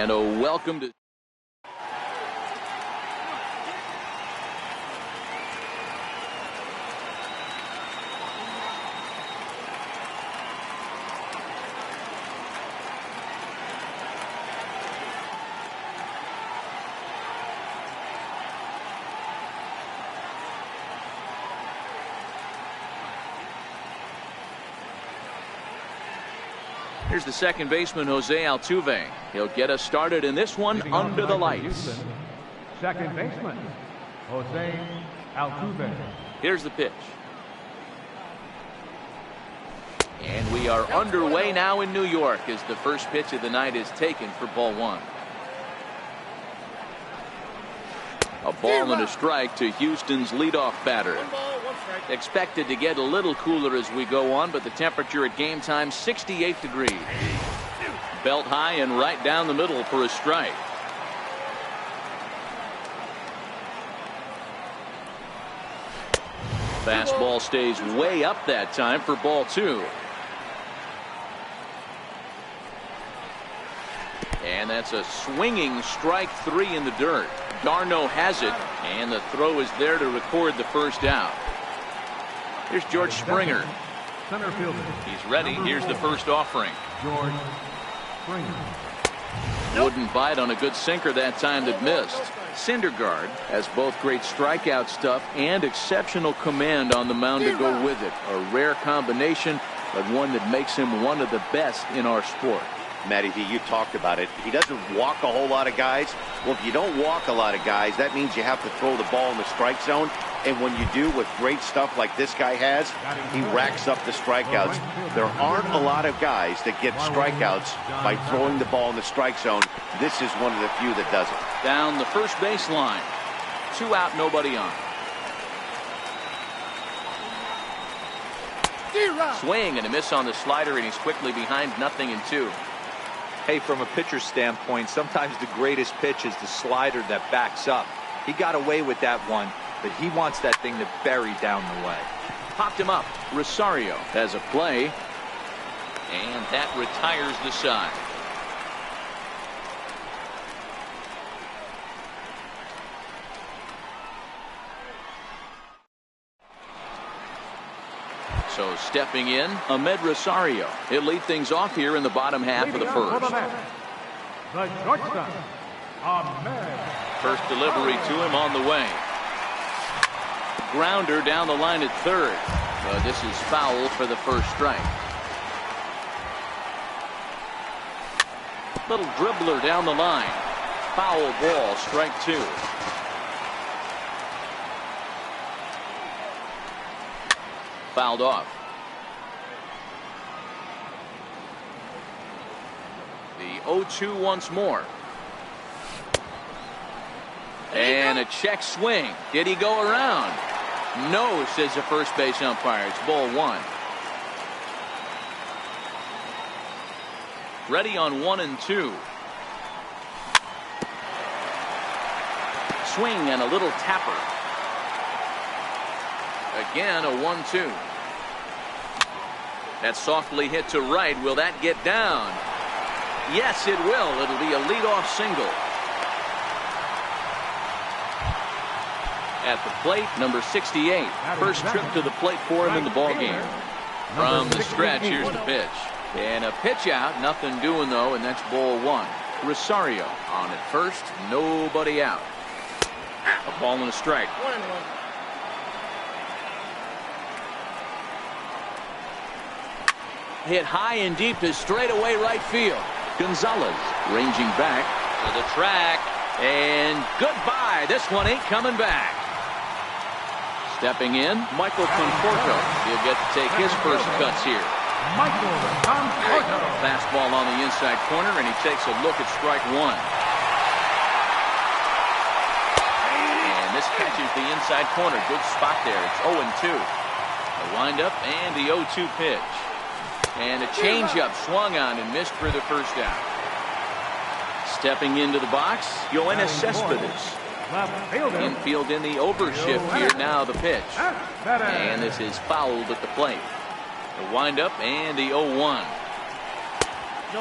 And a welcome to... Here's the second baseman, Jose Altuve. He'll get us started in this one under the lights. Second baseman, Jose Altuve. Here's the pitch. And we are underway now in New York as the first pitch of the night is taken for ball one. A ball and a strike to Houston's leadoff batter. Expected to get a little cooler as we go on, but the temperature at game time 68 degrees. Belt high and right down the middle for a strike. Fastball stays way up that time for ball two. And that's a swinging strike three in the dirt. Darno has it, and the throw is there to record the first out. Here's George Springer. Center fielder. He's ready. Here's the first offering. George Springer. Wouldn't bite on a good sinker that time that missed. Syndergaard has both great strikeout stuff and exceptional command on the mound to go with it. A rare combination, but one that makes him one of the best in our sport. Matty V, you talked about it. He doesn't walk a whole lot of guys. Well, if you don't walk a lot of guys, that means you have to throw the ball in the strike zone. And when you do with great stuff like this guy has, he racks up the strikeouts. There aren't a lot of guys that get strikeouts by throwing the ball in the strike zone. This is one of the few that does it. Down the first baseline. 2 out, nobody on. Swing and a miss on the slider, and he's quickly behind 0-2. Hey, from a pitcher's standpoint, sometimes the greatest pitch is the slider that backs up. He got away with that one, but he wants that thing to bury down the way. Popped him up. Rosario has a play, and that retires the side. So stepping in, Ahmed Rosario. He'll lead things off here in the bottom half of the first. The shortstop, Ahmed. First delivery to him on the way. Grounder down the line at third. This is foul for the first strike. Little dribbler down the line. Foul ball, strike two. Fouled off. The 0-2 once more. And a check swing. Did he go around? No, says the first base umpire. It's ball one. Ready on 1 and 2. Swing and a little tapper. Again, a 1-2. That's softly hit to right. Will that get down? Yes, it will. It'll be a leadoff single. At the plate, number 68. First trip to the plate for him in the ballgame. From the stretch, here's the pitch. And a pitch out. Nothing doing, though, and that's ball one. Rosario on at first. Nobody out. A ball and a strike. 1-1. Hit high and deep to straightaway right field. Gonzalez ranging back to the track. And goodbye. This one ain't coming back. Stepping in, Michael Conforto. He'll get to take his first cuts here. Michael Conforto. Fastball on the inside corner, and he takes a look at strike one. And this catches the inside corner. Good spot there. It's 0-2. A windup and the 0-2 pitch. And a changeup swung on and missed for the first out. Stepping into the box, Yoenis Cespedes. Infield in the overshift here. Now the pitch. And this is fouled at the plate. The windup and the 0-1.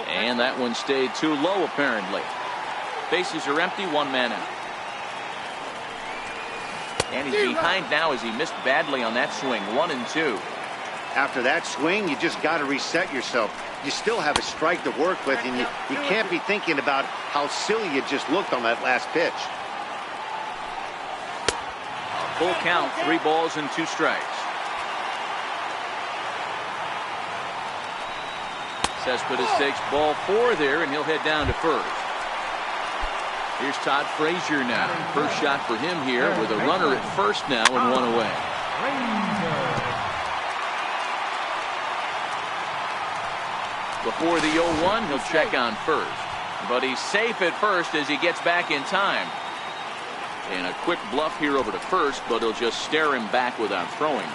And that one stayed too low apparently. Bases are empty, one man out. And he's behind now as he missed badly on that swing. 1-2. After that swing, you just got to reset yourself. You still have a strike to work with, and you can't be thinking about how silly you just looked on that last pitch. Full count, 3 balls and 2 strikes. Cespedes takes ball 4 there, and he'll head down to first. Here's Todd Frazier now. First shot for him here with a runner at first now and 1 away. Before the 0-1, he'll check on first. But he's safe at first as he gets back in time. And a quick bluff here over to first, but he'll just stare him back without throwing.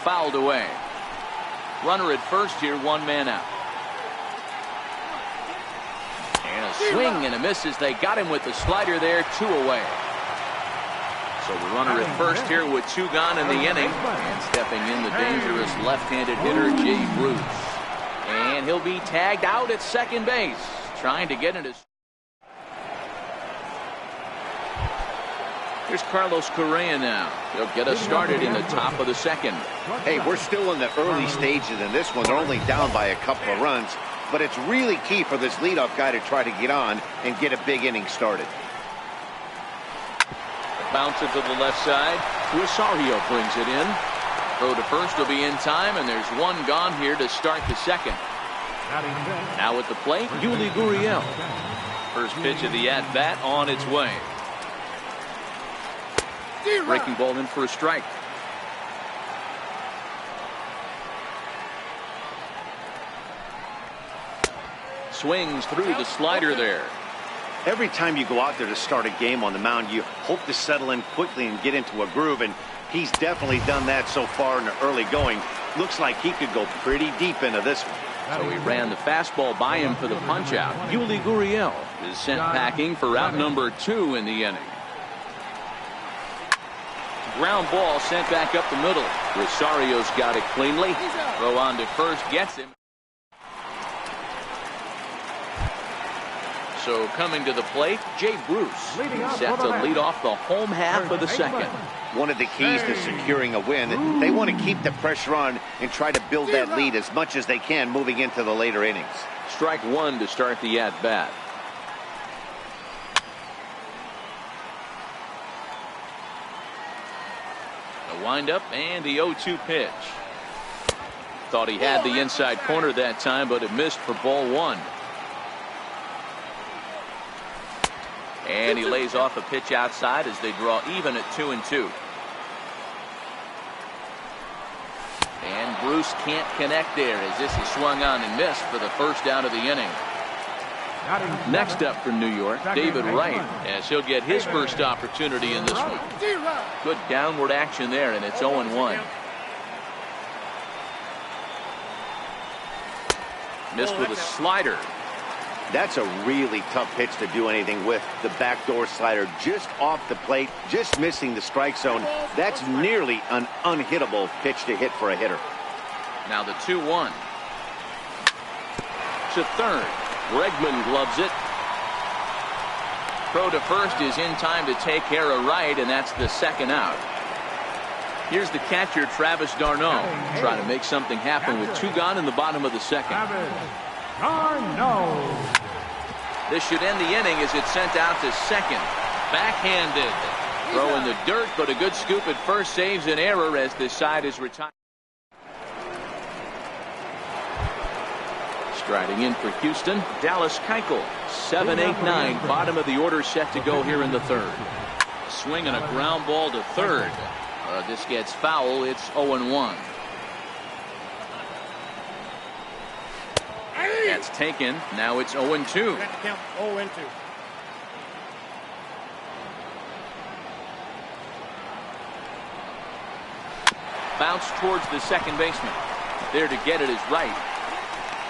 Fouled away. Runner at first here, 1 man out. And a swing and a miss as they got him with the slider there, 2 away. So the runner at first here with 2 gone in the inning. And stepping in the dangerous left-handed hitter, Jay Bruce. And he'll be tagged out at second base. Trying to get into... Here's Carlos Correa now. He'll get us started in the top of the second. Hey, we're still in the early stages in this one. They're only down by a couple of runs. But it's really key for this leadoff guy to try to get on and get a big inning started. Bounce it to the left side. Rosario brings it in. Throw to first will be in time, and there's 1 gone here to start the second. Now at the plate, Yuli Gurriel. First pitch of the at-bat on its way. Breaking ball in for a strike. Swings through the slider there. Every time you go out there to start a game on the mound, you hope to settle in quickly and get into a groove, and he's definitely done that so far in the early going. Looks like he could go pretty deep into this one. So he ran the fastball by him for the punch-out. Yuli Gurriel is sent packing for out number 2 in the inning. Ground ball sent back up the middle. Rosario's got it cleanly. Throw on to first, gets him. So coming to the plate, Jay Bruce set to lead off the home half of the second. One of the keys to securing a win, they want to keep the pressure on and try to build that lead as much as they can moving into the later innings. Strike 1 to start the at-bat. The windup and the 0-2 pitch. Thought he had the inside corner that time, but it missed for ball 1. And he lays off a pitch outside as they draw even at 2-2. And Bruce can't connect there as this is swung on and missed for the first out of the inning. Next up for New York, David Wright, as he'll get his first opportunity in this one. Good downward action there, and it's 0-1. Missed with a slider. That's a really tough pitch to do anything with. The backdoor slider just off the plate, just missing the strike zone. That's nearly an unhittable pitch to hit for a hitter. Now the 2-1. To third. Bregman gloves it. Throw to first is in time to take care of Wright, and that's the second out. Here's the catcher, Travis d'Arnaud, trying to make something happen with 2 gone in the bottom of the second. This should end the inning as it's sent out to second. Backhanded. Throw in the dirt, but a good scoop at first saves an error as this side is retired. Striding in for Houston, Dallas Keuchel. 7-8-9, bottom of the order set to go here in the third. Swing and a ground ball to third. This gets foul. It's 0-1. That's taken. Now it's 0-2. Count 0-2. Bounce towards the second baseman. There to get it is Wright.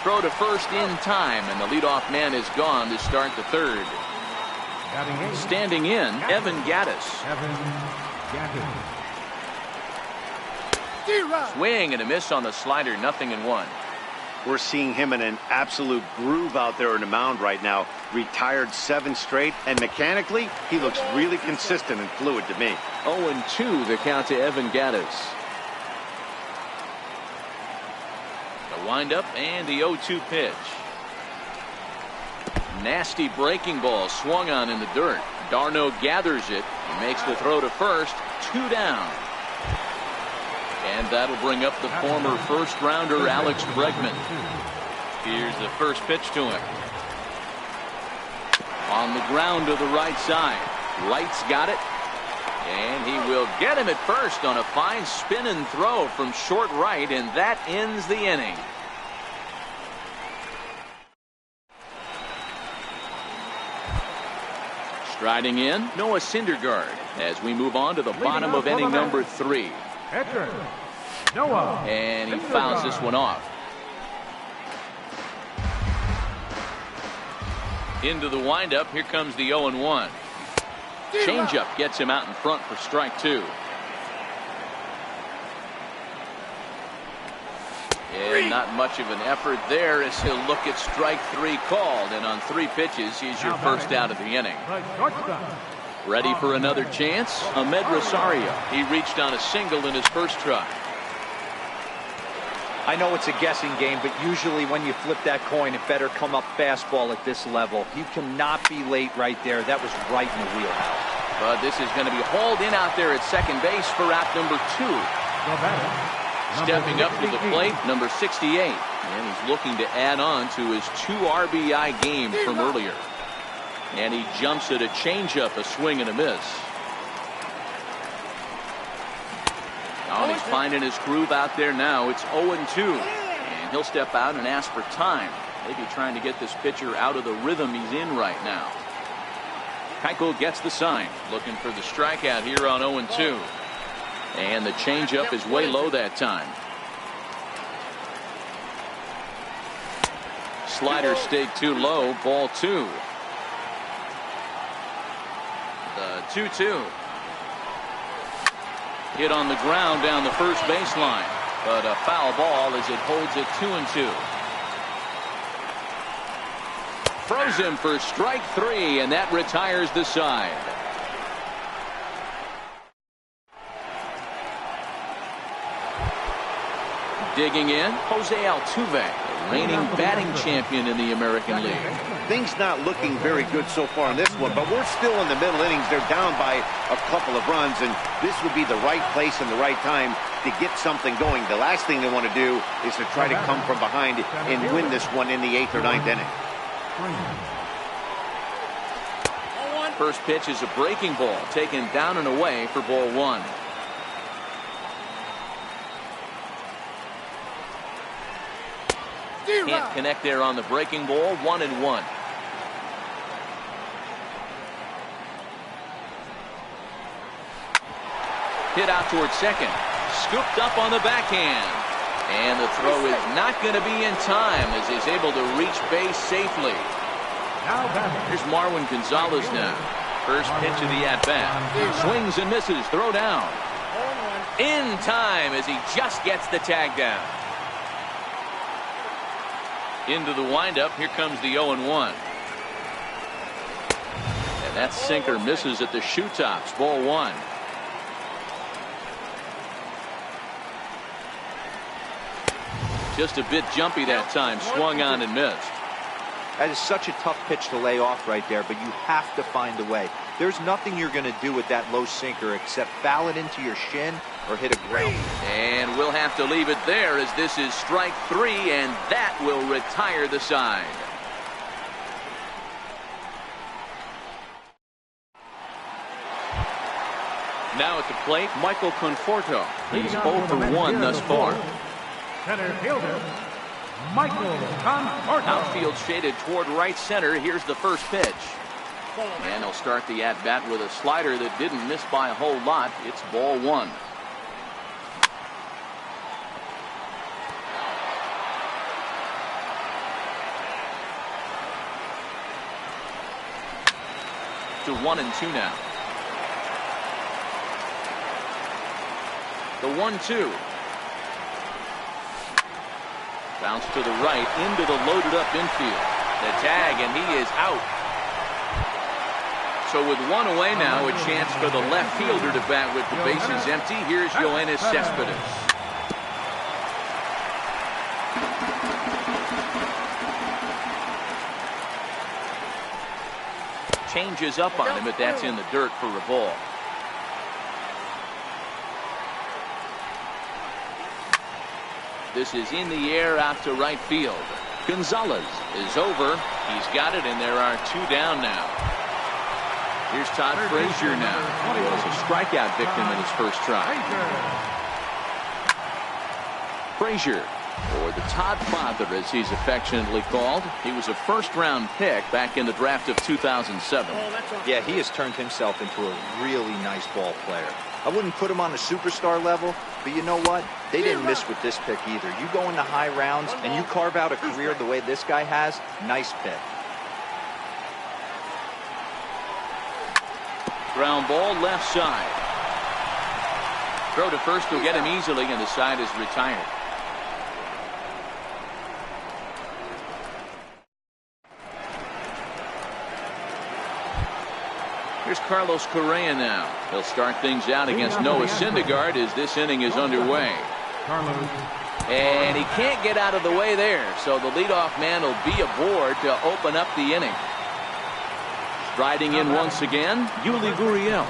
Throw to first in time, and the leadoff man is gone to start the third. Standing in, Evan Gattis. Swing and a miss on the slider, 0-1. We're seeing him in an absolute groove out there in the mound right now. Retired 7 straight, and mechanically, he looks really consistent and fluid to me. 0-2 the count to Evan Gattis. The windup and the 0-2 pitch. Nasty breaking ball swung on in the dirt. Darno gathers it. He makes the throw to first. 2 down. And that'll bring up the former first-rounder Alex Bregman. Here's the first pitch to him. On the ground to the right side. Wright's got it. And he will get him at first on a fine spin and throw from short right, and that ends the inning. Striding in, Noah Syndergaard as we move on to the bottom of inning number 3. Pitcher, Noah. And he fouls this one off. Into the windup, here comes the 0-1. Changeup gets him out in front for strike 2. And not much of an effort there as he'll look at strike 3 called. And on 3 pitches, he's your first out of the inning. Ready for another chance? Ahmed Rosario. He reached on a single in his first try. I know it's a guessing game, but usually when you flip that coin, it better come up fastball at this level. You cannot be late right there. That was right in the wheelhouse. But this is going to be hauled in out there at second base for out number 2. Stepping up to the plate, number 68. And he's looking to add on to his 2 RBI game from earlier. And he jumps at a changeup, a swing and a miss. Oh, and he's finding his groove out there now. It's 0-2. And he'll step out and ask for time. Maybe trying to get this pitcher out of the rhythm he's in right now. Keuchel gets the sign. Looking for the strikeout here on 0-2. And the changeup is way low that time. Slider stayed too low. Ball 2. The 2-2. Hit on the ground down the first baseline. But a foul ball as it holds it 2-2. Throws him for strike 3, and that retires the side. Digging in, Jose Altuve, the reigning batting champion in the American League. Things not looking very good so far in this one, but we're still in the middle innings. They're down by a couple of runs, and this would be the right place and the right time to get something going. The last thing they want to do is to try to come from behind and win this one in the 8th or 9th inning. First pitch is a breaking ball taken down and away for ball 1. Can't connect there on the breaking ball. 1-1. Hit out towards second. Scooped up on the backhand. And the throw is not going to be in time as he's able to reach base safely. Here's Marwin Gonzalez now. First pitch of the at-bat. Swings and misses. Throw down. In time as he just gets the tag down. Into the windup. Here comes the 0-1. And that sinker misses at the shoe tops. Ball 1. Just a bit jumpy that time. Swung on and missed. That is such a tough pitch to lay off right there, but you have to find a way. There's nothing you're going to do with that low sinker except foul it into your shin or hit a ground. And we'll have to leave it there as this is strike 3, and that will retire the side. Now at the plate, Michael Conforto. He's 0 for 1 thus far. Center fielder, Michael Conforto. Outfield shaded toward right center. Here's the first pitch. And he'll start the at-bat with a slider that didn't miss by a whole lot. It's ball 1. To 1-2 now. The 1-2. Bounce to the right into the loaded up infield. The tag, and he is out. So with one away now, a chance for the left fielder to bat with the bases empty. Here's Yoenis Cespedes. Changes up on him, but that's in the dirt for a ball. This is in the air out to right field. Gonzalez is over. He's got it, and there are two down now. Here's Todd Frazier now. He was a strikeout victim in his first try. Frazier, or the Todd Father as he's affectionately called. He was a first-round pick back in the draft of 2007. Yeah, he has turned himself into a really nice ball player. I wouldn't put him on the superstar level, but you know what? They didn't miss with this pick either. You go into high rounds and you carve out a career the way this guy has, nice pick. Ground ball left side. Throw to first will get him easily, and the side is retired. Here's Carlos Correa now. He'll start things out against Noah Syndergaard as this inning is underway. And he can't get out of the way there, so the leadoff man will be aboard to open up the inning. Striding in once again, Yuli Gurriel.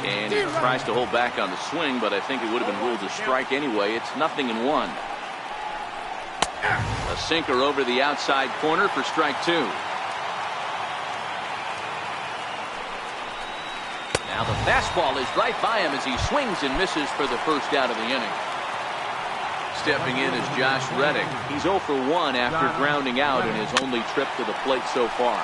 And he tries to hold back on the swing, but I think it would have been ruled a strike anyway. It's 0-1. A sinker over the outside corner for strike two. Now the fastball is right by him as he swings and misses for the first out of the inning. Stepping in is Josh Reddick. He's 0 for 1 after grounding out in his only trip to the plate so far.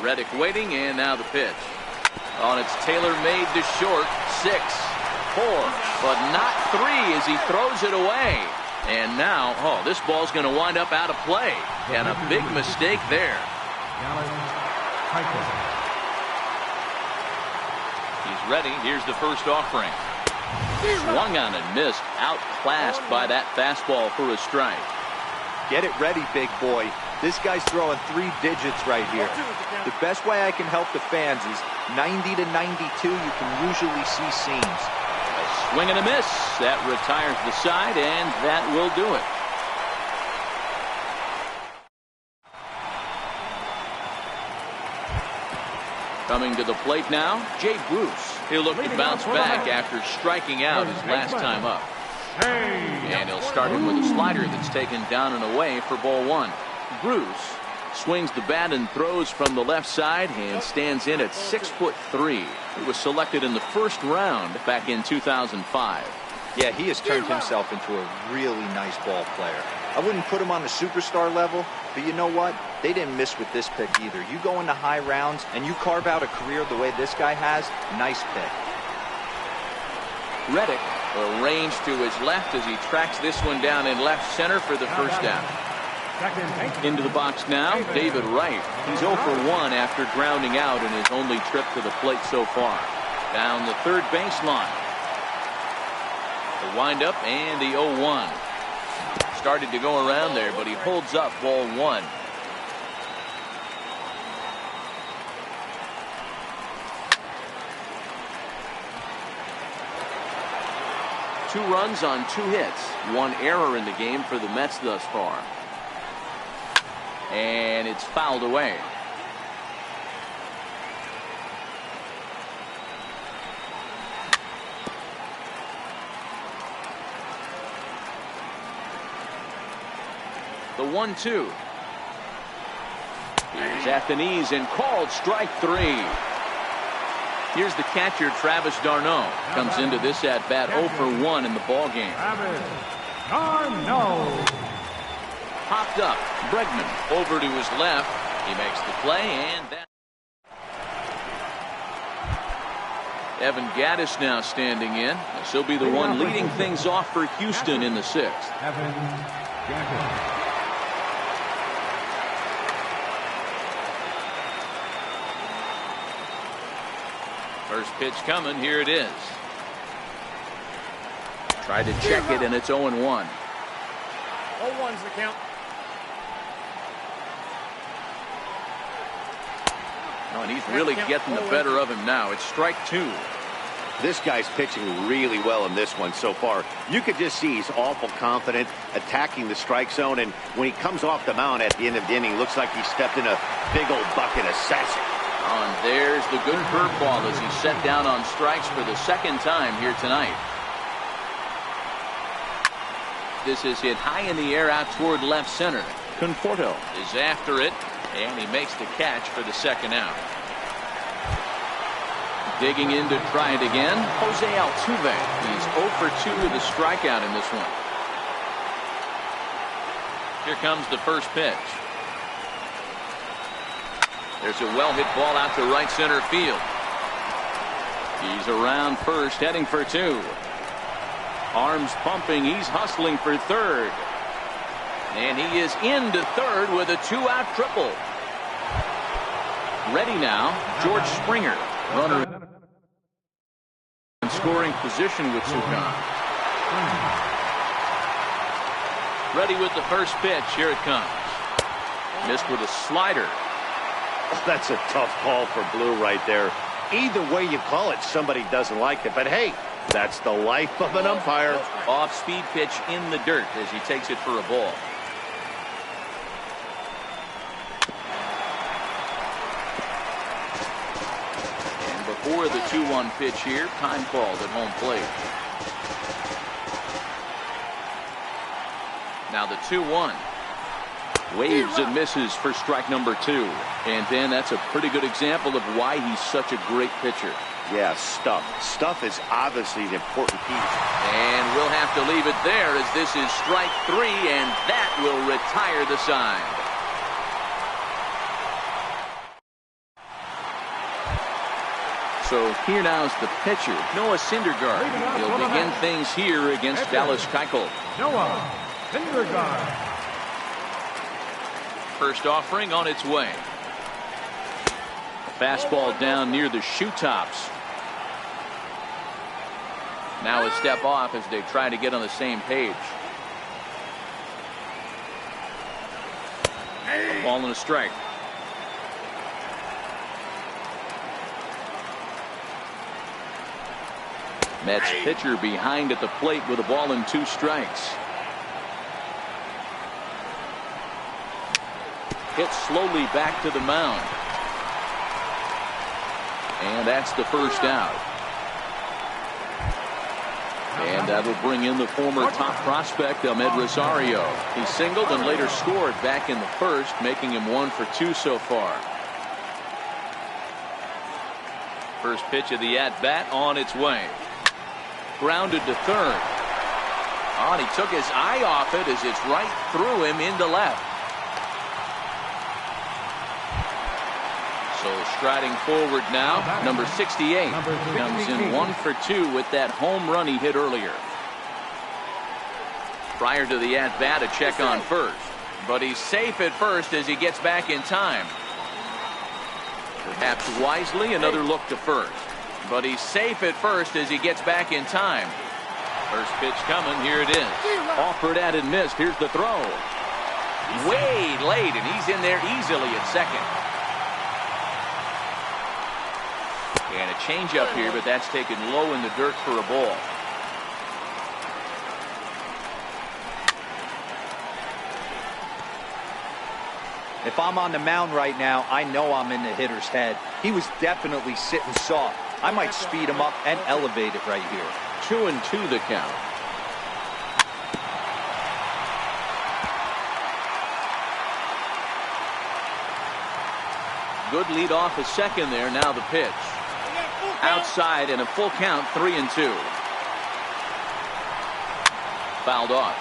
Reddick waiting, and now the pitch. On it's tailor-made to short. 6, 4, but not 3 as he throws it away. And now, this ball's going to wind up out of play. And a big mistake there. He's ready. Here's the first offering. Swung on and missed. Outclassed by that fastball for a strike. Get it ready, big boy. This guy's throwing 3 digits right here. The best way I can help the fans is 90 to 92. You can usually see seams. A swing and a miss. That retires the side, and that will do it. Coming to the plate now, Jay Bruce. He'll look to bounce back after striking out his last time up. And he'll start him with a slider that's taken down and away for ball 1. Bruce swings the bat and throws from the left side and stands in at 6'3". He was selected in the first round back in 2005. Yeah, he has turned himself into a really nice ball player. I wouldn't put him on the superstar level, but you know what? They didn't miss with this pick either. You go into high rounds and you carve out a career the way this guy has, nice pick. Reddick arranged to his left as he tracks this one down in left center for the first down. Into the box now, David Wright. He's 0 for 1 after grounding out in his only trip to the plate so far. Down the third baseline. The windup and the 0-1. Started to go around there, but he holds up ball 1. Two runs on 2 hits. 1 error in the game for the Mets thus far. And it's fouled away. The 1-2. Here's at the knees and called strike 3. Here's the catcher, Travis d'Arnaud. Comes into this at bat 0 for 1 in the ball game. Popped up. Bregman over to his left. He makes the play, and that. Evan Gattis now standing in. This will be the one leading things off for Houston in the 6th. Evan Gattis. First pitch coming. Here it is. Tried to check it, and it's 0-1. 0-1's the count. Oh, and he's really getting the better of him now. It's strike 2. This guy's pitching really well in this one so far. You could just see he's awful confident attacking the strike zone, and when he comes off the mound at the end of the inning, looks like he stepped in a big old bucket of sassy. Oh, and there's the good curveball as he set down on strikes for the second time here tonight. This is hit high in the air out toward left center. Conforto is after it, and he makes the catch for the second out. Digging in to try it again, Jose Altuve. He's 0 for 2 with a strikeout in this one. Here comes the first pitch. There's a well-hit ball out to right center field. He's around first, heading for 2. Arms pumping, he's hustling for third. And he is into third with a 2-out triple. Ready now, George Springer. Runner in scoring position with 2 gone. Ready with the first pitch. Here it comes. Missed with a slider. That's a tough call for Blue right there. Either way you call it, somebody doesn't like it. But hey, that's the life of an umpire. Off-speed pitch in the dirt as he takes it for a ball. For the 2-1 pitch here, time called at home plate. Now the 2-1. Waves and misses for strike number 2. And then that's a pretty good example of why he's such a great pitcher. Yeah, stuff. Stuff is obviously an important piece. And we'll have to leave it there as this is strike 3, and that will retire the side. So here now is the pitcher, Noah Syndergaard. He'll begin things here against Dallas Keuchel. Noah Syndergaard. First offering on its way. Fastball down near the shoe tops. Now a step off as they try to get on the same page. A ball and a strike. Mets pitcher behind at the plate with a ball and 2 strikes. Hit slowly back to the mound. And that's the first out. And that'll bring in the former top prospect, Ahmed Rosario. He singled and later scored back in the first, making him 1 for 2 so far. First pitch of the at-bat on its way. Grounded to third. Oh, and he took his eye off it as it's right through him into left. So striding forward now, number 68 comes in 1 for 2 with that home run he hit earlier. Prior to the at-bat, a check on first. But he's safe at first as he gets back in time. Perhaps wisely, another look to first. But he's safe at first as he gets back in time. First pitch coming. Here it is. Offered at and missed. Here's the throw. Way late, and he's in there easily at second. And a changeup here, but that's taken low in the dirt for a ball. If I'm on the mound right now, I know I'm in the hitter's head. He was definitely sitting soft. I might speed him up and elevate it right here. 2-2 the count. Good lead off a second there. Now the pitch. Outside and a full count, 3-2. Fouled off.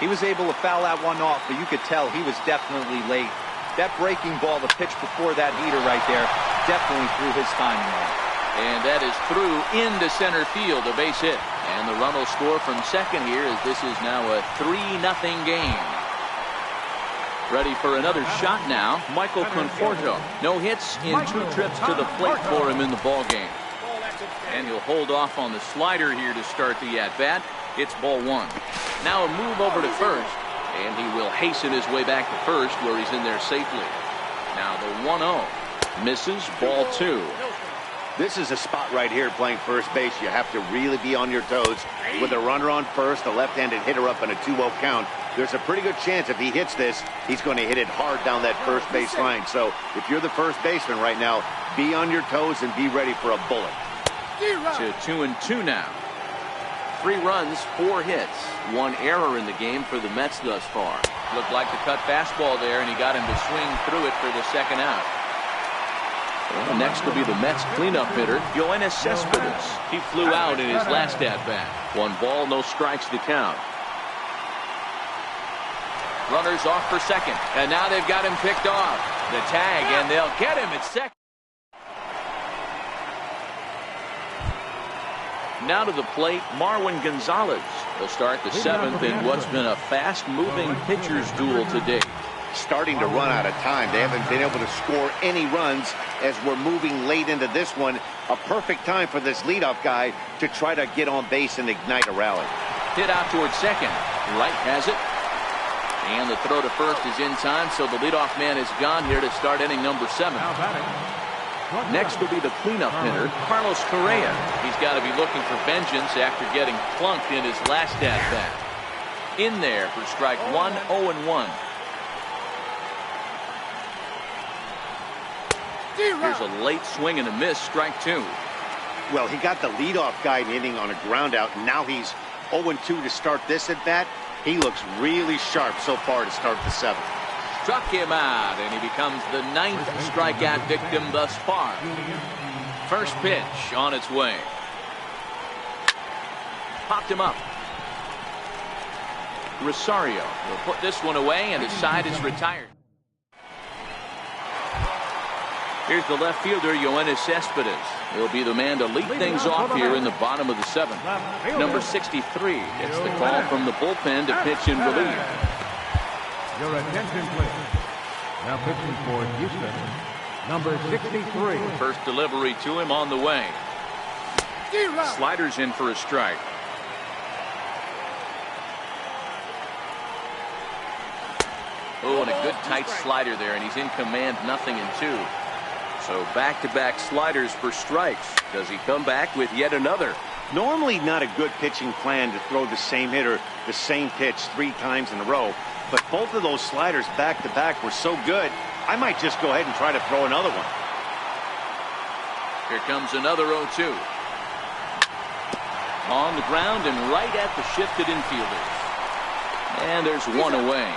He was able to foul that one off, but you could tell he was definitely late. That breaking ball, the pitch before that heater right there, definitely threw his timing off. And that is through into center field, a base hit. And the run will score from second here as this is now a 3-0 game. Ready for another shot now, Michael Conforto. No hits in 2 trips to the plate for him in the ball game. And he'll hold off on the slider here to start the at-bat. It's ball one. Now a move over to first, and he will hasten his way back to first where he's in there safely. Now the 1-0. Misses, ball two. This is a spot right here playing first base. You have to really be on your toes. With a runner on first, a left-handed hitter up in a 2-0 count, there's a pretty good chance if he hits this, he's going to hit it hard down that first base line. So if you're the first baseman right now, be on your toes and be ready for a bullet. To 2-2 now. 3 runs, 4 hits, 1 error in the game for the Mets thus far. Looked like the cut fastball there, and he got him to swing through it for the second out. Well, next will be the Mets cleanup hitter, Yoenis Cespedes. He flew out in his last at-bat. 1 ball, no strikes to count. Runners off for second, and now they've got him picked off. The tag, and they'll get him at second. Now to the plate, Marwin Gonzalez will start the 7th in what's been a fast-moving pitcher's duel today. Starting to run out of time. They haven't been able to score any runs as we're moving late into this one. A perfect time for this leadoff guy to try to get on base and ignite a rally. Hit out towards second. Wright has it. And the throw to first is in time, so the leadoff man is gone here to start inning number 7. Next will be the cleanup hitter, Carlos Correa. He's got to be looking for vengeance after getting plunked in his last at-bat. In there for strike 1, 0-1. Here's a late swing and a miss, strike 2. Well, he got the leadoff guy inning on a ground out. Now he's 0-2 to start this at-bat. He looks really sharp so far to start the 7th. Struck him out, and he becomes the 9th strikeout victim thus far. First pitch on its way. Popped him up. Rosario will put this one away, and his side is retired. Here's the left fielder, Yoenis Cespedes. He'll be the man to lead things off here in the bottom of the 7th. Number 63 gets the call from the bullpen to pitch in relief. Your attention, please. Now pitching for Houston, number 63. First delivery to him on the way. Sliders in for a strike. Oh, and a good tight slider there, and he's in command, 0-2. So back-to-back sliders for strikes. Does he come back with yet another? Normally not a good pitching plan to throw the same hitter the same pitch 3 times in a row. But both of those sliders back-to-back were so good, I might just go ahead and try to throw another one. Here comes another 0-2. On the ground and right at the shifted infielders. And there's one away.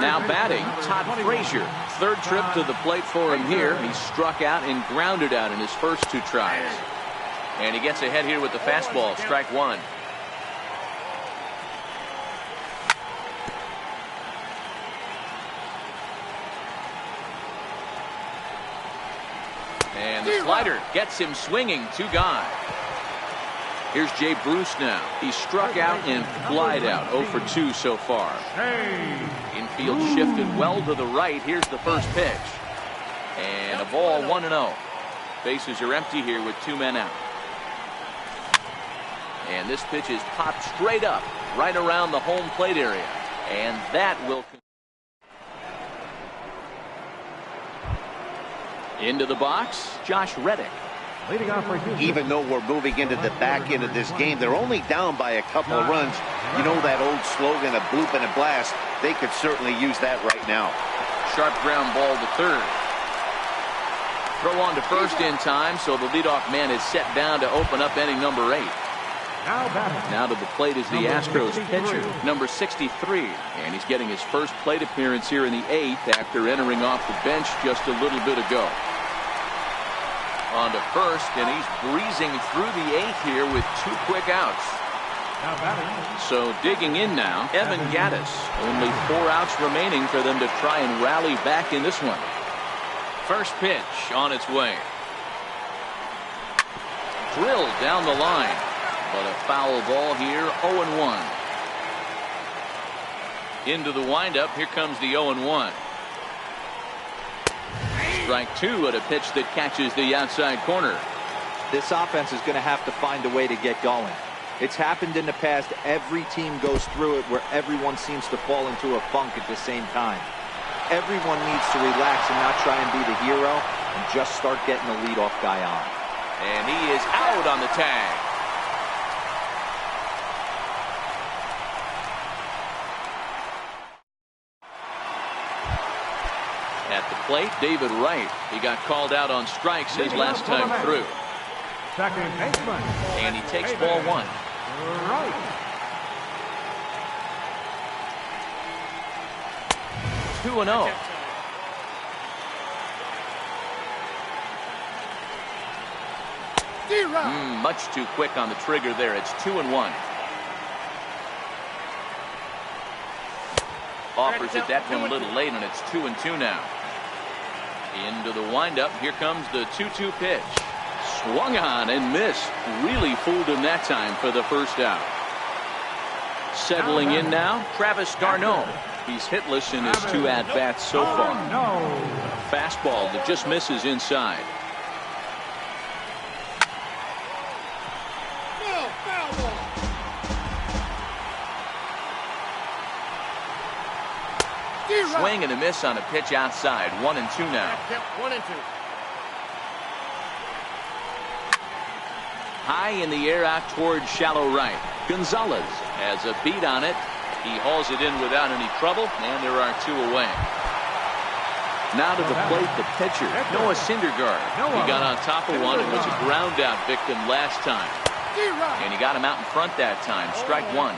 Now batting, Todd Frazier. 3rd trip to the plate for him here. He struck out and grounded out in his first 2 tries. And he gets ahead here with the fastball, strike 1. And the slider gets him swinging, 2 gone. Here's Jay Bruce now. He struck out and flied out, 0 for 2 so far. Infield shifted well to the right. Here's the first pitch. And a ball, 1-0. Bases are empty here with 2 men out. And this pitch is popped straight up, right around the home plate area. And that will... Into the box, Josh Reddick. Leading off for Houston. Even though we're moving into the back end of this game, they're only down by a couple of runs. You know that old slogan, a bloop and a blast? They could certainly use that right now. Sharp ground ball to 3rd. Throw on to first in time, so the leadoff man is set down to open up inning number 8. Now to the plate is the Astros pitcher, number 63. And he's getting his first plate appearance here in the 8th after entering off the bench just a little bit ago. On to first, and he's breezing through the 8th here with 2 quick outs. So digging in now, Evan Gattis. Only 4 outs remaining for them to try and rally back in this one. First pitch on its way. Drilled down the line, but a foul ball here, 0-1. Into the windup, here comes the 0-1. Strike two at a pitch that catches the outside corner. This offense is going to have to find a way to get going. It's happened in the past. Every team goes through it where everyone seems to fall into a funk at the same time. Everyone needs to relax and not try and be the hero and just start getting the leadoff guy on. And he is out on the tag. At the plate, David Wright. He got called out on strikes his last time through. Second baseman. And he takes ball one. Right. 2-0. Much too quick on the trigger there. It's 2-1. Offers it that one a little late, and it's 2-2 now. Into the windup. Here comes the 2-2 pitch. Swung on and missed. Really fooled him that time for the first out. Settling in now, Travis d'Arnaud. He's hitless in his 2 at-bats so far. Fastball that just misses inside. Swing and a miss on a pitch outside. 1-2 now. 1-2. High in the air out towards shallow right. Gonzalez has a beat on it. He hauls it in without any trouble, and there are 2 away. Now to the plate, the pitcher, Noah Syndergaard. He got on top of one and was a ground out victim last time. And he got him out in front that time. Strike one.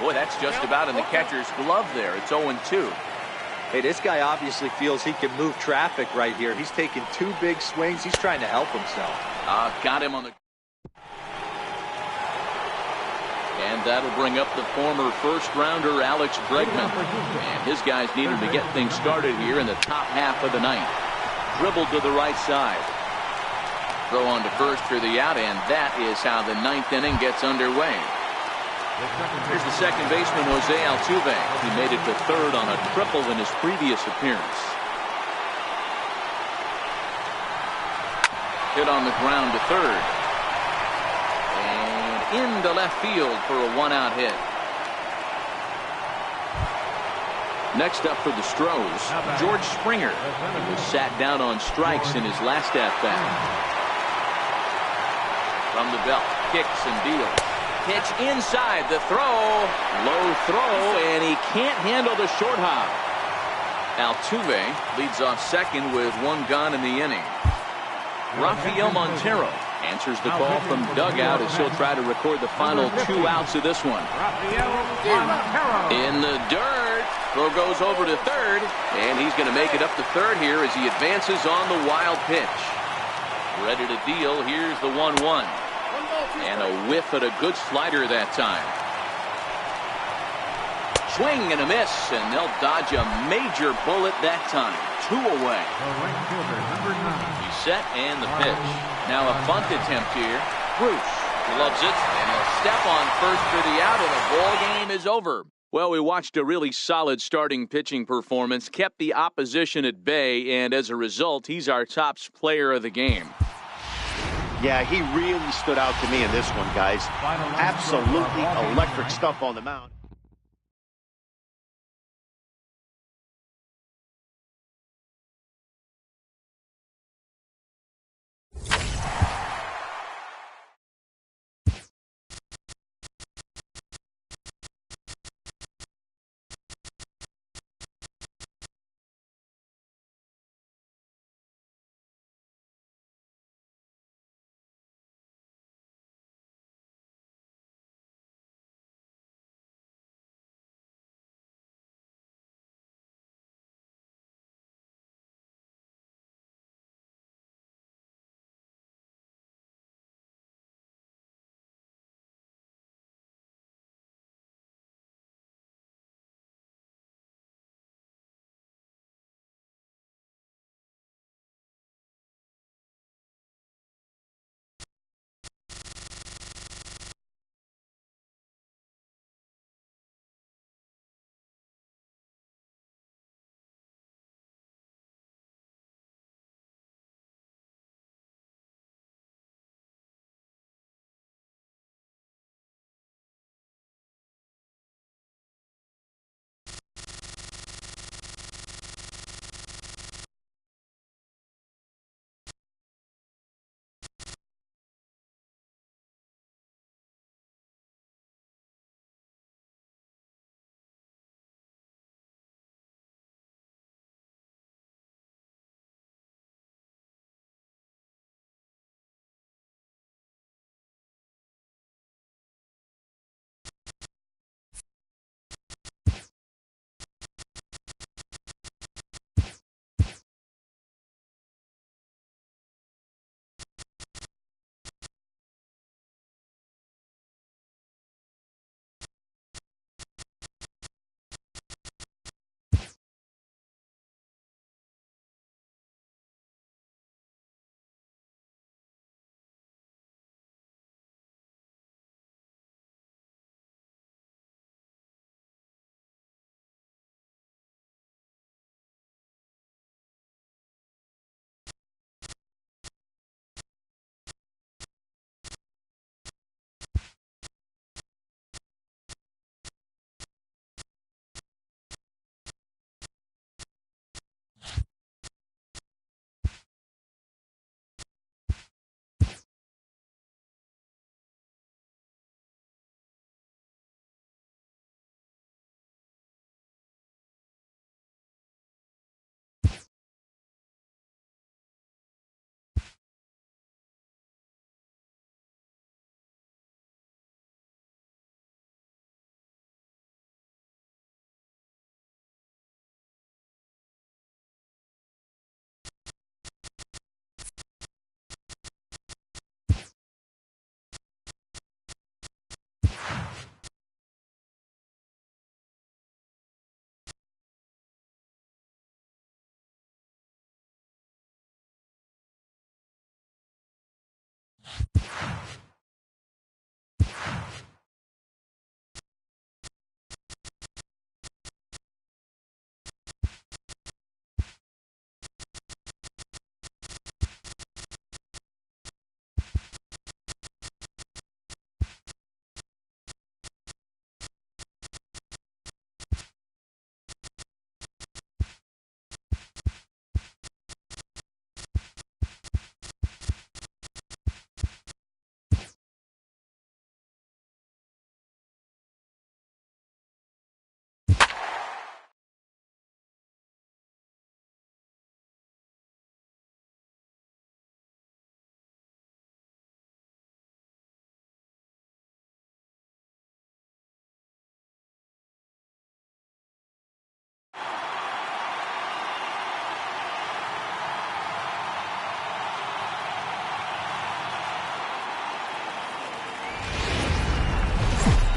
Boy, that's just about in the catcher's glove there. It's 0-2. Hey, this guy obviously feels he can move traffic right here. He's taking 2 big swings. He's trying to help himself. Got him on the... And that'll bring up the former first-rounder Alex Bregman. And his guys needed to get things started here in the top half of the ninth. Dribbled to the right side. Throw on to first for the out, and that is how the ninth inning gets underway. Here's the second baseman, Jose Altuve. He made it to third on a triple in his previous appearance. Hit on the ground to third. And into left field for a 1-out hit. Next up for the Stros, George Springer. He was sat down on strikes in his last at-bat. From the belt, kicks and deals. Pitch inside, the throw, low throw, and he can't handle the short hop. Altuve leads off second with 1 gone in the inning. Rafael Montero answers the call from dugout as he'll try to record the final 2 outs of this one. In the dirt, throw goes over to third, and he's going to make it up to third here as he advances on the wild pitch. Ready to deal, here's the 1-1. And a whiff at a good slider that time. Swing and a miss, and they'll dodge a major bullet that time. 2 away. He's set and the pitch. Now a bunt attempt here. Bruce gloves it, and he'll step on first for the out, and the ball game is over. Well, we watched a really solid starting pitching performance, kept the opposition at bay, and as a result, he's our top player of the game. Yeah, he really stood out to me in this one, guys. Absolutely electric stuff on the mound.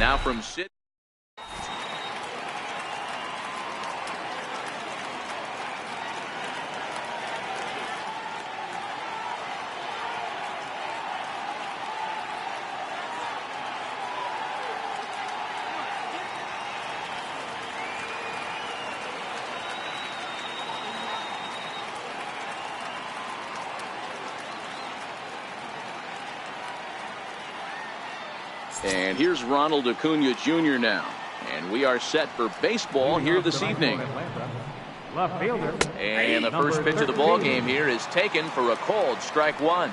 Now from Sid. And here's Ronald Acuna Jr. now. And we are set for baseball here this evening. Left fielder. And the first pitch of the ball game here is taken for a called strike one.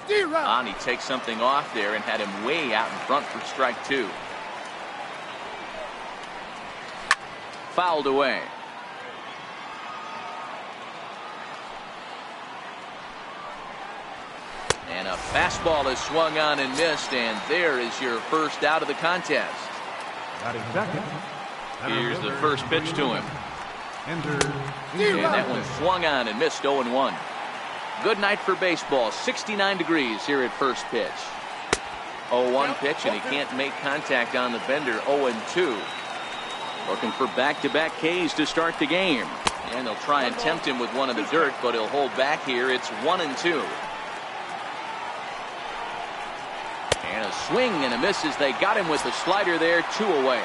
He takes something off there and had him way out in front for strike two. Fouled away. And a fastball is swung on and missed, and there is your first out of the contest. Batting second. Here's the first pitch to him. And that one swung on and missed 0-1. Good night for baseball. 69 degrees here at first pitch. 0-1 pitch, and he can't make contact on the bender. 0-2. Looking for back-to-back Ks to start the game. And they'll try and tempt him with one in the dirt, but he'll hold back here. It's 1-2. And a swing and a miss as they got him with the slider there. 2 away.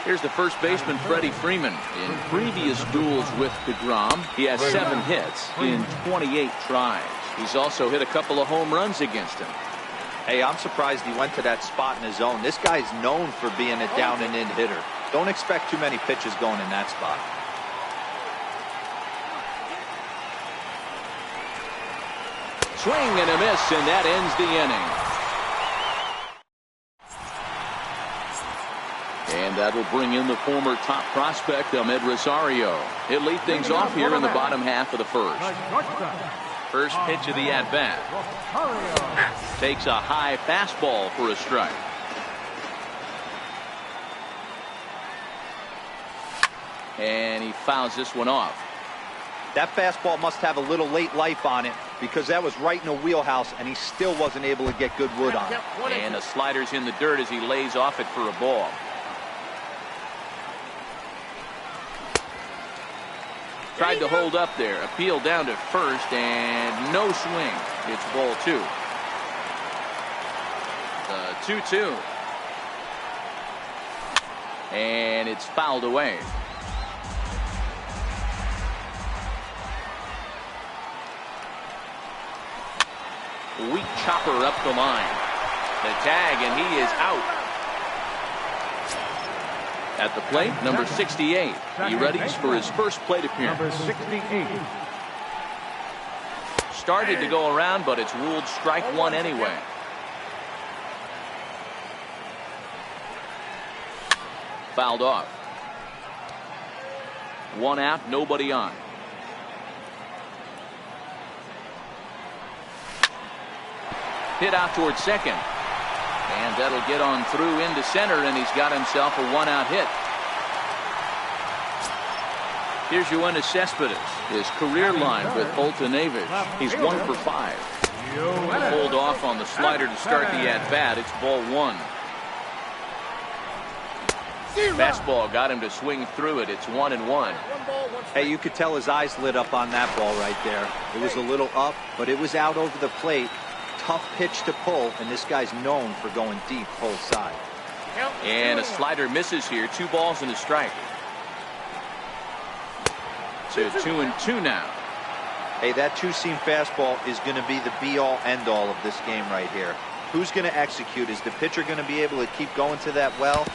Here's the first baseman, Freddie Freeman. In previous duels with DeGrom, he has 7 hits in 28 tries. He's also hit a couple of home runs against him. Hey, I'm surprised he went to that spot in his zone. This guy's known for being a down and in hitter. Don't expect too many pitches going in that spot. Swing and a miss, and that ends the inning. And that will bring in the former top prospect, Ahmed Rosario. He'll lead things off here in the bottom half of the first. First pitch of the at-bat. Takes a high fastball for a strike. And he fouls this one off. That fastball must have a little late life on it, because that was right in the wheelhouse, and he still wasn't able to get good wood on it. And the slider's in the dirt as he lays off it for a ball. Tried to hold up there. Appeal down to first, and no swing. It's ball 2. The 2-2. And it's fouled away. Weak chopper up the line. The tag, and he is out. At the plate, number 68. He readies for his first plate appearance. Number 68. Started to go around, but it's ruled strike one anyway. Fouled off. 1 out, nobody on. Hit out towards second. And that'll get on through into center, and he's got himself a 1-out hit. Here's Yoenis Cespedes, his career line with Bolton Avish. He's 1 for 5. Hold off on the slider to start the at-bat. It's ball 1. Fastball got him to swing through it. It's 1-1. Hey, you could tell his eyes lit up on that ball right there. It was a little up, but it was out over the plate. Tough pitch to pull, and this guy's known for going deep whole side. And a slider misses here. 2 balls and a strike. So 2-2 now. Hey, that two-seam fastball is going to be the be-all, end-all of this game right here. Who's going to execute? Is the pitcher going to be able to keep going to that well?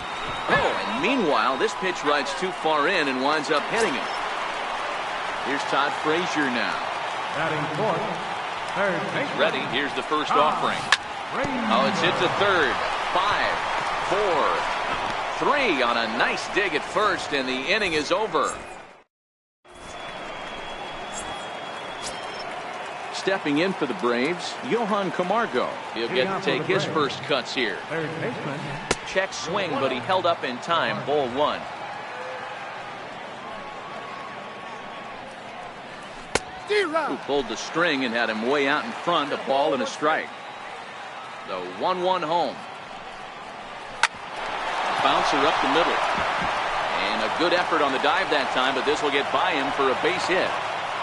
Oh, and meanwhile, this pitch rides too far in and winds up hitting him. Here's Todd Frazier now. Batting fourth. He's ready. Here's the first offering. Oh, it's hit to third. 5, 4, 3 on a nice dig at first, and the inning is over. Stepping in for the Braves, Johan Camargo. He'll get to take his first cuts here. Check swing, but he held up in time. Ball 1. Who pulled the string and had him way out in front, a ball and a strike. The 1-1 home. Bouncer up the middle. And a good effort on the dive that time, but this will get by him for a base hit.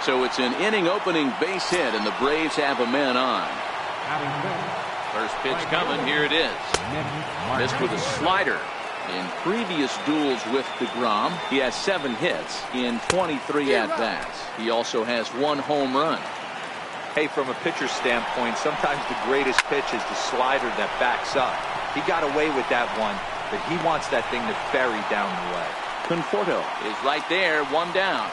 So it's an inning-opening base hit, and the Braves have a man on. First pitch coming. Here it is. Missed with a slider. In previous duels with DeGrom, he has 7 hits in 23 at-bats. He also has 1 home run. Hey, from a pitcher's standpoint, sometimes the greatest pitch is the slider that backs up. He got away with that one, but he wants that thing to bury down the way. Conforto is right there, 1 down.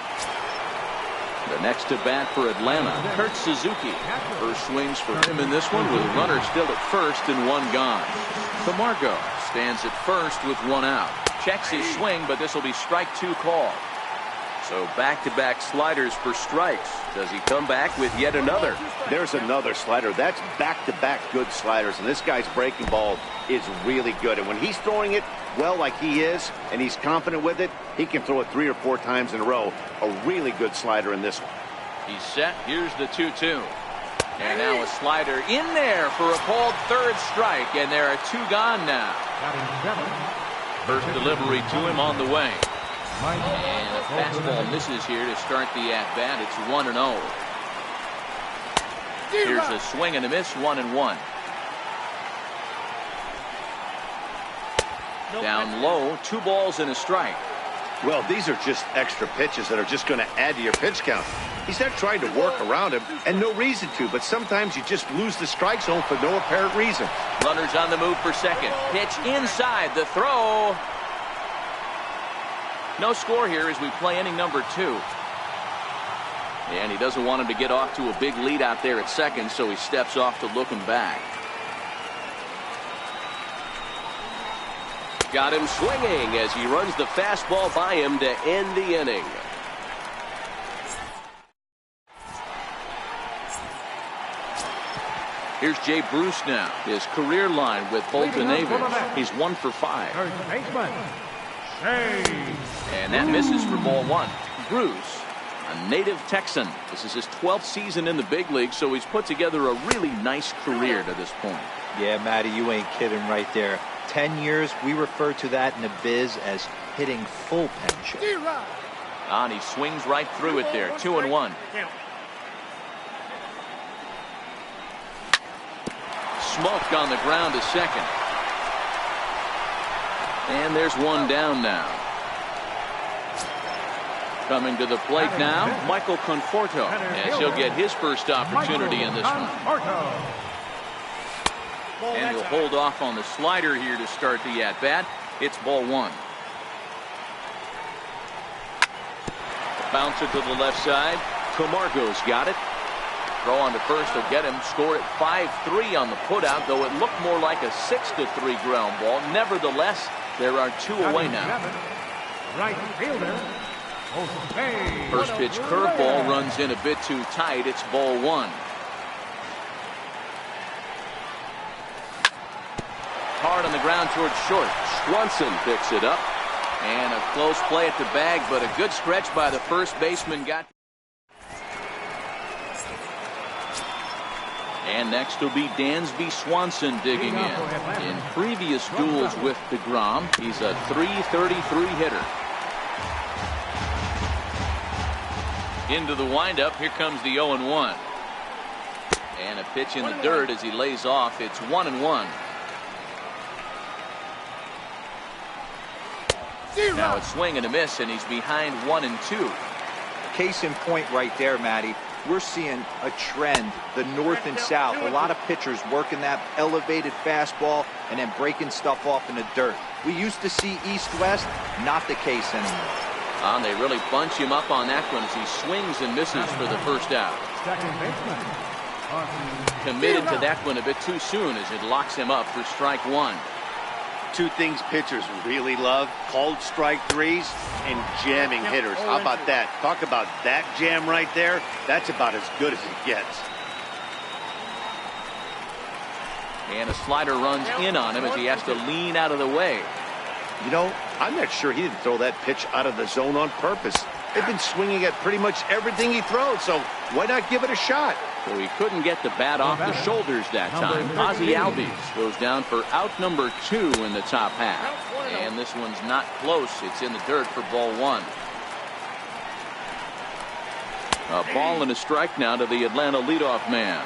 The next to bat for Atlanta, Kurt Suzuki. First swings for him in this one with runners still at first and 1 gone. Camargo stands at first with 1 out. Checks his swing, but this will be strike 2 call. So back-to-back sliders for strikes. Does he come back with yet another? There's another slider. That's back-to-back good sliders, and this guy's breaking ball is really good. And when he's throwing it well like he is, and he's confident with it, he can throw it 3 or 4 times in a row. A really good slider in this one. He's set. Here's the 2-2. And now a slider in there for a called 3rd strike, and there are 2 gone now. First delivery to him on the way. And a fastball misses here to start the at-bat. It's 1-0. Here's a swing and a miss, 1-1. Down low, 2 balls and a strike. Well, these are just extra pitches that are just going to add to your pitch count. He's not trying to work around him, and no reason to, but sometimes you just lose the strike zone for no apparent reason. Runners on the move for second. Pitch inside, the throw. No score here as we play inning number 2. And he doesn't want him to get off to a big lead out there at second, so he steps off to look him back. Got him swinging as he runs the fastball by him to end the inning. Here's Jay Bruce now. His career line with Bolton Avis. He's 1 for 5. And that misses for ball 1. Bruce, a native Texan. This is his 12th season in the big league, so he's put together a really nice career to this point. Yeah, Matty, you ain't kidding right there. 10 years, we refer to that in the biz as hitting full pension. And he swings right through it there. 2-1. Smoked on the ground to second. And there's 1 down now. Coming to the plate now, Michael Conforto, as he'll get his first opportunity in this one. And he'll hold off on the slider here to start the at-bat. It's ball 1. Bouncer to the left side. Camargo's got it. Throw on to first will get him. Score at 5-3 on the putout, though it looked more like a 6-3 ground ball. Nevertheless, there are 2 away now. Right fielder. First pitch curveball runs in a bit too tight. It's ball 1. Hard on the ground towards short. Swanson picks it up. And a close play at the bag, but a good stretch by the first baseman got. And next will be Dansby Swanson digging in. In previous duels with DeGrom, he's a .333 hitter. Into the windup, here comes the 0-1. And a pitch in the dirt as he lays off. It's 1-1. Now it's swing and a miss, and he's behind 1-2. Case in point right there, Matty. We're seeing a trend, the north and south. A lot of pitchers working that elevated fastball and then breaking stuff off in the dirt. We used to see east-west, not the case anymore. And they really bunch him up on that one as he swings and misses for the first out. Committed to that one a bit too soon as it locks him up for strike 1. 2 things pitchers really love: called strike 3s and jamming hitters. How about that? Talk about that jam right there. That's about as good as it gets. And a slider runs in on him as he has to lean out of the way. You know, I'm not sure he didn't throw that pitch out of the zone on purpose. They've been swinging at pretty much everything he throws, so why not give it a shot? So he couldn't get the bat off the shoulders that time. Ozzie Albies goes down for out number 2 in the top half. And this one's not close. It's in the dirt for ball 1. A ball and a strike now to the Atlanta leadoff man.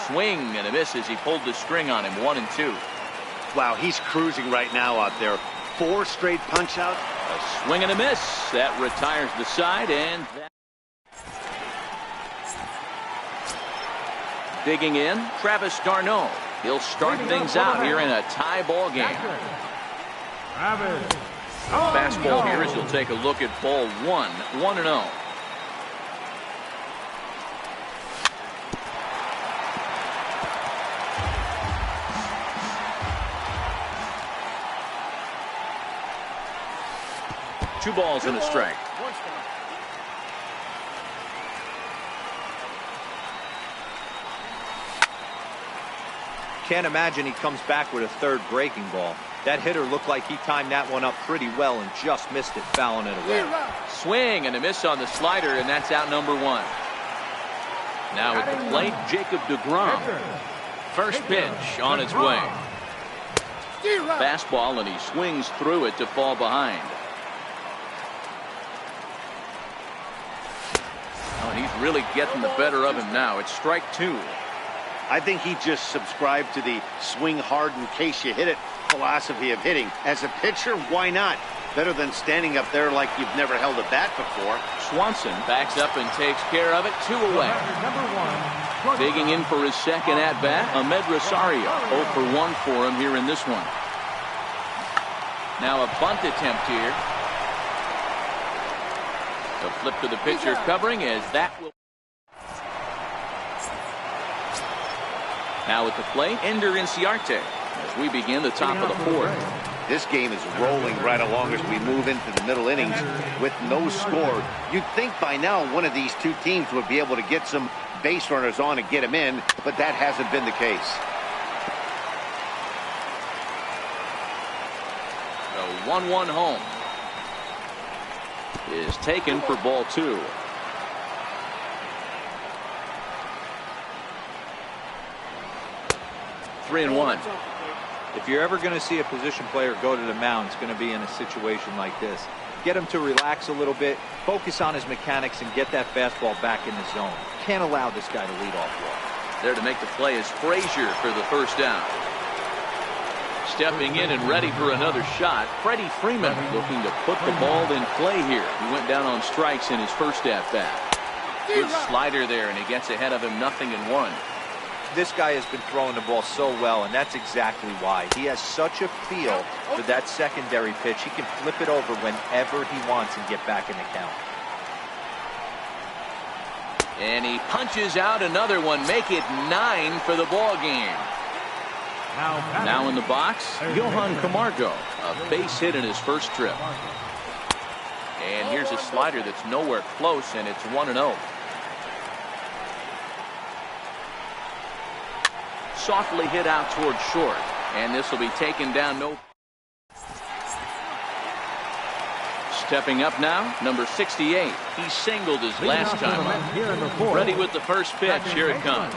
Swing and a miss as he pulled the string on him. 1-2. Wow, he's cruising right now out there. 4 straight punch outs. A swing and a miss. That retires the side, and that... Digging in, Travis d'Arnaud. He'll start things out here in a tie ball game. Fastball here as he'll take a look at ball 1. 1-0. Two balls and a strike. Can't imagine he comes back with a third breaking ball. That hitter looked like he timed that one up pretty well and just missed it, fouling it away. Swing and a miss on the slider, and that's out number 1. Now at the plate, Jacob deGrom. First pitch on its way. Fastball, and he swings through it to fall behind. Oh, he's really getting the better of him now. It's strike 2. I think he just subscribed to the swing hard in case you hit it philosophy of hitting. As a pitcher, why not? Better than standing up there like you've never held a bat before. Swanson backs up and takes care of it. 2 away. Digging in for his second at-bat, Ahmed Rosario. 0 for 1 for him here in this one. Now a bunt attempt here. The flip to the pitcher covering as that will... Now at the plate, Ender Inciarte as we begin the top of the 4th. This game is rolling right along as we move into the middle innings with no score. You'd think by now one of these two teams would be able to get some base runners on and get them in, but that hasn't been the case. The 1-1 home is taken for ball 2. Three and 1. If you're ever going to see a position player go to the mound, it's going to be in a situation like this. Get him to relax a little bit, focus on his mechanics, and get that fastball back in the zone. Can't allow this guy to lead off walk. There to make the play is Frazier for the first down. Stepping in and ready for another shot, Freddie Freeman looking to put the ball in play here. He went down on strikes in his first at-bat. Good slider there, and he gets ahead of him 0-1. This guy has been throwing the ball so well, and that's exactly why. He has such a feel for that secondary pitch. He can flip it over whenever he wants and get back in the count. And he punches out another one, make it 9 for the ball game. Now in the box, Johan Camargo, a base hit in his first trip. And here's a slider that's nowhere close, and it's 1-0. Softly hit out towards short, and this will be taken down. Stepping up now, number 68. He singled his last time up. Ready with the first pitch. Here it comes.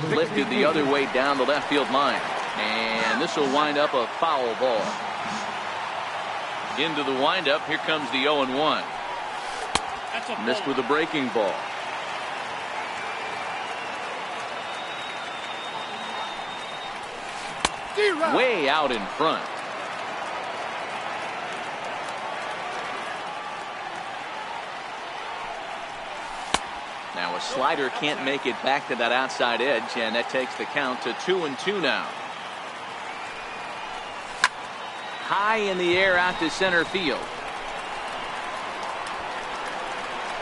Lifted the other way down the left field line, and this will wind up a foul ball. Into the windup. Here comes the 0-1. Missed with a breaking ball. Way out in front. Now a slider can't make it back to that outside edge, and that takes the count to 2-2 now. High in the air out to center field.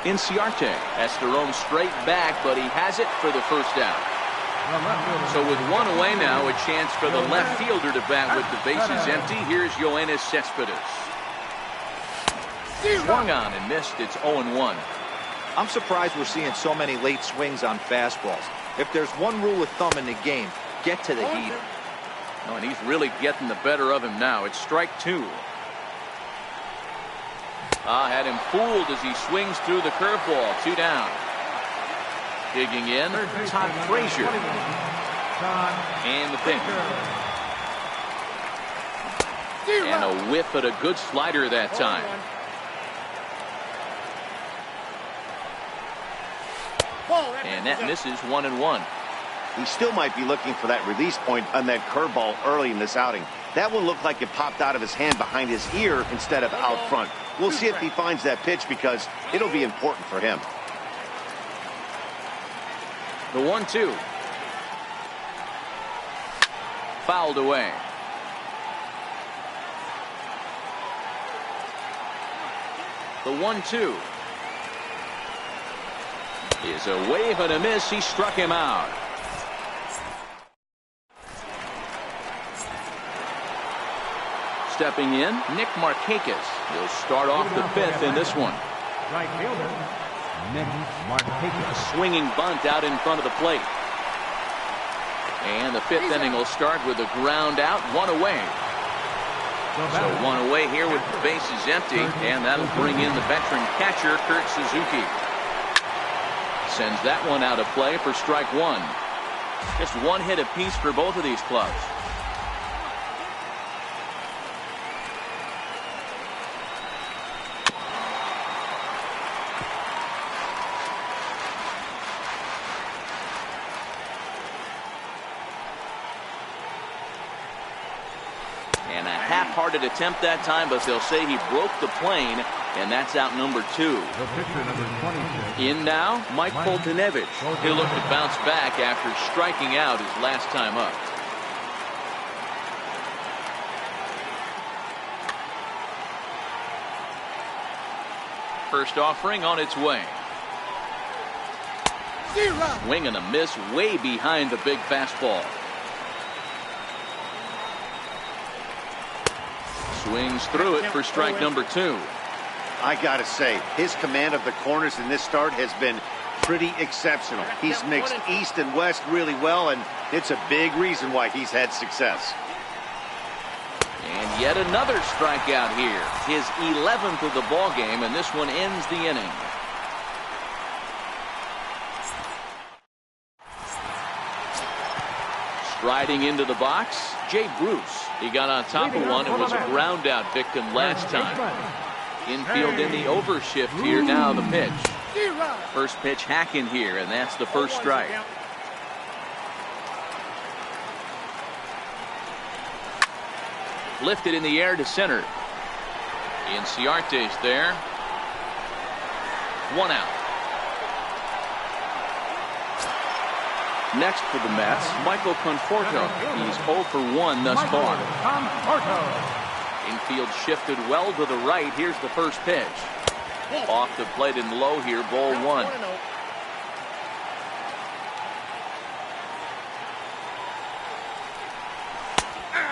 Inciarte has to roam straight back, but he has it for the first out. So with 1 away now, a chance for the left fielder to bat with the bases empty. Here's Yoenis Cespedes. Swung on and missed. It's 0-1. I'm surprised we're seeing so many late swings on fastballs. If there's one rule of thumb in the game, get to the heater. Oh, and he's really getting the better of him now. It's strike 2. Had him fooled as he swings through the curveball. 2 down. Digging in, Todd Frazier. And the pitch. And a whiff at a good slider that time. And that misses 1-1. He still might be looking for that release point on that curveball early in this outing. That one looked like it popped out of his hand behind his ear instead of out front. We'll see if he finds that pitch because it'll be important for him. The 1-2. Fouled away. The 1-2 is a wave and a miss. He struck him out. Stepping in, Nick Markakis. He'll start off the 5th in this one. Right fielder, Nick Markakis. Swinging bunt out in front of the plate. And the 5th inning will start with a ground out, 1 away. So 1 away here with the bases empty, and that'll bring in the veteran catcher, Kurt Suzuki. Sends that one out of play for strike 1. Just 1 hit apiece for both of these clubs. And a half-hearted attempt that time, but they'll say he broke the plane, and that's out number 2. The pitcher, number 26. In now, Mike Poltanevich. He'll look to bounce back after striking out his last time up. First offering on its way. Swing and a miss way behind the big fastball. Swings through it for strike number 2. I gotta say, his command of the corners in this start has been pretty exceptional. He's mixed east and west really well, and it's a big reason why he's had success. And yet another strikeout here. His 11th of the ball game, and this one ends the inning. Striding into the box, Jay Bruce. He got on top of one and was a ground out victim last time. Infield in the overshift here. Now the pitch. First pitch hacking here, and that's the first strike. Lifted in the air to center. Inciarte's there. 1 out. Next for the Mets, Michael Conforto. He's 0 for 1 thus far. Infield shifted well to the right. Here's the first pitch. Off the plate and low here, ball 1.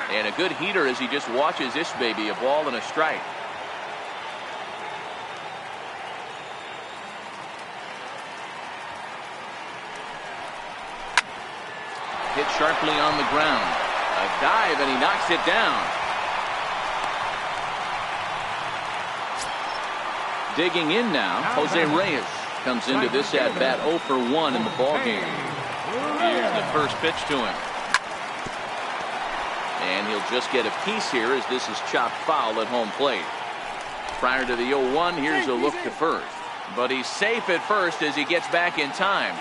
And a good heater as he just watches this baby, a ball and a strike. Hit sharply on the ground. A dive, and he knocks it down. Digging in now, Jose Reyes comes into this at-bat 0 for 1 in the ballgame. Here's the first pitch to him. And he'll just get a piece here as this is chopped foul at home plate. Prior to the 0-1, here's a look to first. But he's safe at first as he gets back in time.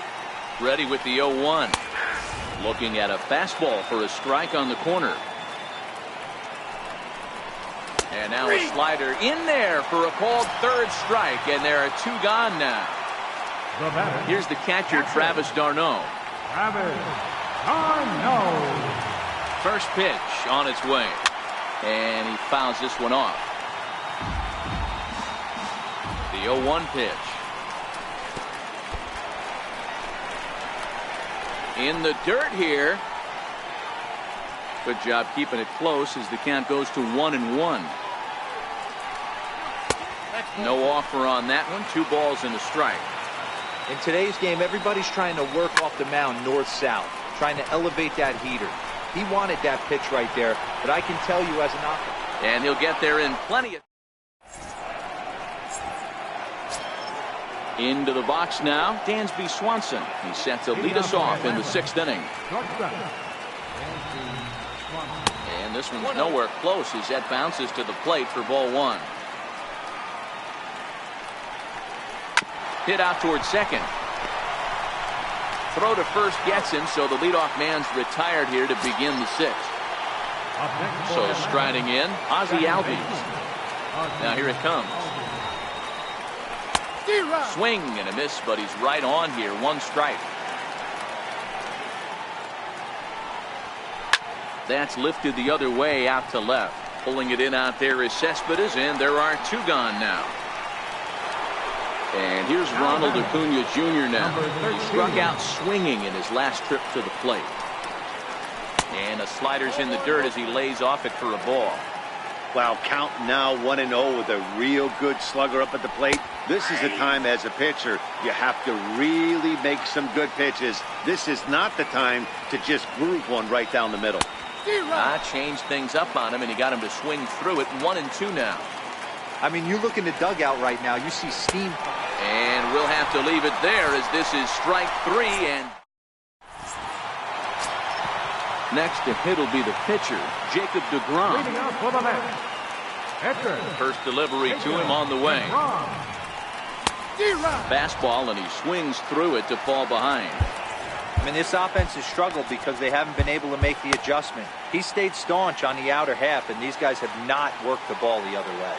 Ready with the 0-1. Looking at a fastball for a strike on the corner. And now a slider in there for a called third strike, and there are 2 gone now. Here's the catcher, Travis d'Arnaud. First pitch on its way, and he fouls this one off. The 0-1 pitch. In the dirt here. Good job keeping it close as the count goes to 1-1. No offer on that one. 2 balls and a strike. In today's game, everybody's trying to work off the mound north-south, trying to elevate that heater. He wanted that pitch right there, but I can tell you as an offense. And he'll get there in plenty of... Into the box now, Dansby Swanson. He's set to lead us off in the 6th inning. And this one's nowhere close as that bounces to the plate for ball 1. Hit out towards second. Throw to first gets him, so the leadoff man's retired here to begin the 6th. So striding in, Ozzie Albies. Now here it comes. Swing and a miss, but he's right on here. 1 strike. That's lifted the other way out to left. Pulling it in out there is Cespedes, and there are 2 gone now. And here's Ronald Acuna Jr. now. He struck out swinging in his last trip to the plate. And a slider's in the dirt as he lays off it for a ball. Wow, count now 1-0 with a real good slugger up at the plate. This is the time as a pitcher you have to really make some good pitches. This is not the time to just groove one right down the middle. Changed things up on him, and he got him to swing through it. 1-2 now. I mean, you look in the dugout right now, you see steam. And we'll have to leave it there as this is strike 3. And next to hit will be the pitcher, Jacob deGrom. First delivery to him on the way. Fastball, and he swings through it to fall behind. I mean, this offense has struggled because they haven't been able to make the adjustment. He stayed staunch on the outer half, and these guys have not worked the ball the other way.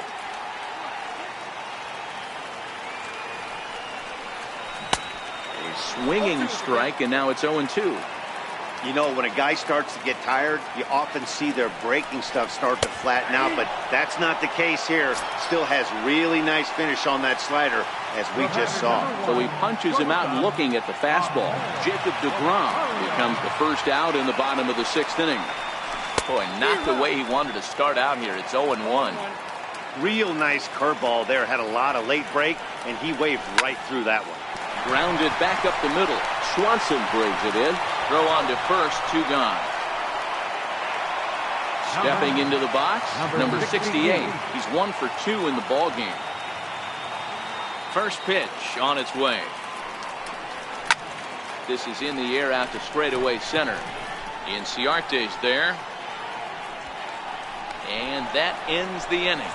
A swinging strike, and now it's 0-2. You know, when a guy starts to get tired, you often see their breaking stuff start to flatten out, but that's not the case here. Still has really nice finish on that slider, as we just saw. So he punches him out looking at the fastball. Jacob deGrom becomes the first out in the bottom of the 6th inning. Boy, not the way he wanted to start out here. It's 0-1. Real nice curveball there. Had a lot of late break, and he waved right through that one. Grounded back up the middle. Swanson brings it in. Throw on to first, 2 gone. Stepping into the box, number 68. He's 1 for 2 in the ball game. First pitch on its way. This is in the air out to straightaway center. Inciarte's there. And that ends the inning.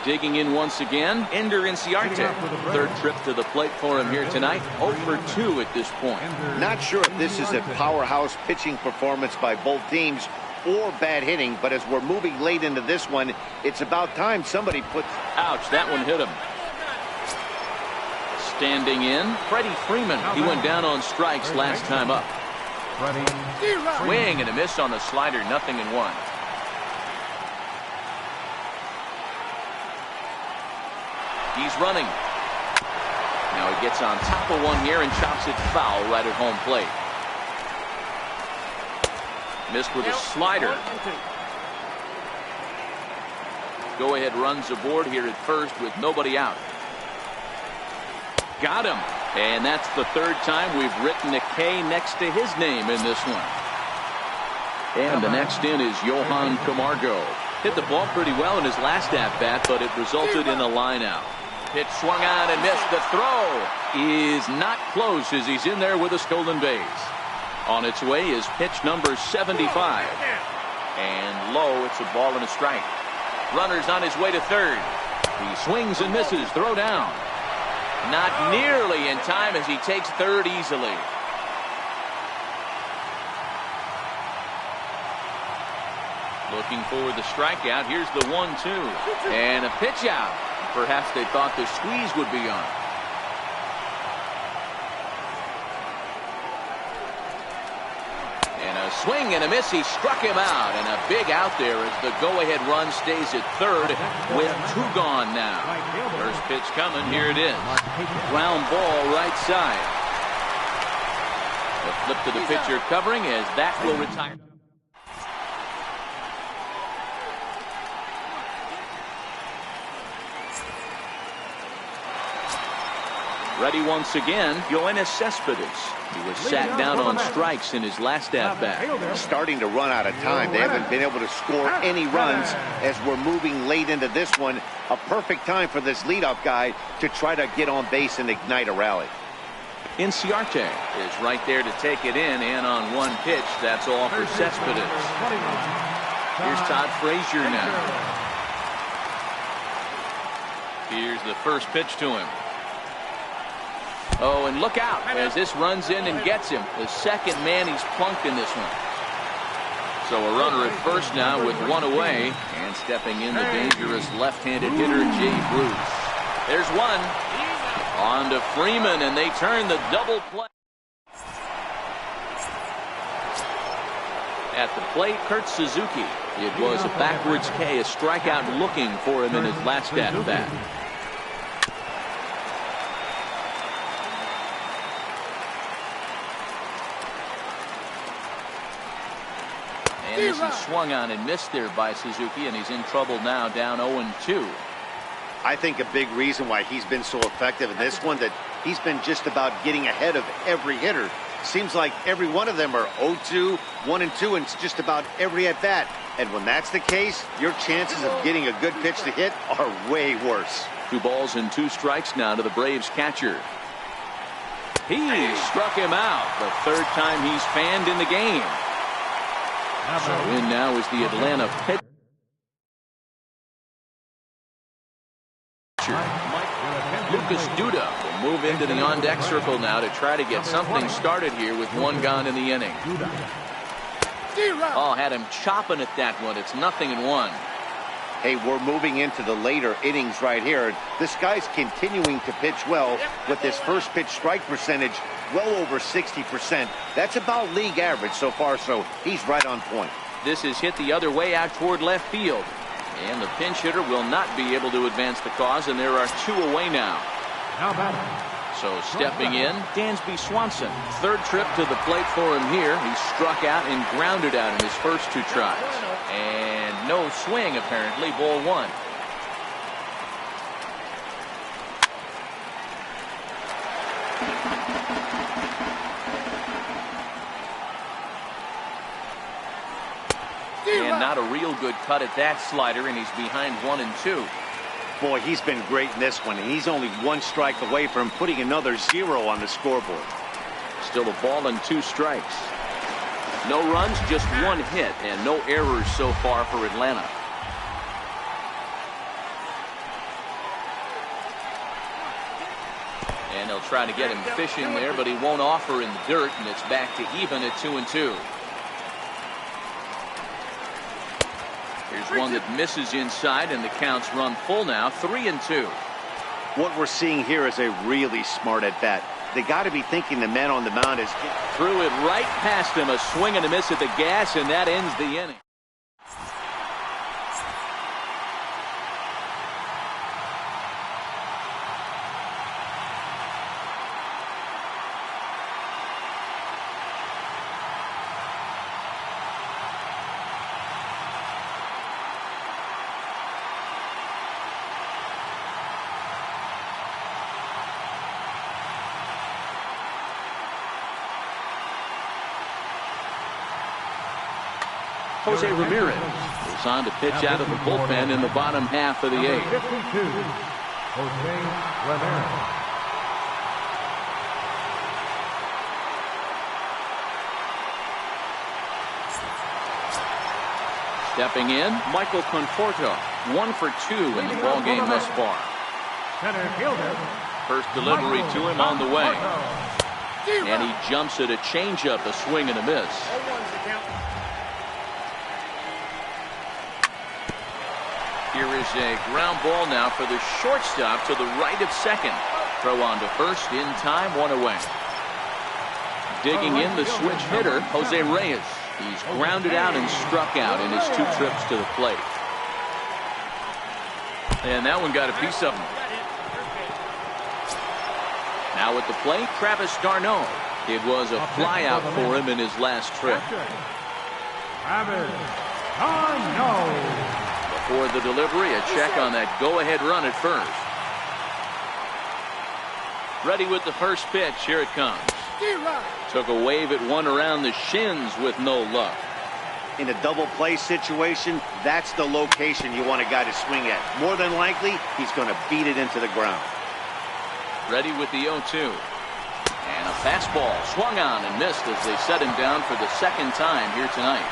Digging in once again, Ender Inciarte. Third trip to the plate for him here tonight. 0 for 2 at this point. Not sure if this is a powerhouse pitching performance by both teams or bad hitting, but as we're moving late into this one, it's about time somebody puts... Ouch, that one hit him. Standing in, Freddie Freeman. He went down on strikes last time up. Swing and a miss on the slider, 0-1. He's running. Now he gets on top of one here and chops it foul right at home plate. Missed with a slider. Go-ahead runs aboard here at first with nobody out. Got him. And that's the 3rd time we've written a K next to his name in this one. And the next in is Johan Camargo. Hit the ball pretty well in his last at-bat, but it resulted in a line-out. Pitch swung on and missed. The throw is not close as he's in there with a stolen base. On its way is pitch number 75. And low, it's a ball and a strike. Runner's on his way to third. He swings and misses. Throw down. Not nearly in time as he takes third easily. Looking for the strikeout. Here's the 1-2. And a pitch out. Perhaps they thought the squeeze would be on. And a swing and a miss. He struck him out. And a big out there as the go-ahead run stays at third with 2 gone now. First pitch coming. Here it is. Ground ball right side. The flip to the pitcher covering as that will retire. Ready once again, Yoenis Cespedes. He was sat down on strikes in his last at-bat. Starting to run out of time. They haven't been able to score any runs as we're moving late into this one. A perfect time for this leadoff guy to try to get on base and ignite a rally. Inciarte is right there to take it in, and on one pitch, that's all for Cespedes. Here's Todd Frazier now. Here's the first pitch to him. Oh, and look out as this runs in and gets him. The second man he's plunked in this one. So a runner at first now with one away. And stepping in the dangerous left-handed hitter, Jay Bruce. There's one. On to Freeman, and they turn the double play. At the plate, Kurt Suzuki. It was a backwards K, a strikeout looking for him in his last at-bat. And this is swung on and missed there by Suzuki, and he's in trouble now, down 0-2. I think a big reason why he's been so effective in this one, that he's been just about getting ahead of every hitter. Seems like every one of them are 0-2, 1-2, and it's just about every at-bat. And when that's the case, your chances of getting a good pitch to hit are way worse. 2 balls and 2 strikes now to the Braves catcher. He struck him out the third time he's fanned in the game. So in now is the Atlanta pitcher. Lucas Duda will move into the on-deck circle now to try to get something started here with 1 gone in the inning. Oh, had him chopping at that one. It's 0-1. Hey, we're moving into the later innings right here. This guy's continuing to pitch well with his first pitch strike percentage well over 60%. That's about league average so far, so he's right on point. This is hit the other way out toward left field. And the pinch hitter will not be able to advance the cause, and there are 2 away now. So stepping in, Dansby Swanson. Third trip to the plate for him here. He struck out and grounded out in his first 2 tries. And no swing, apparently. Ball 1. And not a real good cut at that slider, and he's behind 1-2. Boy, he's been great in this one, and he's only 1 strike away from putting another 0 on the scoreboard. Still a ball and 2 strikes. No runs, just 1 hit, and no errors so far for Atlanta. And they'll try to get him fishing there, but he won't offer in the dirt, and it's back to even at 2-2. Here's one that misses inside, and the count's run full now, 3-2. What we're seeing here is a really smart at-bat. They got to be thinking the man on the mound is threw it right past him, a swing and a miss at the gas, and that ends the inning. Jose Ramirez is on to pitch out of the bullpen in the bottom half of the 8th. 52, Jose Ramirez. Stepping in, Michael Conforto, 1 for 2 in the ballgame thus far. Center fielder. First delivery to him on the way. And he jumps at a changeup, a swing and a miss. Here is a ground ball now for the shortstop to the right of second. Throw on to first, in time, 1 away. Digging in the switch hitter, Jose Reyes. He's grounded out and struck out in his 2 trips to the plate. And that one got a piece of him. Now at the plate, Travis d'Arnaud. It was a fly out for him in his last trip. Travis d'Arnaud. For the delivery, a check on that go-ahead run at first. Ready with the first pitch. Here it comes. Took a wave at one around the shins with no luck. In a double play situation, that's the location you want a guy to swing at. More than likely, he's going to beat it into the ground. Ready with the 0-2. And a fastball swung on and missed as they set him down for the second time here tonight.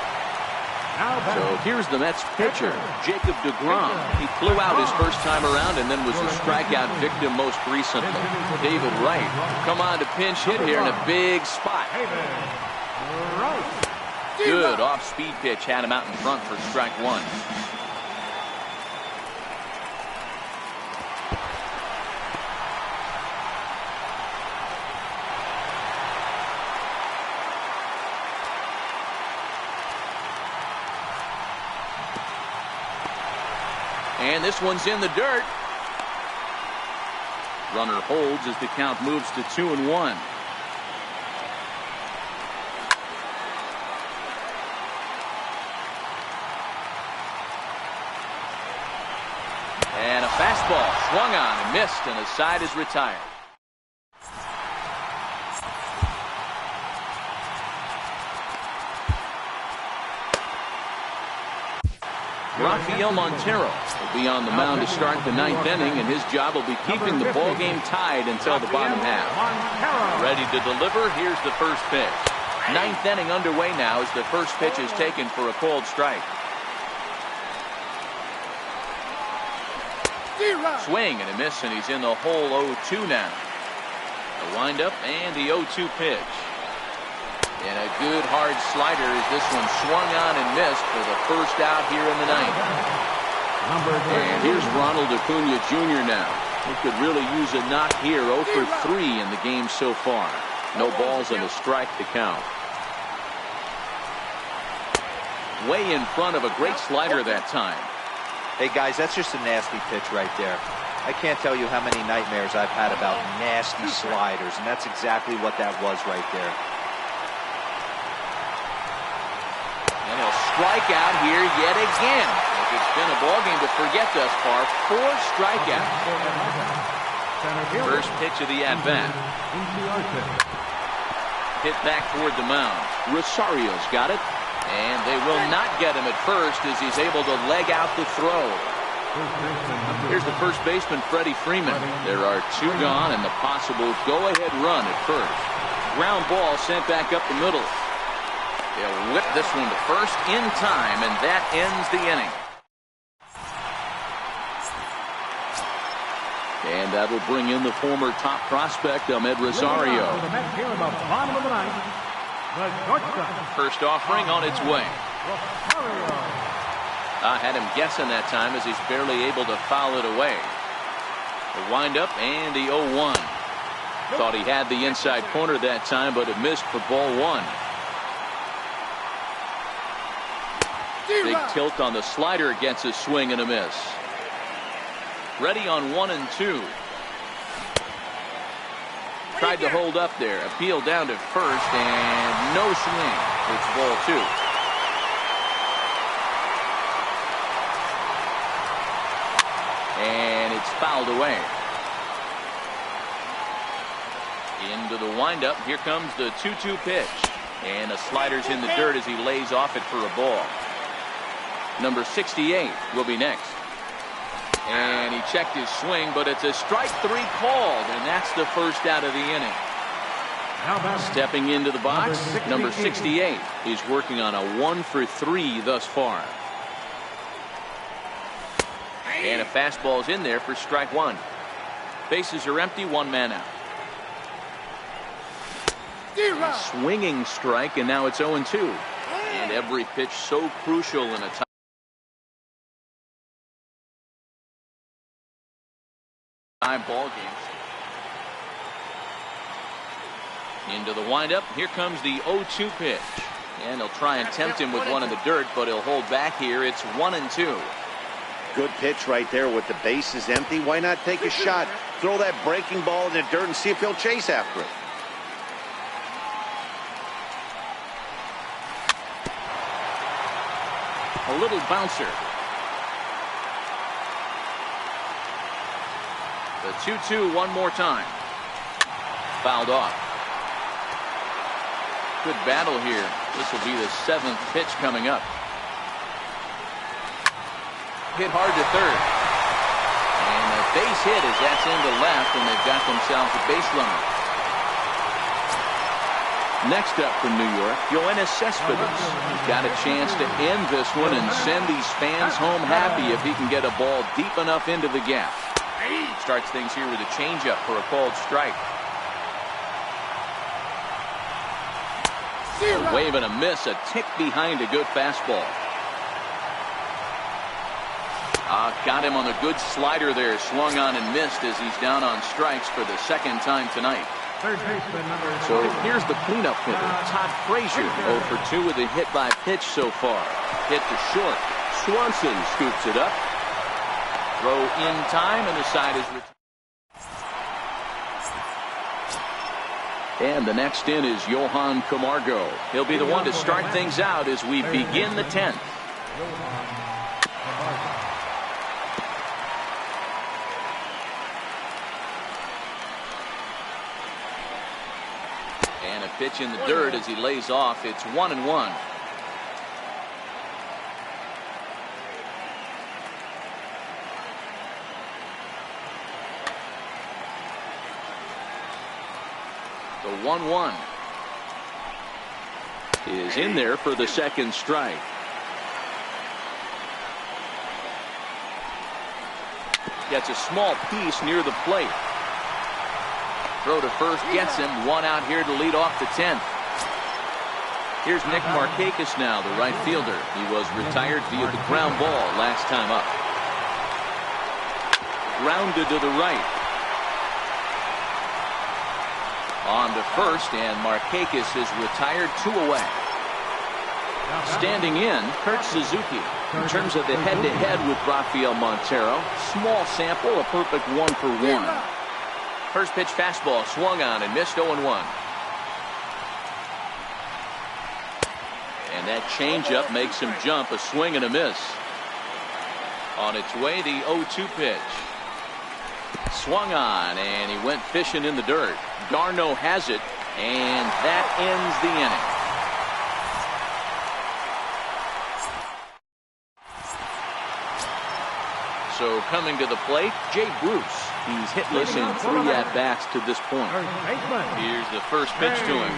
So here's the Mets pitcher, Jacob deGrom. He flew out his first time around and then was a strikeout victim most recently. David Wright come on to pinch hit here in a big spot. Good off-speed pitch had him out in front for strike one. And this one's in the dirt. Runner holds as the count moves to 2-1. And a fastball swung on and missed, and the side is retired. Rafael Montero will be on the mound to start the ninth inning, and his job will be keeping the ball game tied until the bottom half. Ready to deliver. Here's the first pitch. Ninth inning underway now as the first pitch is taken for a called strike. Swing and a miss, and he's in the hole 0-2 now. The windup and the 0-2 pitch. And a good hard slider as this one swung on and missed for the first out here in the ninth. And here's Ronald Acuna Jr. now. He could really use a knock here. 0 for 3 in the game so far. No balls and a strike to count. Way in front of a great slider that time. Hey guys, that's just a nasty pitch right there. I can't tell you how many nightmares I've had about nasty sliders, and that's exactly what that was right there. And he'll strike out here yet again. It's been a ball game to forget thus far. 4 strikeouts. First pitch of the at-bat. Hit back toward the mound. Rosario's got it. And they will not get him at first as he's able to leg out the throw. Here's the first baseman, Freddie Freeman. There are 2 gone and the possible go-ahead run at first. Ground ball sent back up the middle. They'll whip this one to first in time, and that ends the inning. And that will bring in the former top prospect, Ahmed Rosario. First offering on its way. I had him guessing that time as he's barely able to foul it away. The windup and the 0-1. Thought he had the inside corner that time, but it missed for ball 1. Big tilt on the slider against a swing and a miss. Ready on 1 and 2. Tried to hold up there. Appeal down to first and no swing. It's ball 2. And it's fouled away. Into the windup. Here comes the 2-2 pitch. And the slider's in the dirt as he lays off it for a ball. Number 68 will be next. And he checked his swing, but it's a strike 3 called, and that's the first out of the inning. Stepping into the box, number 68. He's working on a 1 for 3 thus far. And a fastball's in there for strike 1. Bases are empty, 1 man out. Swinging strike, and now it's 0-2. And every pitch so crucial in a time ball game. Into the windup. Here comes the 0-2 pitch. And he'll try and tempt him with one in the dirt, but he'll hold back here. It's 1-2. Good pitch right there with the bases empty. Why not take a shot? Throw that breaking ball in the dirt and see if he'll chase after it. A little bouncer. The 2-2 one more time. fouled off. Good battle here. This will be the 7th pitch coming up. Hit hard to third. And a base hit as that's into left, and they've got themselves a base runner. Next up from New York, Yoenis Cespedes. He's got a chance to end this one and send these fans home happy if he can get a ball deep enough into the gap. Starts things here with a changeup for a called strike. A wave and a miss, a tick behind a good fastball. Got him on a good slider there, swung on and missed as he's down on strikes for the 2nd time tonight. So here's the cleanup hitter, Todd Frazier, 0 for 2 with a hit by pitch so far. Hit to short. Swanson scoops it up. Throw in time, and the side is retired. And the next in is Johan Camargo. He'll be the one to start things out as we begin the 10th. And a pitch in the dirt as he lays off. It's 1-1. The 1-1 is in there for the 2nd strike. Gets a small piece near the plate. Throw to first gets him. One out here to lead off the 10th. Here's Nick Markakis now, the right fielder. He was retired via the ground ball last time up. Grounded to the right. On to first, and Markakis is retired 2 away. Standing in, Kurt Suzuki. In terms of the head-to-head with Rafael Montero, small sample, a perfect 1-for-1. First pitch fastball swung on and missed 0-1. And that changeup makes him jump, a swing and a miss. On its way, the 0-2 pitch. Swung on, and he went fishing in the dirt. Darno has it, and that ends the inning. So coming to the plate, Jay Bruce. He's hitless in 3 at-bats to this point. Here's the first pitch to him.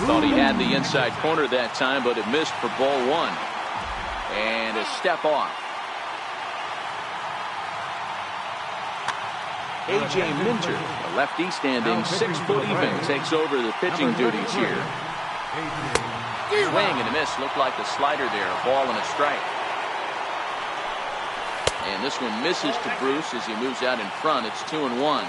Thought he had the inside corner that time, but it missed for ball 1. And a step off. A.J. Minter, a lefty standing 6 foot even, takes over the pitching duties here. Swing and a miss. Looked like the slider there. A ball and a strike. And this one misses to Bruce as he moves out in front. It's 2-1.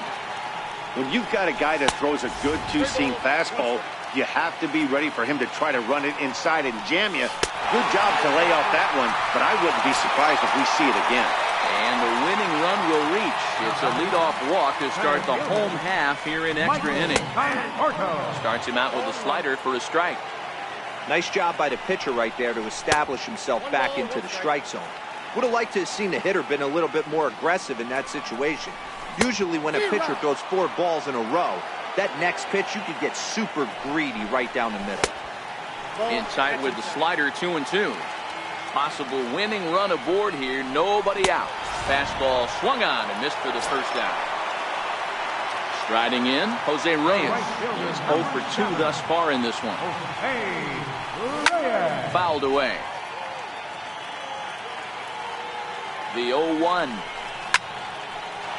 When you've got a guy that throws a good 2-seam fastball, you have to be ready for him to try to run it inside and jam you. Good job to lay out that one, but I wouldn't be surprised if we see it again. And the winning run will reach. It's a leadoff walk to start the home half here in extra inning. Starts him out with a slider for a strike. Nice job by the pitcher right there to establish himself back into the strike zone. Would have liked to have seen the hitter been a little bit more aggressive in that situation. Usually when a pitcher throws 4 balls in a row, that next pitch you could get super greedy right down the middle. In tight with the slider, 2-2. Possible winning run aboard here. Nobody out. Fastball swung on and missed for the first out. Striding in, Jose Reyes. He is 0 for 2 thus far in this one. Fouled away. The 0-1.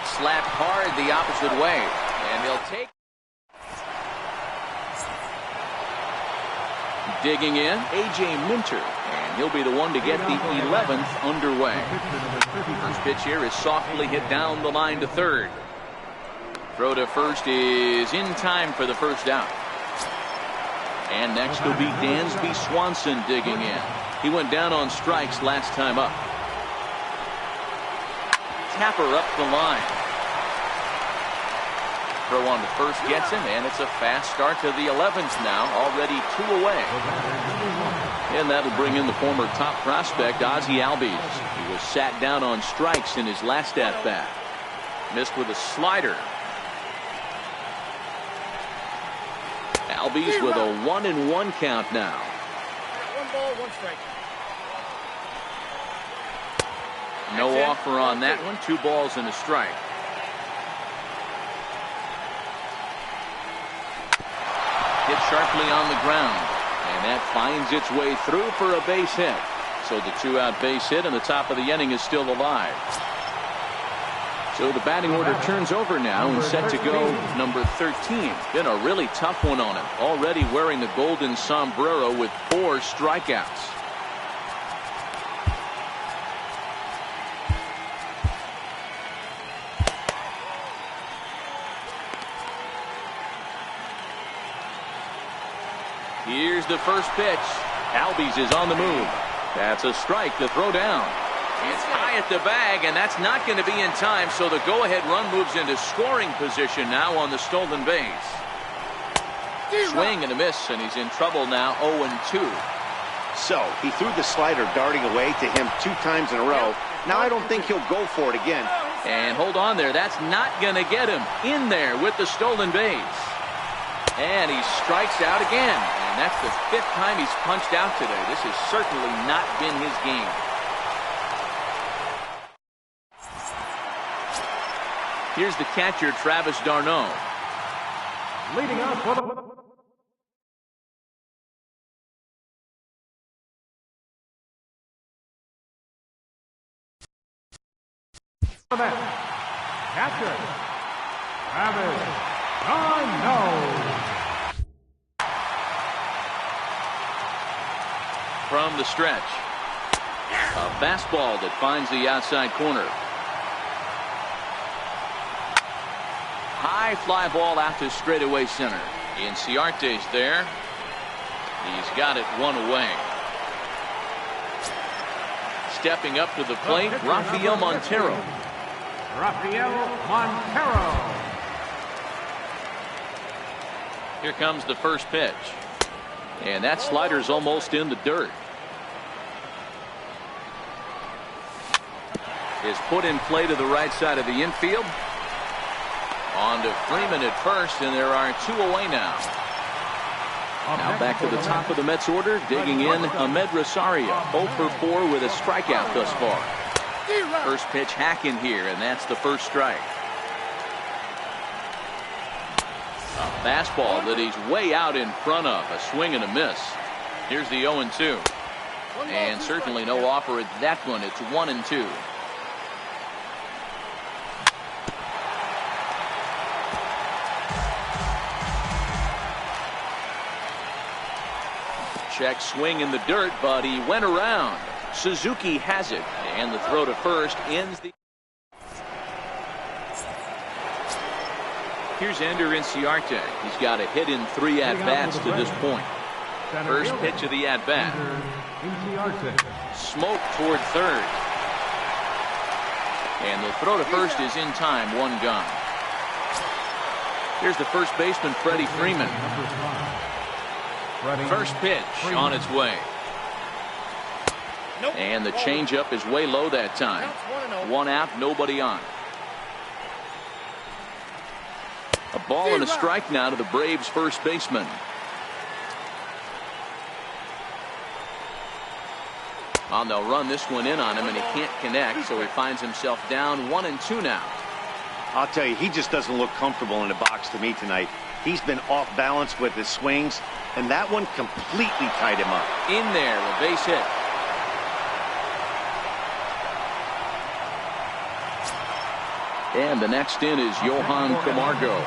Slapped hard the opposite way. And they'll take. Digging in, A.J. Minter. And he'll be the one to get the 11th underway. First pitch here is softly hit down the line to third. Throw to first is in time for the first out. And next will be Dansby Swanson digging in. He went down on strikes last time up. Tapper up the line. Throw on to first gets him, and it's a fast start to the 11th now, already 2 away. And that'll bring in the former top prospect, Ozzie Albies. He was sat down on strikes in his last at-bat. Missed with a slider. Albies with a 1-1 count now. One ball, one strike. No offer on that one. 2 balls and a strike. Hit sharply on the ground, and that finds its way through for a base hit. So the 2-out base hit and the top of the inning is still alive. So the batting order turns over now and set to go number 13. Been a really tough one on him. Already wearing the golden sombrero with 4 strikeouts. Here's the first pitch. Albies is on the move. That's a strike to throw down. It's high at the bag, and that's not going to be in time, so the go-ahead run moves into scoring position now on the stolen base. Swing and a miss, and he's in trouble now, 0-2. So he threw the slider darting away to him 2 times in a row. Now I don't think he'll go for it again. And hold on there. That's not going to get him in there with the stolen base. And he strikes out again. And that's the 5th time he's punched out today. This has certainly not been his game. Here's the catcher, Travis d'Arnaud. Leading up for the catcher, Travis d'Arnaud. From the stretch, a fastball that finds the outside corner. High fly ball out to straightaway center. Inciarte's there. He's got it 1 away. Stepping up to the plate, Rafael Montero. Rafael Montero. Here comes the first pitch. And that slider's almost in the dirt. Is put in play to the right side of the infield. On to Freeman at first, and there are 2 away now. Now back to the top of the Mets order, digging in Ahmed Rosario, 0 for 4 with a strikeout thus far. First pitch hack in here, and that's the first strike. A fastball that he's way out in front of. A swing and a miss. Here's the 0-2. And certainly no offer at that one. It's 1-2. Check swing in the dirt, but he went around. Suzuki has it, and the throw to first ends the. Here's Ender Inciarte. He's got a hit in 3 at-bats to this point. First pitch of the at-bat. Smoke toward third. And the throw to first is in time, 1 gone. Here's the first baseman, Freddie Freeman. First pitch on its way. And the changeup is way low that time. 1 out, nobody on. A ball and a strike now to the Braves' first baseman. Well, they'll run this one in on him, and he can't connect, so he finds himself down 1-2 now. I'll tell you, he just doesn't look comfortable in the box to me tonight. He's been off balance with his swings, and that one completely tied him up. In there, a base hit. And the next in is Johan Camargo.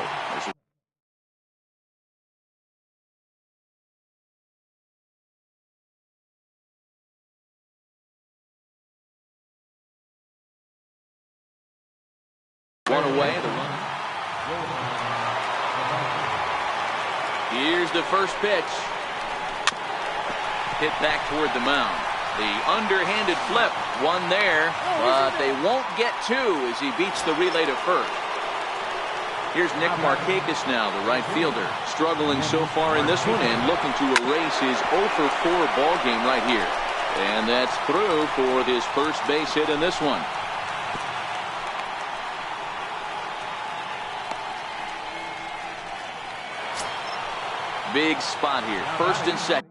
One away. The run. Here's the first pitch. Hit back toward the mound. The underhanded flip, one there, but they won't get 2 as he beats the relay to first. Here's Nick Markakis now, the right fielder, struggling so far in this one and looking to erase his 0 for 4 ball game right here. And that's through for his first base hit in this one. big spot here. First and second.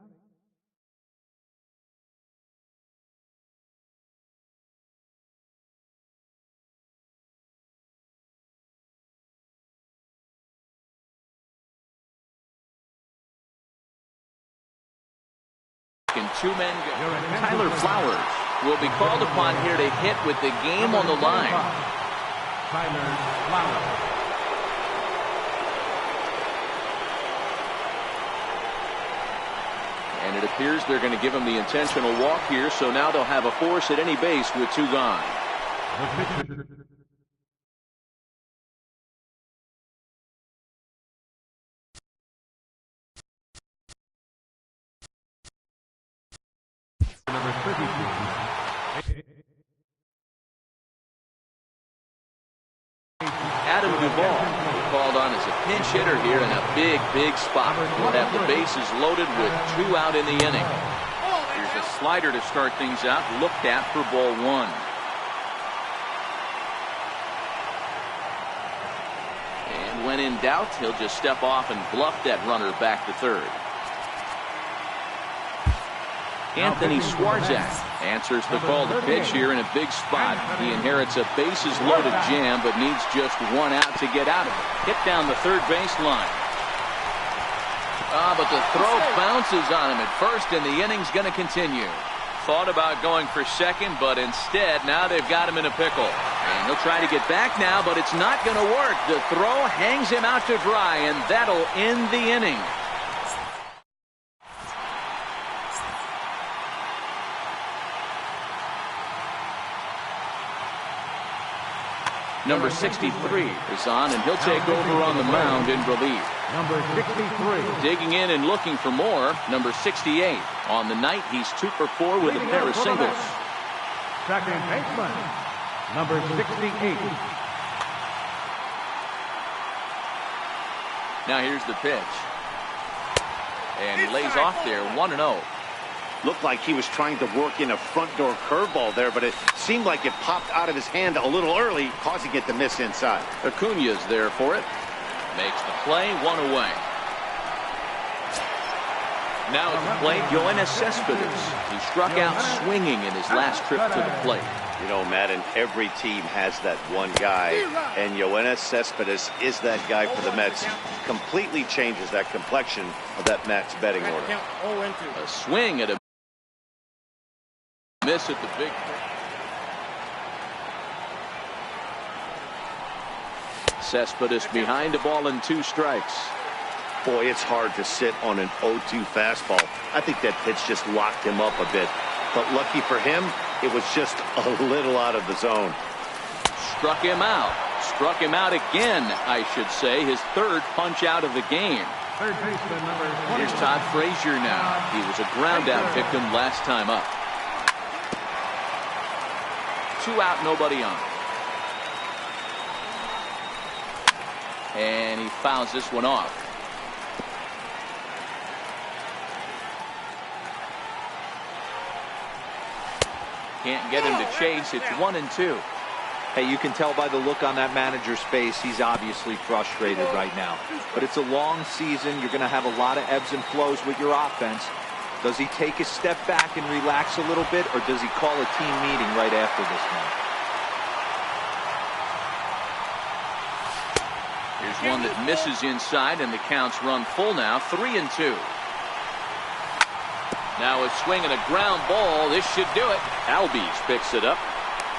And two men go. Tyler Flowers will be called upon here to hit with the game on the line. Tyler Flowers. And it appears they're going to give him the intentional walk here, so now they'll have a force at any base with two gone. The pitcher. Number 32. Adam Duvall called on as a pinch hitter here in a big, big spot. We'll have the bases loaded with two out in the inning. Here's a slider to start things out, looked at for ball one. And when in doubt, he'll just step off and bluff that runner back to third. Anthony Swarzak answers the call to pitch here in a big spot. He inherits a bases-loaded jam, but needs just one out to get out of it. Hit down the third baseline. But the throw bounces on him at first, and the inning's going to continue. Thought about going for second, but instead, now they've got him in a pickle. And he'll try to get back now, but it's not going to work. The throw hangs him out to dry, and that'll end the inning. Number 63 is on, and he'll take over on the mound in relief. Number 63. Digging in and looking for more, number 68. On the night, he's 2 for 4 with a pair of singles. Second baseman, number 68. Now here's the pitch. And he lays off there, 1-0. Looked like he was trying to work in a front door curveball there, but it seemed like it popped out of his hand a little early, causing it to miss inside. Acuna's there for it. Makes the play, 1 away. Now at the plate, Yoenis Cespedes. He struck out swinging in his last trip to the plate. You know, Madden, every team has that one guy, and Yoenis Cespedes is that guy for the Mets. Completely changes that complexion of that Mets betting order. A swing at a miss at the big. Cespedes behind a ball and 2 strikes. Boy, it's hard to sit on an 0-2 fastball. I think that pitch just locked him up a bit. But lucky for him, it was just a little out of the zone. Struck him out. Struck him out again, I should say. His 3rd punch out of the game. Third baseman, number 20. Here's Todd Frazier now. He was a ground out victim last time up. 2 out, nobody on. And he fouls this one off. Can't get him to chase. It's 1-2. Hey, you can tell by the look on that manager's face, he's obviously frustrated right now. But it's a long season. You're going to have a lot of ebbs and flows with your offense. Does he take a step back and relax a little bit, or does he call a team meeting right after this one? Here's one that misses inside, and the count's run full now, 3-2. Now a swing and a ground ball. This should do it. Albies picks it up.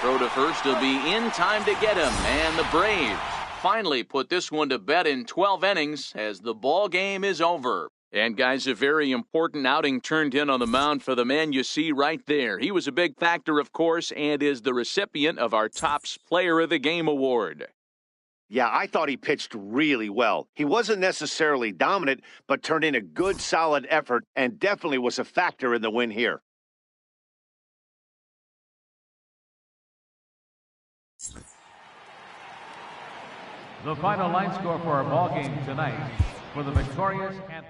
Throw to first. He'll be in time to get him. And the Braves finally put this one to bed in 12 innings as the ball game is over. And guys, a very important outing turned in on the mound for the man you see right there. He was a big factor, of course, and is the recipient of our Topps Player of the Game award. Yeah, I thought he pitched really well. He wasn't necessarily dominant, but turned in a good, solid effort and definitely was a factor in the win here. The final line score for our ball game tonight for the victorious and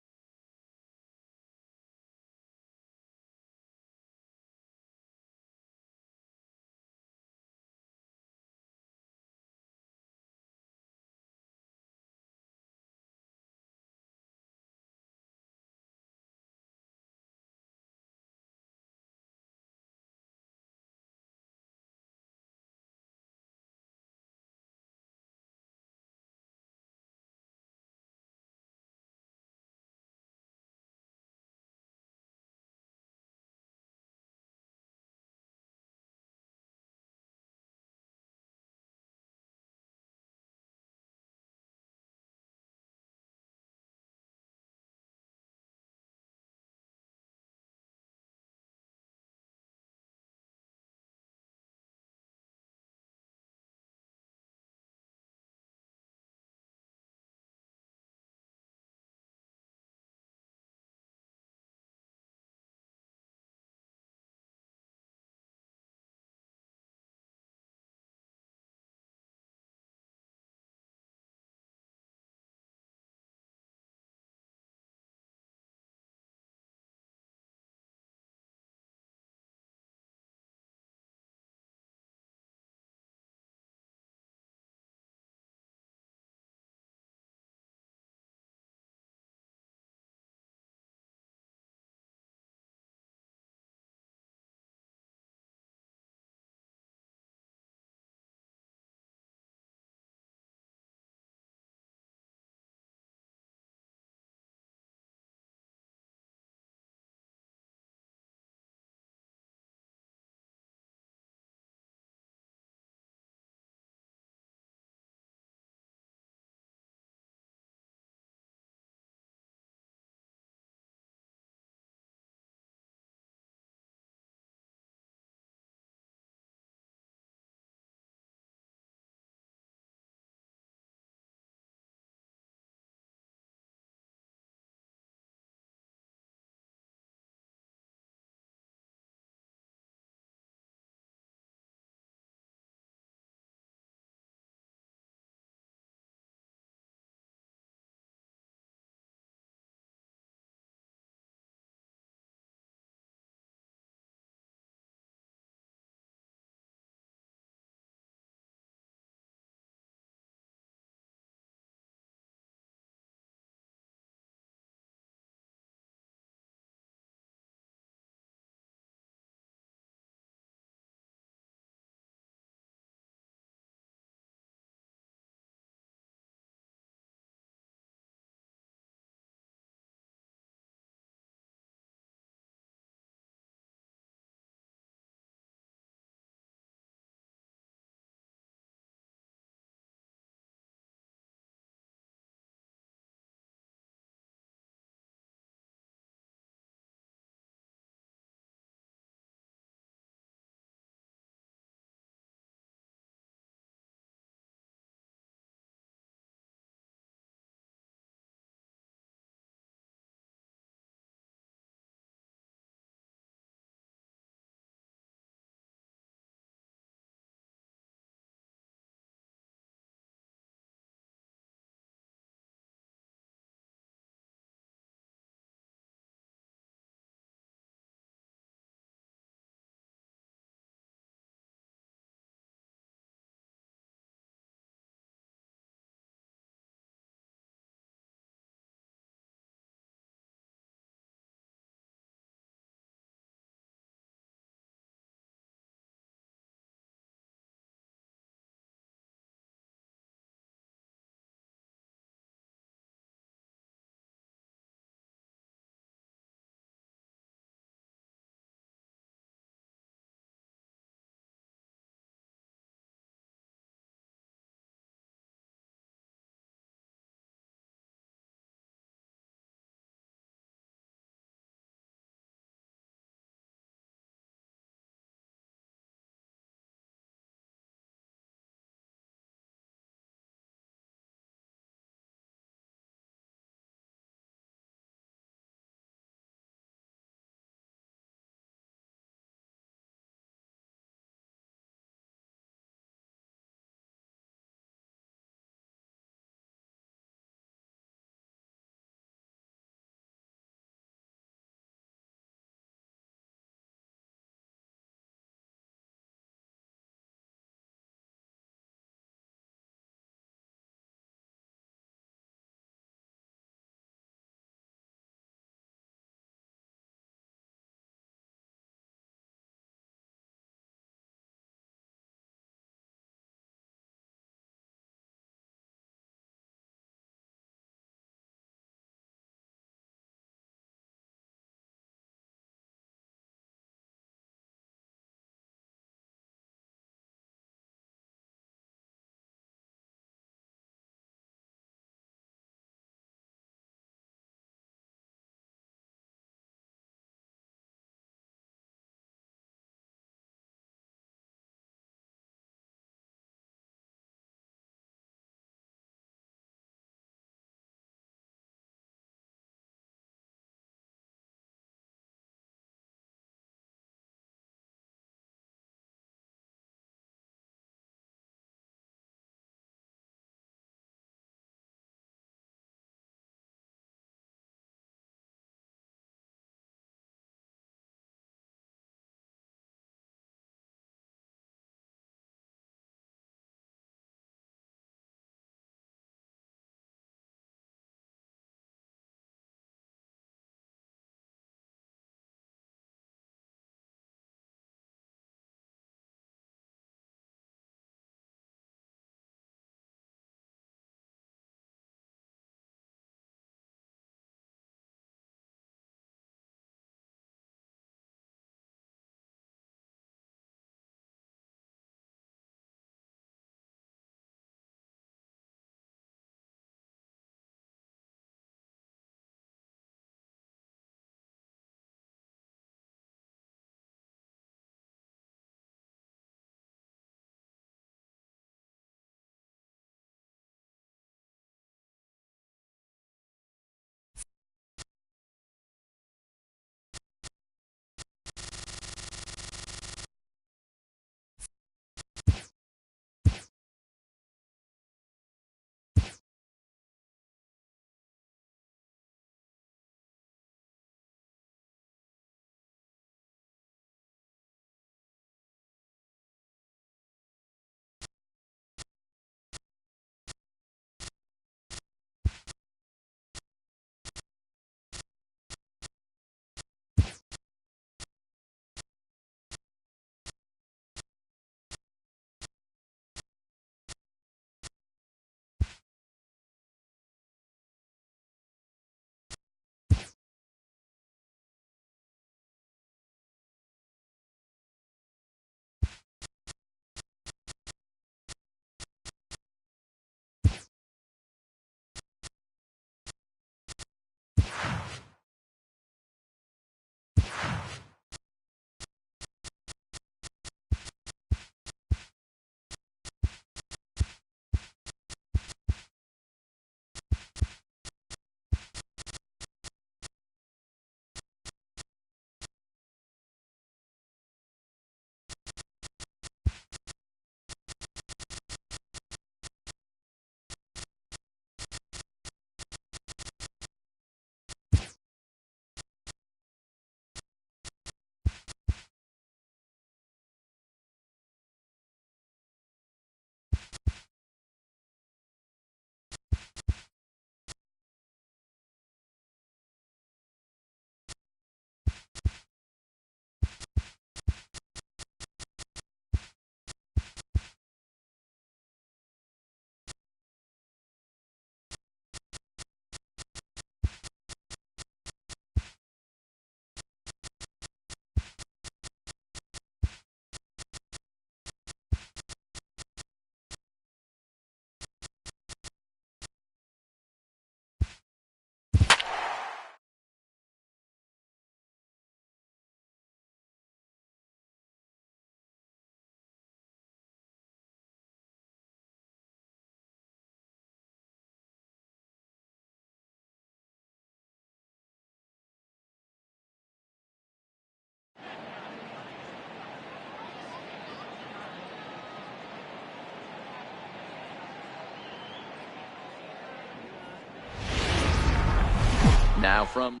Now from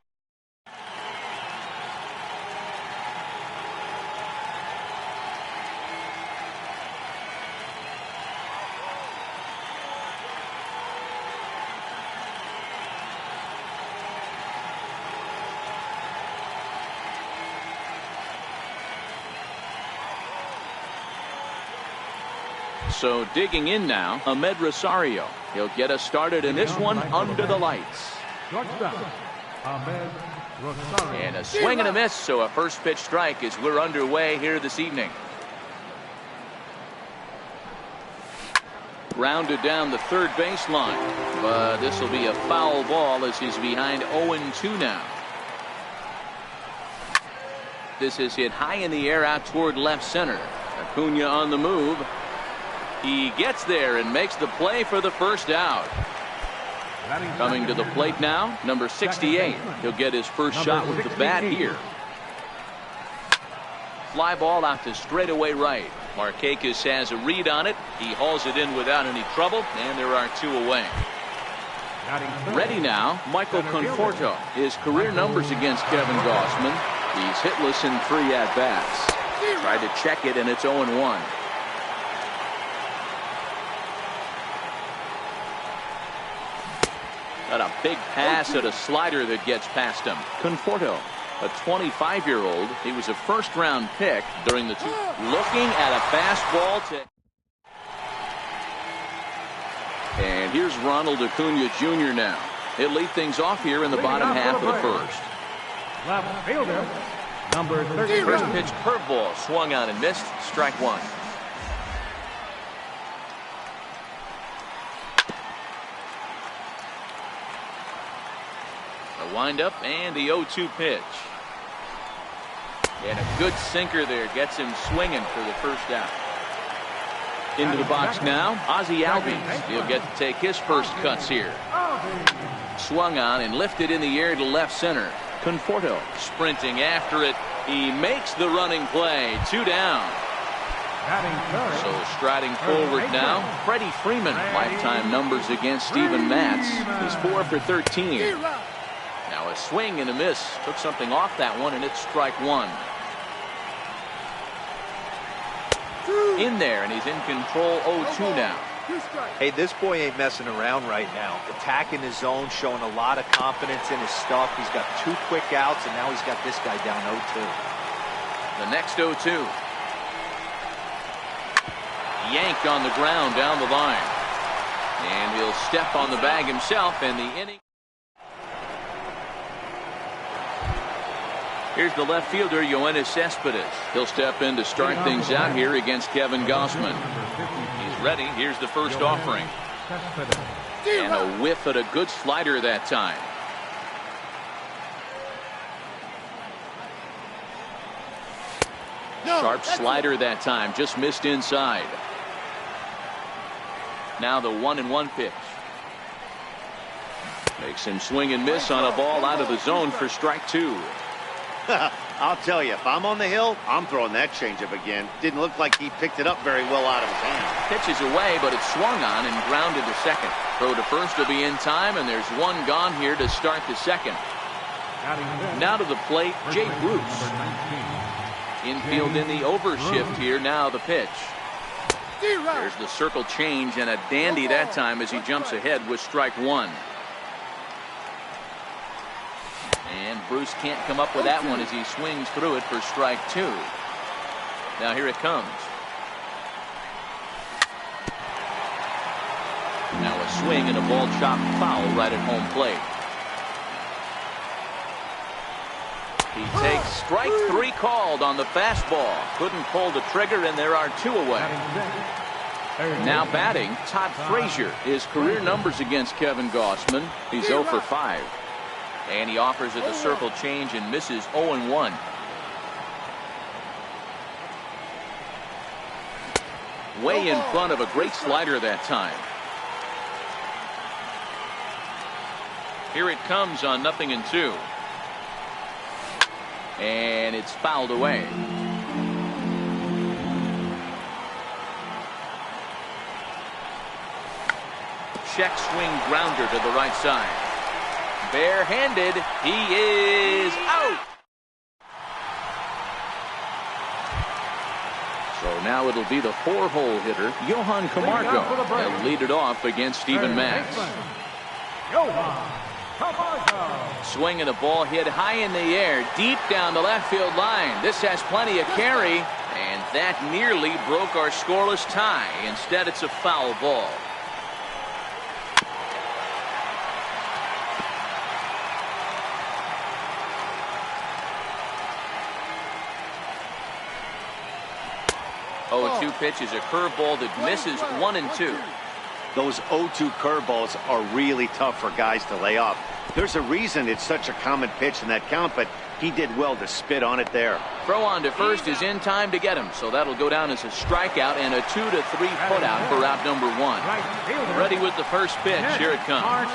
So digging in now, Ahmed Rosario. He'll get us started in this one under the lights. And a swing and a miss, so a first pitch strike as we're underway here this evening. Grounded down the third baseline, but this will be a foul ball as he's behind 0-2 now. This is hit high in the air out toward left center. Acuna on the move. He gets there and makes the play for the first out. Coming to the plate now, number 68. He'll get his first shot with the bat here. Fly ball out to straightaway right. Markakis has a read on it. He hauls it in without any trouble, and there are two away. Ready now, Michael Conforto. His career numbers against Kevin Gausman. He's hitless in 3 at-bats. Tried to check it, and it's 0-1. Got a big pass at a slider that gets past him. Conforto, a 25-year-old. He was a first-round pick during the looking at a fastball to. And here's Ronald Acuna Jr. now. He'll lead things off here in the bottom half of the first. Left fielder, number 30. First pitch curveball swung on and missed. Strike one. A windup and the 0-2 pitch. And a good sinker there gets him swinging for the first out. Into the box now, Ozzie Albies. He'll get to take his first cuts here. Swung on and lifted in the air to left center. Conforto sprinting after it. He makes the running play. 2 down. So striding forward now, Freddie Freeman. Lifetime numbers against Steven Matz. He's 4 for 13. Now a swing and a miss. Took something off that one, and it's strike one. In there, and he's in control. 0-2 now. Hey, this boy ain't messing around right now. Attacking his zone, showing a lot of confidence in his stuff. He's got 2 quick outs, and now he's got this guy down 0-2. The next 0-2. Yanked on the ground down the line. And he'll step on the bag himself, and the inning. Here's the left fielder, Yoenis Cespedes. He'll step in to start things out here against Kevin Gausman. He's ready. Here's the first offering. And a whiff at a good slider that time. Sharp slider that time. Just missed inside. Now the 1-1 pitch. Makes him swing and miss on a ball out of the zone for strike 2. I'll tell you, if I'm on the hill, I'm throwing that changeup again. Didn't look like he picked it up very well out of his hand. Pitches away, but it's swung on and grounded to second. Throw to first will be in time, and there's one gone here to start the second. Now to the plate, Jay Bruce. Infield in the overshift here. Now the pitch. There's the circle change, and a dandy that time as he jumps ahead with strike 1. And Bruce can't come up with that one as he swings through it for strike 2. Now here it comes. Now a swing and a ball chopped foul right at home plate. He takes strike 3 called on the fastball. Couldn't pull the trigger, and there are 2 away. Now batting, Todd Frazier. His career numbers against Kevin Gausman. He's 0 for 5. And he offers it the circle change and misses 0-1. Way in front of a great slider that time. Here it comes on 0-2. And it's fouled away. Check swing grounder to the right side. Barehanded. He is out. So now it'll be the 4-hole hitter, Johan Camargo. He'll lead it off against Steven Matz. Swinging the ball hit high in the air, deep down the left field line. This has plenty of carry, and that nearly broke our scoreless tie. Instead, it's a foul ball. Oh, 2 pitch is a curveball that misses 1 and 2. Those 0-2 curveballs are really tough for guys to lay off. There's a reason it's such a common pitch in that count, but he did well to spit on it there. Throw on to first is in time to get him, so that'll go down as a strikeout and a 2 to 3 putout for out number 1. Ready with the first pitch. Here it comes.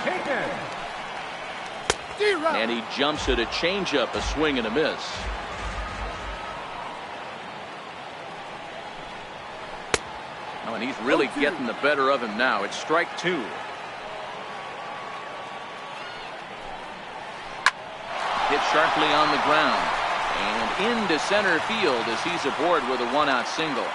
And he jumps at a changeup, a swing and a miss. Oh, and he's really getting the better of him now. It's strike 2. Hit sharply on the ground and into center field as he's aboard with a 1-out single.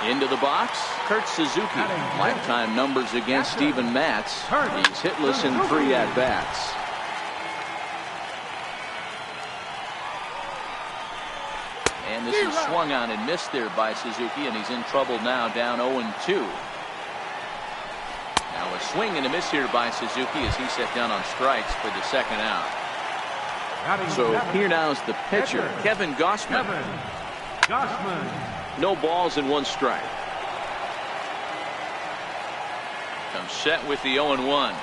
Into the box, Kurt Suzuki. Lifetime numbers against Steven Matz. He's hitless in 3 at-bats. And this is swung on and missed there by Suzuki, and he's in trouble now, down 0-2. Now a swing and a miss here by Suzuki as he set down on strikes for the 2nd out. So here now is the pitcher, Kevin Gausman. No balls and 1 strike. Comes set with the 0-1.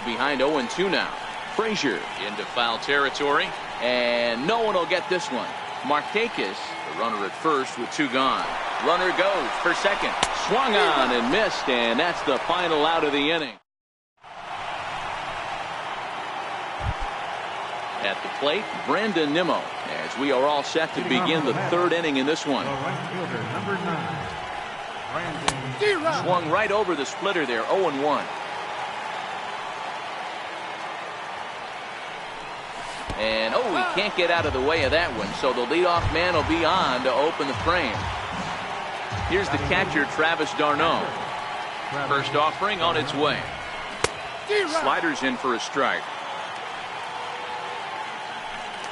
Behind 0-2 now. Frazier into foul territory, and no one will get this one. Markakis, the runner at first with 2 gone. Runner goes for second. Swung on and missed, and that's the final out of the inning. At the plate, Brandon Nimmo, as we are all set to begin the 3rd inning in this one. Swung right over the splitter there, 0-1. And, oh, he can't get out of the way of that one, so the leadoff man will be on to open the frame. Here's the catcher, Travis d'Arnaud. First offering on its way. Sliders in for a strike.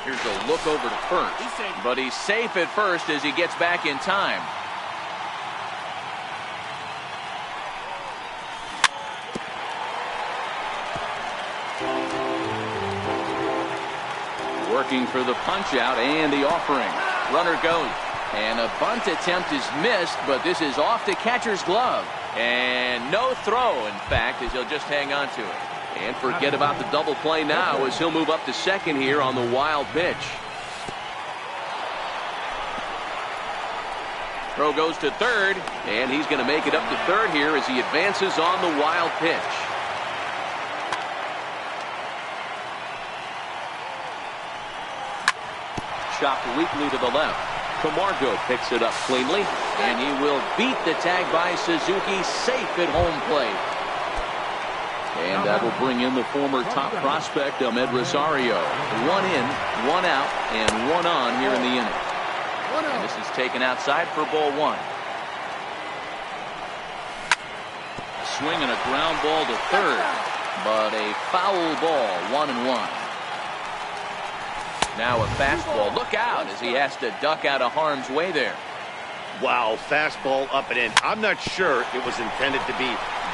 Here's a look over to first, but he's safe at first as he gets back in time. Working for the punch out and the offering. Runner goes, and a bunt attempt is missed, but this is off the catcher's glove, and no throw, in fact, as he'll just hang on to it. And forget about the double play now as he'll move up to second here on the wild pitch. Throw goes to third, and he's going to make it up to third here as he advances on the wild pitch. Chopped weakly to the left. Camargo picks it up cleanly, and he will beat the tag by Suzuki, safe at home plate. And that will bring in the former top prospect, Ahmed Rosario. 1 in, 1 out, and 1 on here in the inning. And this is taken outside for ball 1. A swing and a ground ball to third, but a foul ball, 1-1. Now a fastball. Look out as he has to duck out of harm's way there. Wow, fastball up and in. I'm not sure it was intended to be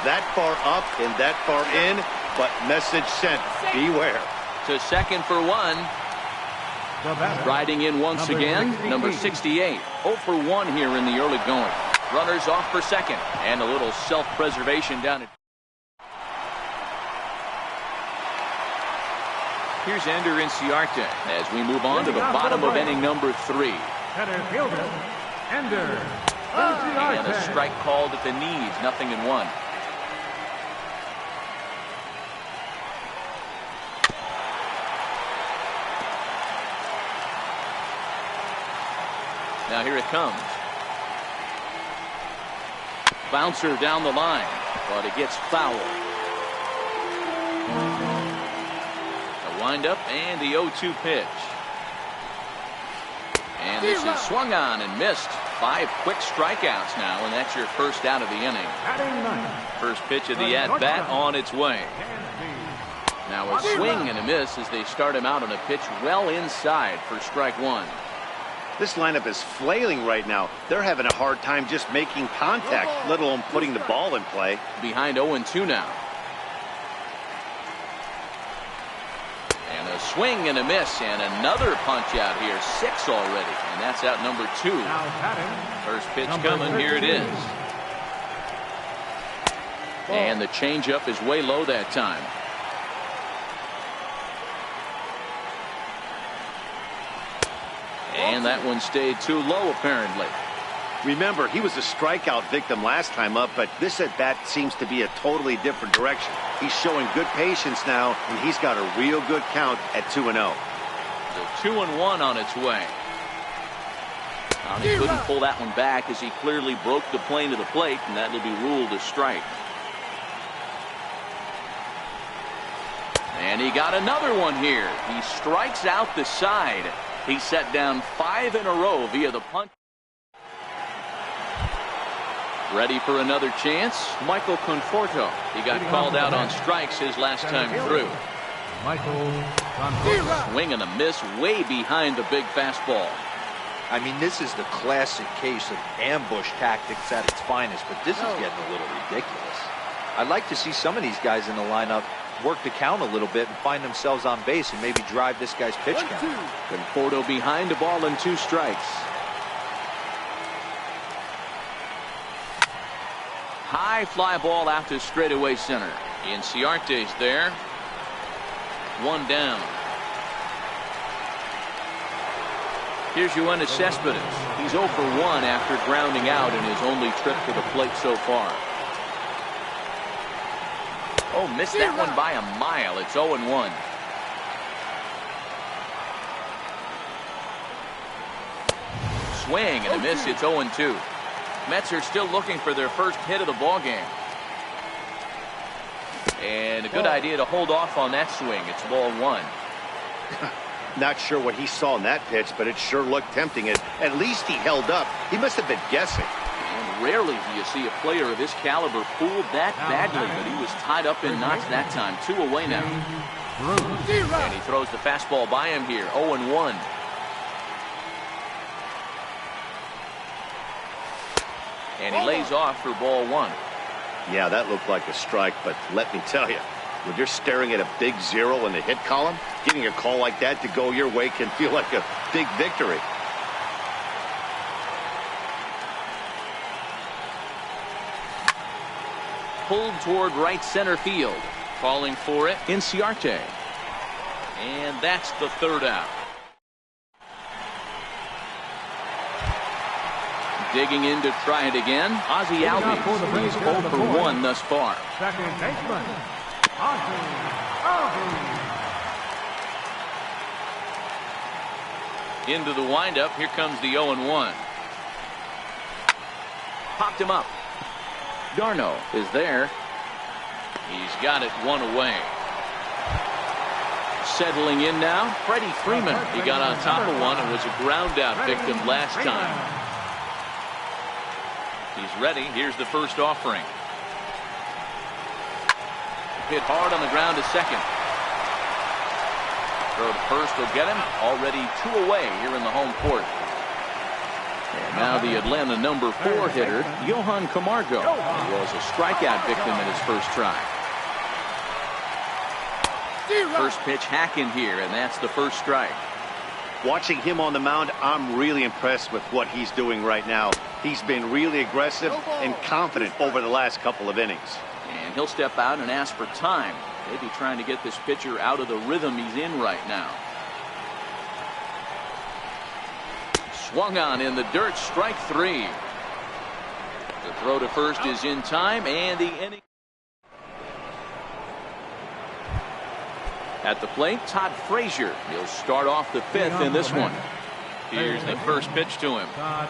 that far up and that far in, but message sent. Beware. To second for 1. Riding in once again, number 68. 0 for 1 here in the early going. Runners off for second, and a little self-preservation down at. Here's Ender Inciarte as we move on to the bottom of inning number 3. And a strike called at the knees, 0-1. Now here it comes. Bouncer down the line. but it gets fouled. The windup and the 0-2 pitch. And this is swung on and missed. 5 quick strikeouts now, and that's your first out of the inning. First pitch of the at-bat on its way. Now a swing and a miss as they start him out on a pitch well inside for strike 1. This lineup is flailing right now. They're having a hard time just making contact, let alone putting the ball in play. Behind 0-2 now. And a swing and a miss, and another punch out here. 6 already, and that's out number 2. First pitch coming, here it is. And the changeup is way low that time. And that one stayed too low, apparently. Remember, he was a strikeout victim last time up, but this at-bat seems to be a totally different direction. He's showing good patience now, and he's got a real good count at 2-0. The 2-1 on its way. He couldn't pull that one back as he clearly broke the plane to the plate, and that will be ruled a strike. And he got another one here. He strikes out the side. He set down 5 in a row via the punch. Ready for another chance? Michael Conforto. He got called out on strikes his last time through. Michael Conforto. Swing and a miss way behind the big fastball. I mean, this is the classic case of ambush tactics at its finest, but this is getting a little ridiculous. I'd like to see some of these guys in the lineup work the count a little bit and find themselves on base and maybe drive this guy's pitch count. Conforto behind, a ball and 2 strikes. High fly ball out to straightaway center. Inciarte's there. 1 down. Here's Yoenis Cespedes. He's 0 for 1 after grounding out in his only trip to the plate so far. Oh, missed that one by a mile. It's 0-1. Swing and a miss. It's 0-2. Mets are still looking for their first hit of the ball game. And a good idea to hold off on that swing. It's ball 1. Not sure what he saw in that pitch, but it sure looked tempting. At least he held up. He must have been guessing. And rarely do you see a player of this caliber fooled that badly, but he was tied up in knots that time. 2 away now. And he throws the fastball by him here. 0-1. And he lays off for ball 1. Yeah, that looked like a strike, but let me tell you, when you're staring at a big 0 in the hit column, getting a call like that to go your way can feel like a big victory. Pulled toward right center field. Calling for it, Inciarte. And that's the 3rd out. Digging in to try it again. Ozzie Albies. He's 0 for 1 thus far. Second baseman, Ozzie Albies. Into the windup. Here comes the 0-1. Popped him up. Darno is there. He's got it 1 away. Settling in now, Freddie Freeman. He got on top of one and was a ground out victim last time. He's ready. Here's the first offering. Hit hard on the ground to second. Throw to first will get him. Already 2 away here in the home court. And now the Atlanta number 4 hitter, Johan Camargo. He was a strikeout victim in his first try. First pitch hack in here, and that's the first strike. Watching him on the mound, I'm really impressed with what he's doing right now. He's been really aggressive and confident over the last couple of innings. And he'll step out and ask for time. Maybe trying to get this pitcher out of the rhythm he's in right now. Swung on in the dirt, strike 3. The throw to first is in time, and the inning. At the plate, Todd Frazier. He'll start off the 5th in this one. Here's the first pitch to him. Todd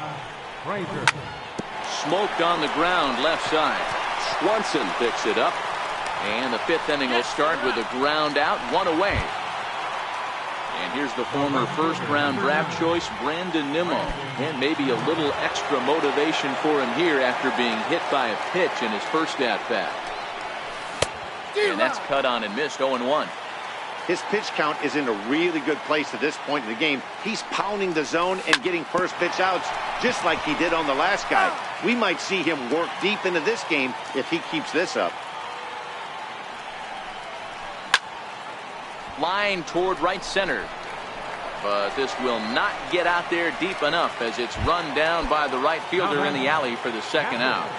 Frazier. Smoked on the ground, left side. Swanson picks it up. And the fifth inning will start with a ground out, one away. And here's the former first-round draft choice, Brandon Nimmo. And maybe a little extra motivation for him here after being hit by a pitch in his first at-bat. And that's cut on and missed, 0-1. His pitch count is in a really good place at this point in the game. He's pounding the zone and getting first pitch outs just like he did on the last guy. We might see him work deep into this game if he keeps this up. Line toward right center. But this will not get out there deep enough as it's run down by the right fielder in the alley for the second out.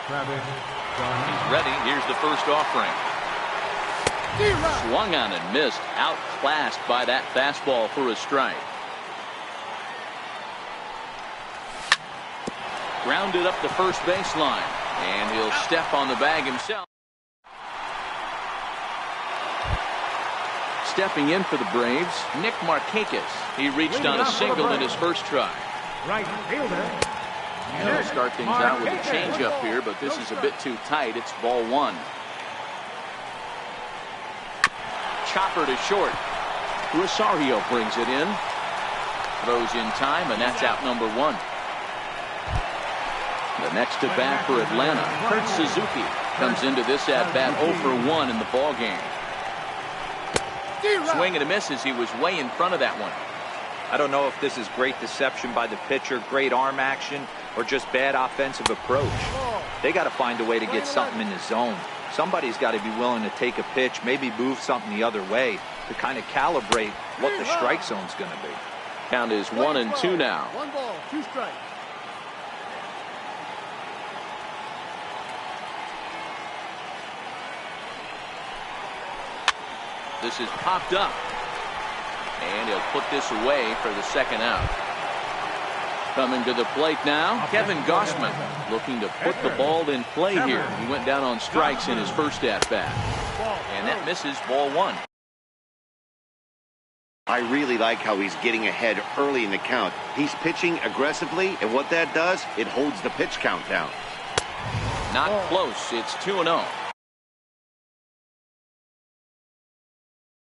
He's ready. Here's the first offering. Swung on and missed. Outclassed by that fastball for a strike. Grounded up the first baseline. And he'll step on the bag himself. Stepping in for the Braves, Nick Markakis. He reached on a single in his first try. Right fielder. And he'll start things out with a changeup here, but this is a bit too tight. It's ball one. Chopper to short. Rosario brings it in. Throws in time, and that's out number one. The next at bat for Atlanta, Kurt Suzuki, comes into this at bat 0 for 1 in the ball game. Swing and a miss as he was way in front of that one. I don't know if this is great deception by the pitcher, great arm action, or just bad offensive approach. They got to find a way to get something in the zone. Somebody's got to be willing to take a pitch, maybe move something the other way to kind of calibrate what the strike zone's going to be. Count is 1-2 now. 1 ball, 2 strikes. This is popped up. And he'll put this away for the second out. Coming to the plate now, Kevin Gossman, looking to put the ball in play here. He went down on strikes in his first at-bat. And that misses, ball one. I really like how he's getting ahead early in the count. He's pitching aggressively, and what that does, it holds the pitch count down. Not close. It's 2-0.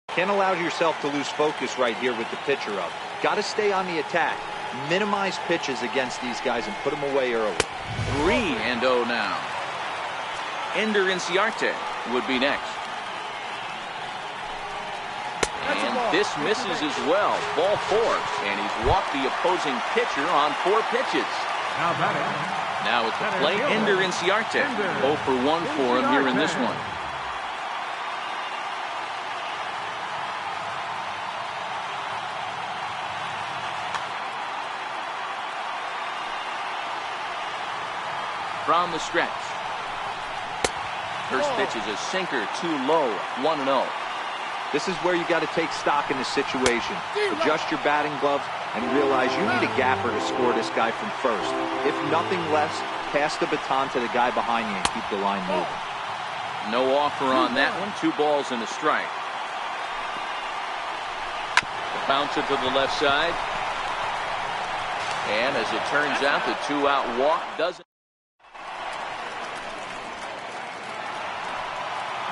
Can't allow yourself to lose focus right here with the pitcher up. Got to stay on the attack. Minimize pitches against these guys and put them away early. 3-0 now. Ender Inciarte would be next. And this misses as well. Ball 4. And he's walked the opposing pitcher on 4 pitches. Now at the plate, Ender Inciarte. 0 for 1 for him here in this one. From the stretch. First pitch is a sinker, too low, 1-0. This is where you got to take stock in the situation. Adjust your batting gloves and realize you need a gapper to score this guy from first. If nothing less, pass the baton to the guy behind you and keep the line moving. No offer on that one. 2 balls and a strike. Bounce it to the left side. And as it turns out, the 2-out walk doesn't.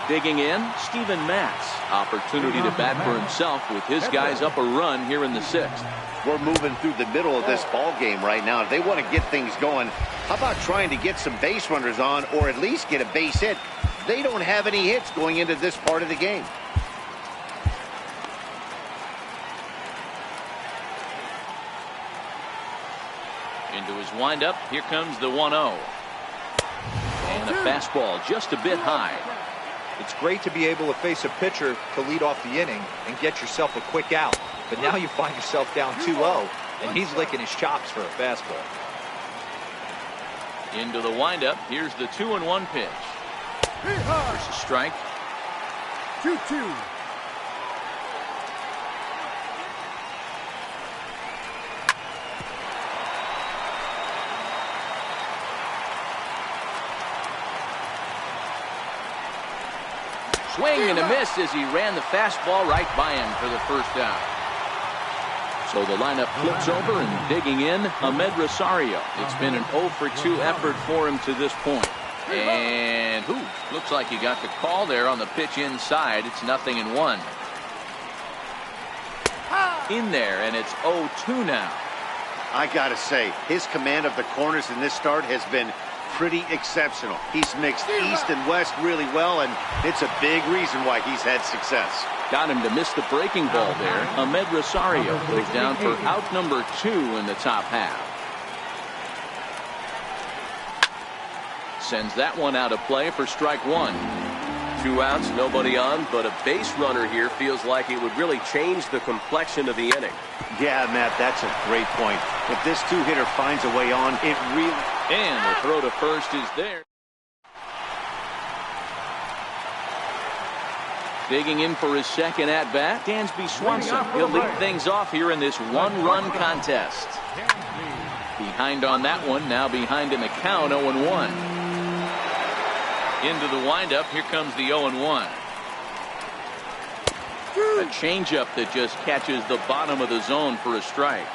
Digging in, Steven Matz. Opportunity to bat for himself with his guys up a run here in the 6th. We're moving through the middle of this ball game right now. If they want to get things going, how about trying to get some base runners on or at least get a base hit? They don't have any hits going into this part of the game. Into his windup, here comes the 1-0. And a fastball just a bit high. It's great to be able to face a pitcher to lead off the inning and get yourself a quick out. But now you find yourself down 2-0, and he's licking his chops for a fastball. Into the windup, here's the 2-1 pitch. There's a strike. 2-2. Swing and a miss as he ran the fastball right by him for the first out. So the lineup flips over and digging in, Ahmed Rosario. It's been an 0 for 2 effort for him to this point. And Looks like he got the call there on the pitch inside. It's 0-1. In there, and it's 0-2 now. I gotta say, his command of the corners in this start has been pretty exceptional. He's mixed east and west really well, and it's a big reason why he's had success. Got him to miss the breaking ball there. Ahmed Rosario goes down for out number 2 in the top half. Sends that one out of play for strike 1. 2 outs, nobody on, but a base runner here feels like it would really change the complexion of the inning. Yeah, Matt, that's a great point. If this 2-hitter finds a way on, it really... And the throw to first is there. Digging in for his second at-bat, Dansby Swanson. He'll lead things off here in this one-run contest. Behind on that one, now behind in the count, 0-1. Into the windup, here comes the 0-1. A changeup that just catches the bottom of the zone for a strike.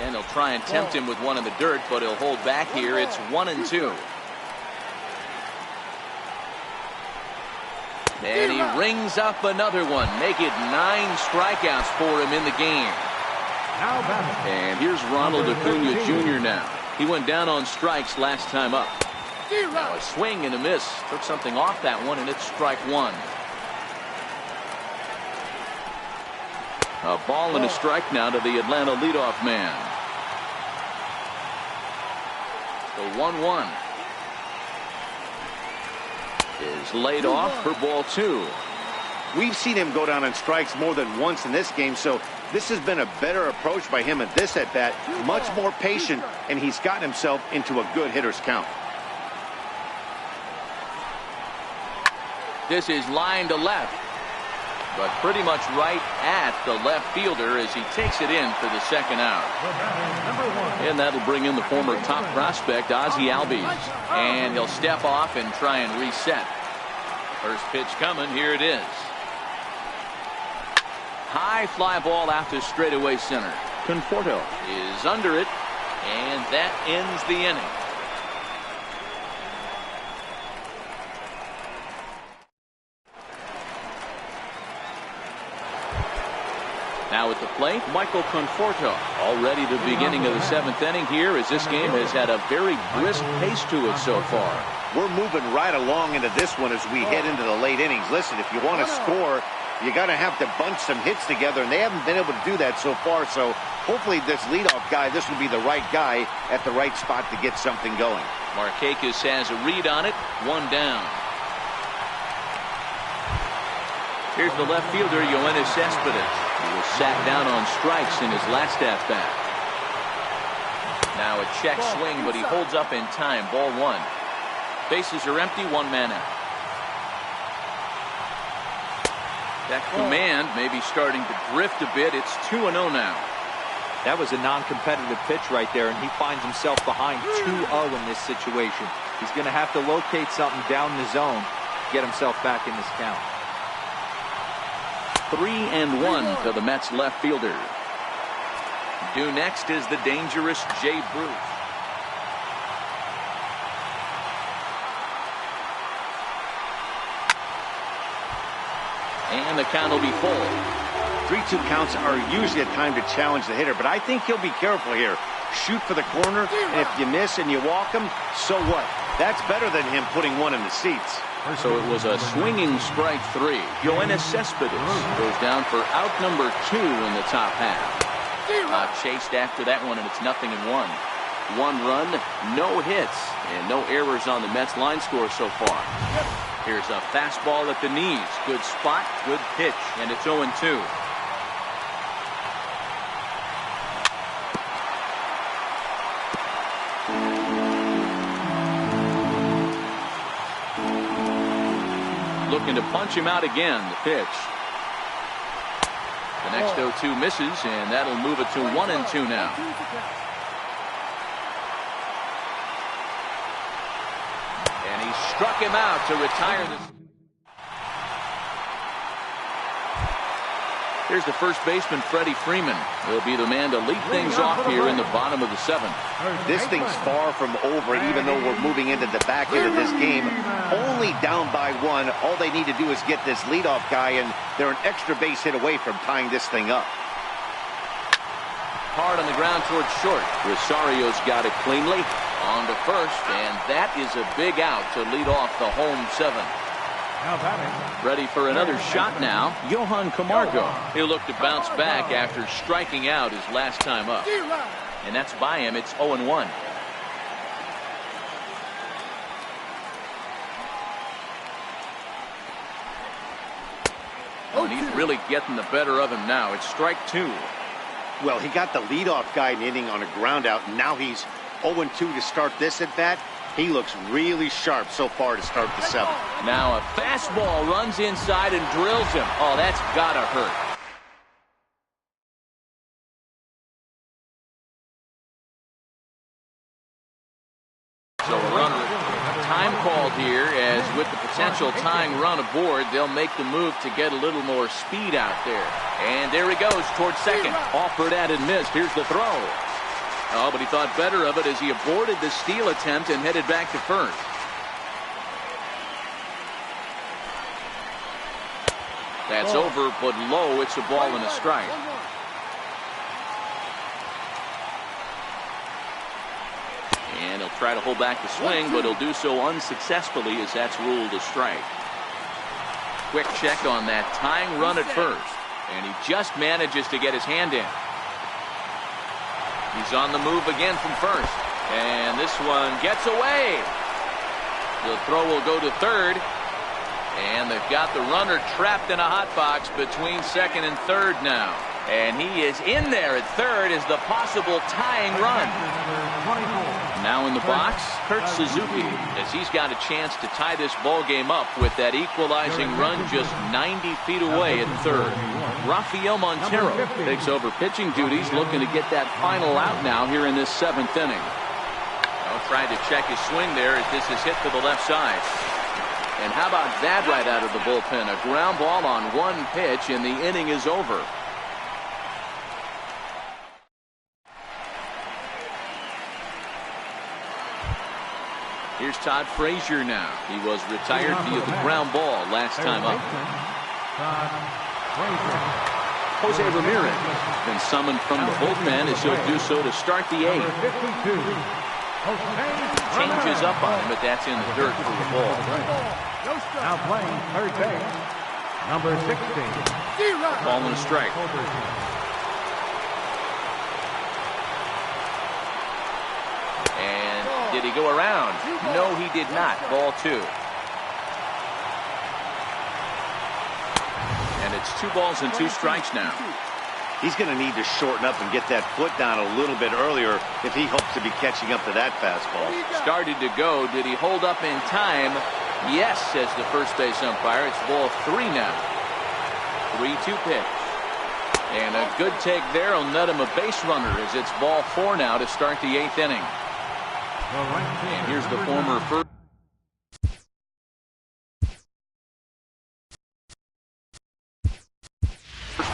And he'll try and tempt him with one in the dirt, but he'll hold back here. It's 1-2. And he rings up another one. Make it 9 strikeouts for him in the game. And here's Ronald Acuna Jr. now. He went down on strikes last time up. Now a swing and a miss. Took something off that one, and it's strike 1. A ball and a strike now to the Atlanta leadoff man. The 1-1 is laid off for ball 2. We've seen him go down on strikes more than once in this game, so this has been a better approach by him at this at-bat. Much more patient, and he's gotten himself into a good hitter's count. This is line to left, but pretty much right at the left fielder as he takes it in for the second out. And that'll bring in the former top prospect, Ozzie Albies. And he'll step off and try and reset. First pitch coming. Here it is. High fly ball out to straightaway center. Conforto is under it, and that ends the inning. Now at the plate, Michael Conforto. Already the beginning of the 7th inning here, as this game has had a very brisk pace to it so far. We're moving right along into this one as we head into the late innings. Listen, if you want to score, you got to have to bunch some hits together, and they haven't been able to do that so far. So hopefully this leadoff guy, this will be the right guy at the right spot to get something going. Markakis has a read on it. 1 down. Here's the left fielder, Yoenis Cespedes. He was sat down on strikes in his last at-bat. Now a check swing, but he holds up in time. Ball 1. Bases are empty, 1 man out. That command may be starting to drift a bit. It's 2-0 now. That was a non-competitive pitch right there, and he finds himself behind 2-0 in this situation. He's going to have to locate something down the zone to get himself back in this count. 3-1 to the Mets left fielder. Due next is the dangerous Jay Bruce. And the count will be full. 3-2 counts are usually a time to challenge the hitter, but I think he'll be careful here. Shoot for the corner, and if you miss and you walk him, so what? That's better than him putting one in the seats. So it was a swinging strike 3. Yoenis Cespedes goes down for out number 2 in the top half. Chased after that one, and it's 0-1. 1 run, no hits, and no errors on the Mets line score so far. Here's a fastball at the knees. Good spot, good pitch, and it's 0-2. Looking to punch him out again. The pitch. The next 0-2 misses, and that'll move it to 1-2 now. And he struck him out to retire this. Here's the first baseman, Freddie Freeman. He'll be the man to lead things off here in the bottom of the 7th. This thing's far from over, even though we're moving into the back end of this game. Only down by 1. All they need to do is get this leadoff guy, and they're an extra base hit away from tying this thing up. Hard on the ground towards short. Rosario's got it cleanly. On to first, and that is a big out to lead off the home 7th. Ready for another shot now, Johan Camargo. He'll look to bounce back after striking out his last time up. And that's by him. It's 0-1. Oh, and he's really getting the better of him now. It's strike 2. Well, he got the leadoff guy in inning on a ground out, and now he's 0-2 to start this at bat. He looks really sharp so far to start the 7th. Now a fastball runs inside and drills him. Oh, that's gotta hurt. So a runner, time called here, as with the potential tying run aboard, they'll make the move to get a little more speed out there. And there he goes towards second. Offered at and missed. Here's the throw. Oh, but he thought better of it as he aborted the steal attempt and headed back to first. That's over, but low. It's a ball and a strike. And he'll try to hold back the swing, but he'll do so unsuccessfully as that's ruled a strike. Quick check on that tying run at first, and he just manages to get his hand in. He's on the move again from first, and this one gets away. The throw will go to third, and they've got the runner trapped in a hot box between second and third now. And he is in there at third as the possible tying run. Now in the box, Kurt Suzuki, as he's got a chance to tie this ball game up with that equalizing run just 90 feet away at third. Rafael Montero takes over pitching duties, looking to get that final out now here in this 7th inning. Well, trying to check his swing there as this is hit to the left side. And how about that right out of the bullpen? A ground ball on one pitch, and the inning is over. Here's Todd Frazier now. He was retired via the ground ball last time up. Jose Ramirez been summoned from the bullpen as he'll do so to start the 8th. Changes up on him, but that's in the dirt for the ball. Now playing third base, number 16. Ball and a strike. Did he go around? No, he did not. Ball 2. And it's 2 balls and 2 strikes now. He's going to need to shorten up and get that foot down a little bit earlier if he hopes to be catching up to that fastball. Started to go. Did he hold up in time? Yes, says the first base umpire. It's ball 3 now. 3-2 pitch. And a good take there will net him a base runner as it's ball 4 now to start the 8th inning. And here's the former first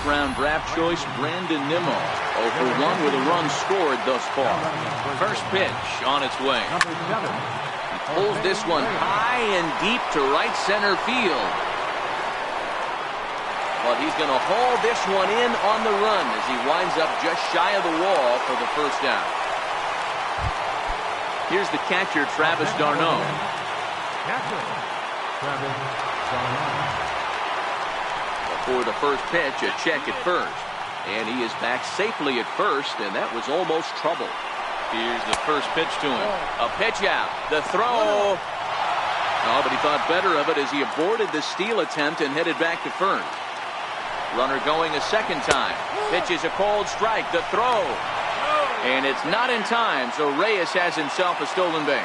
round draft choice, Brandon Nimmo. 0 for 1 with a run scored thus far. First pitch on its way. He pulls this one high and deep to right center field. But he's going to haul this one in on the run as he winds up just shy of the wall for the first out. Here's the catcher, Travis d'Arnaud. Before the first pitch, a check at first. And he is back safely at first, and that was almost trouble. Here's the first pitch to him. A pitch out. The throw. Oh, but he thought better of it as he aborted the steal attempt and headed back to first. Runner going a second time. Pitch is a called strike. The throw. And it's not in time, so Reyes has himself a stolen base.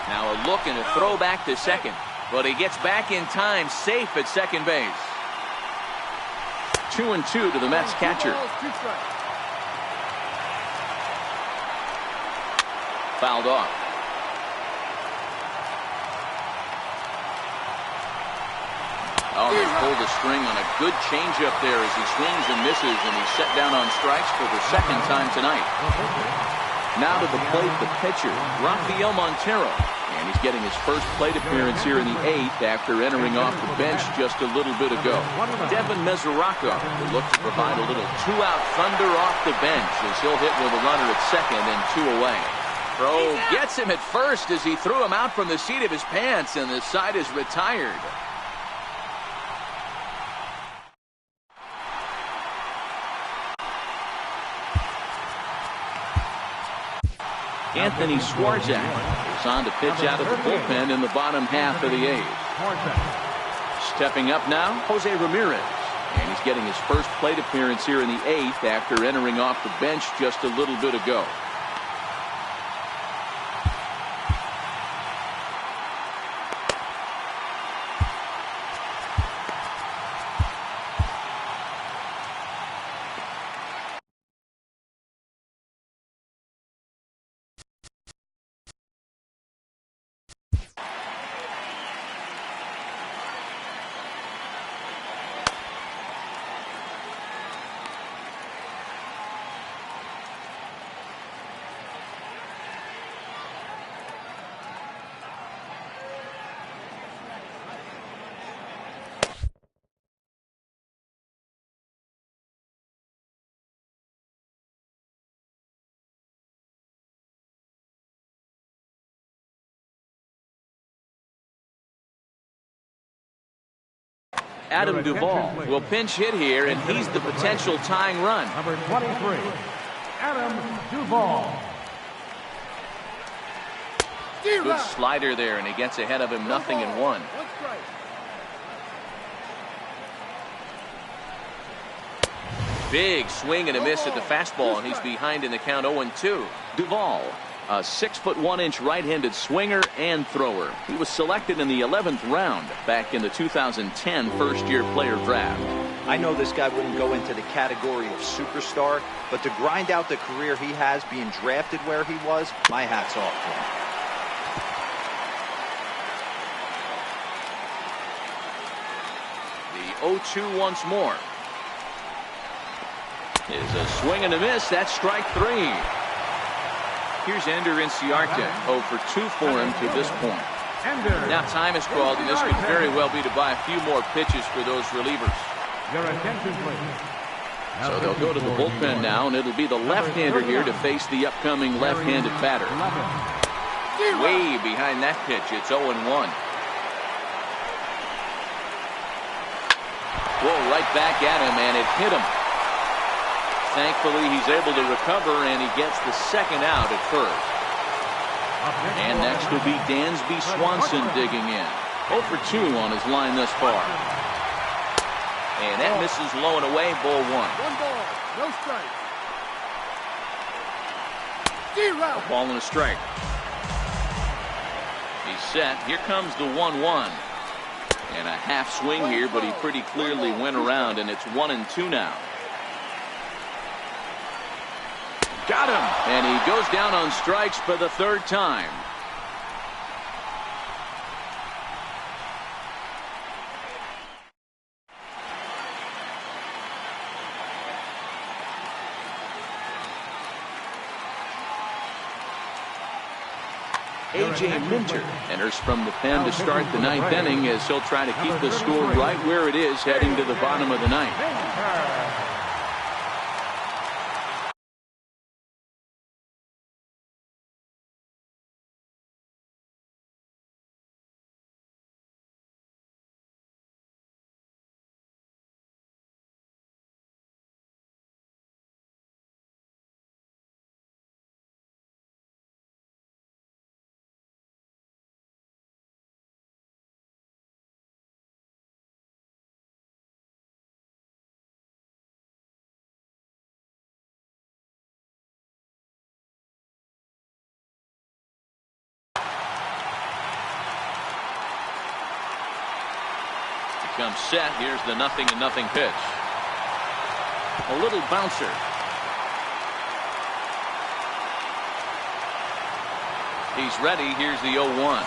Now a look and a throw back to second. But he gets back in time, safe at second base. 2-2 to the Mets catcher. fouled off. Oh, he pulled a string on a good changeup there as he swings and misses, and he's set down on strikes for the second time tonight. Now to the plate, the pitcher, Rafael Montero. And he's getting his first plate appearance here in the 8th after entering off the bench just a little bit ago. Devin Mesoraco will look to provide a little two-out thunder off the bench as he'll hit with a runner at second and 2 away. Throw gets him at first as he threw him out from the seat of his pants, and the side is retired. Anthony Swarzak is on to pitch out of the bullpen in the bottom half of the 8th. Stepping up now, Jose Ramirez. And he's getting his first plate appearance here in the 8th after entering off the bench just a little bit ago. Adam Duvall will pinch hit here, and he's the potential tying run. Number 23, Adam Duvall. Good slider there, and he gets ahead of him 0-1. Big swing and a miss at the fastball, and he's behind in the count 0-2. Duvall, a 6'1" right-handed swinger and thrower. He was selected in the 11th round back in the 2010 first-year player draft. I know this guy wouldn't go into the category of superstar, but to grind out the career he has being drafted where he was, my hat's off to him. The 0-2 once more. Is a swing and a miss. That's strike 3. Here's Ender Inciarte, 0 for 2 for him to this point. Now time is called, and this could very well be to buy a few more pitches for those relievers. Your attention, please. So they'll go to the bullpen now, and it'll be the left-hander here to face the upcoming left-handed batter. Way behind that pitch, it's 0-1. Whoa, right back at him, and it hit him. Thankfully, he's able to recover, and he gets the second out at first. And next will be Dansby Swanson digging in. 0 for 2 on his line thus far. And that misses low and away, ball 1. 1 ball, no strike. A ball and a strike. He's set. Here comes the 1-1. And a half swing here, but he pretty clearly went around, and it's 1-2 now. Got him, and he goes down on strikes for the 3rd time. A.J. Minter enters from the pen to start the 9th inning as he'll try to keep the score right where it is heading to the bottom of the 9th. Comes set. Here's the 0-0 pitch. A little bouncer. He's ready. Here's the 0-1.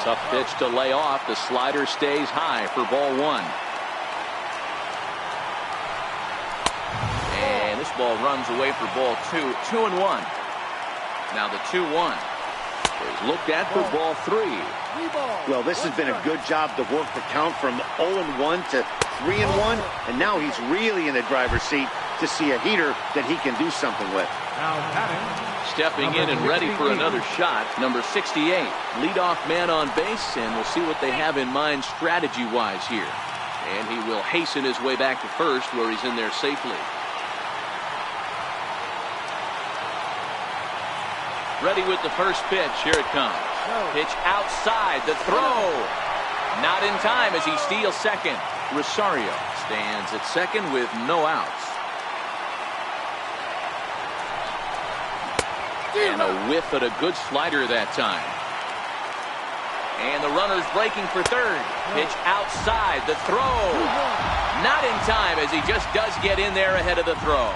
Tough pitch to lay off. The slider stays high for ball 1. And this ball runs away for ball 2. 2-1. Now the 2-1 is looked at for ball 3. Well, this has been a good job to work the count from 0-1 to 3-1, and now he's really in the driver's seat to see a heater that he can do something with. Now batting. Stepping in and ready for another shot, number 68. Leadoff man on base, and we'll see what they have in mind strategy-wise here. And he will hasten his way back to first, where he's in there safely. Ready with the first pitch. Here it comes. Pitch outside. The throw. Not in time as he steals second. Rosario stands at second with no outs. And a whiff at a good slider that time. And the runner's breaking for third. Pitch outside. The throw. Not in time as he just does get in there ahead of the throw.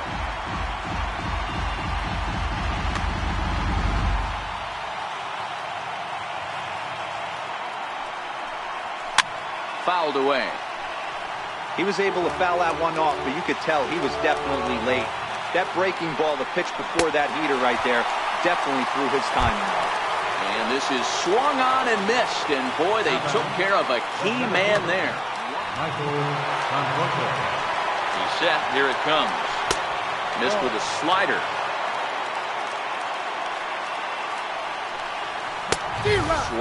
Fouled away. He was able to foul that one off, but you could tell he was definitely late. That breaking ball, the pitch before that heater right there, definitely threw his timing off. And this is swung on and missed, and boy, they took care of a key man there. He's set. Here it comes. Missed with a slider.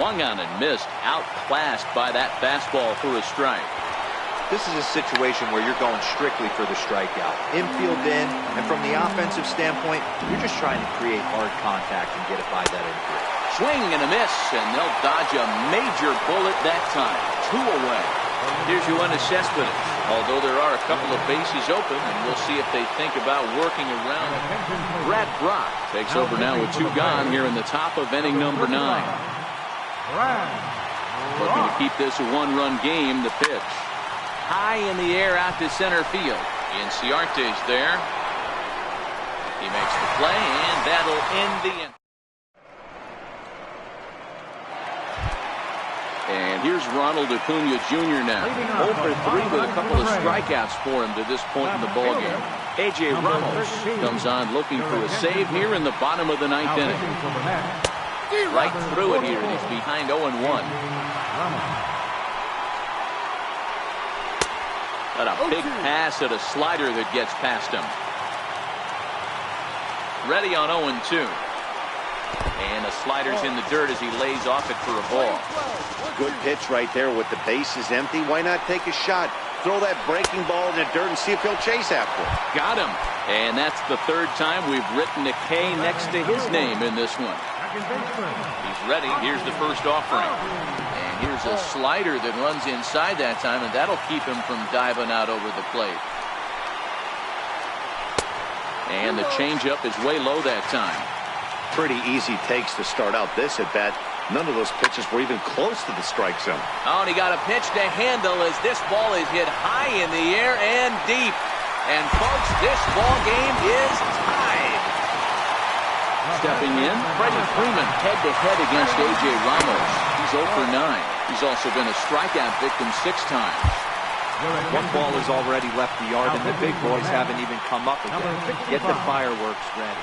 Swung on and missed. Outclassed by that fastball for a strike. This is a situation where you're going strictly for the strikeout. Infield in, and from the offensive standpoint, you're just trying to create hard contact and get it by that infield. Swing and a miss, and they'll dodge a major bullet that time. 2 away. Here's Yoenis Cespedes. Although there are a couple of bases open, and we'll see if they think about working around it. Brad Brock takes over now with 2 gone here in the top of inning number 9. Looking to keep this a 1-run game. The pitch. High in the air out to center field. Inciarte's there. He makes the play, and that'll end the inning. And here's Ronald Acuna Jr. now. 0 for 3 with a couple of strikeouts for him to this point in the ballgame. A.J. Ramos comes on looking for a save here in the bottom of the 9th inning. Right through it here, and he's behind 0-1. Got a big pass at a slider that gets past him. Ready on 0-2. And the slider's in the dirt as he lays off it for a ball. Good pitch right there with the bases empty. Why not take a shot? Throw that breaking ball in the dirt and see if he'll chase after it. Got him. And that's the 3rd time we've written a K next to his name in this one. He's ready. Here's the first offering. And here's a slider that runs inside that time, and that'll keep him from diving out over the plate. And the changeup is way low that time. Pretty easy takes to start out this at bat. None of those pitches were even close to the strike zone. Oh, and he got a pitch to handle as this ball is hit high in the air and deep. And folks, this ball game is tied. Stepping in, Freddie Freeman head-to-head against A.J. Ramos. He's 0 for 9. He's also been a strikeout victim 6 times. One ball has already left the yard, and the big boys haven't even come up again. Get the fireworks ready.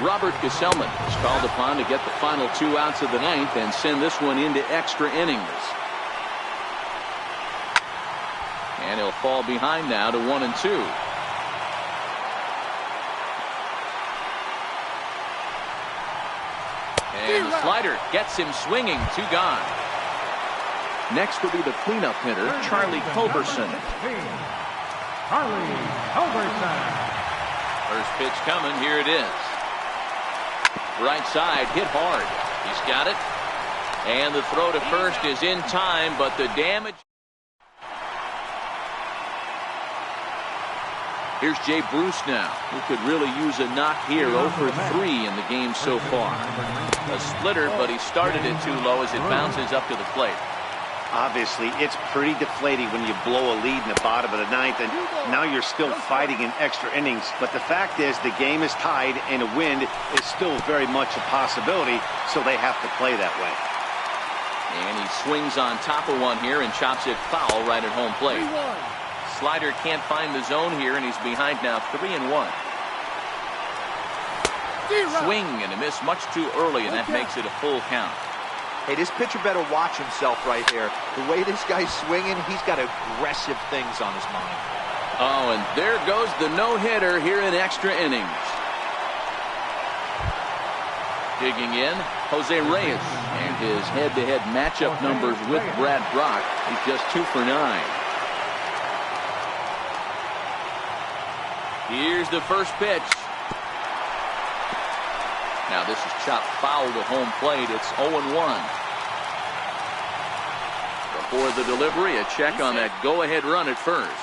Robert Gesellman is called upon to get the final 2 outs of the 9th and send this one into extra innings. And he'll fall behind now to 1-2. And the slider gets him swinging. 2 gone. Next will be the cleanup hitter, Charlie Culberson. First pitch coming. Here it is. Right side, hit hard. He's got it. And the throw to first is in time, but the damage. Here's Jay Bruce now, who could really use a knock here. 0 for 3 in the game so far. A splitter, but he started it too low as it bounces up to the plate. Obviously, it's pretty deflating when you blow a lead in the bottom of the ninth, and now you're still fighting in extra innings. But the fact is, the game is tied, and a win is still very much a possibility, so they have to play that way. And he swings on top of one here and chops it foul right at home plate. Slider can't find the zone here, and he's behind now 3-1. Swing and a miss much too early, and that makes it a full count. Hey, this pitcher better watch himself right there. The way this guy's swinging, he's got aggressive things on his mind. Oh, and there goes the no-hitter here in extra innings. Digging in, Jose Reyes. And his head-to-head matchup numbers with Brad Brock. He's just 2 for 9. Here's the first pitch. Now this is chopped foul to home plate. It's 0-1. Before the delivery, a check on that go-ahead run at first.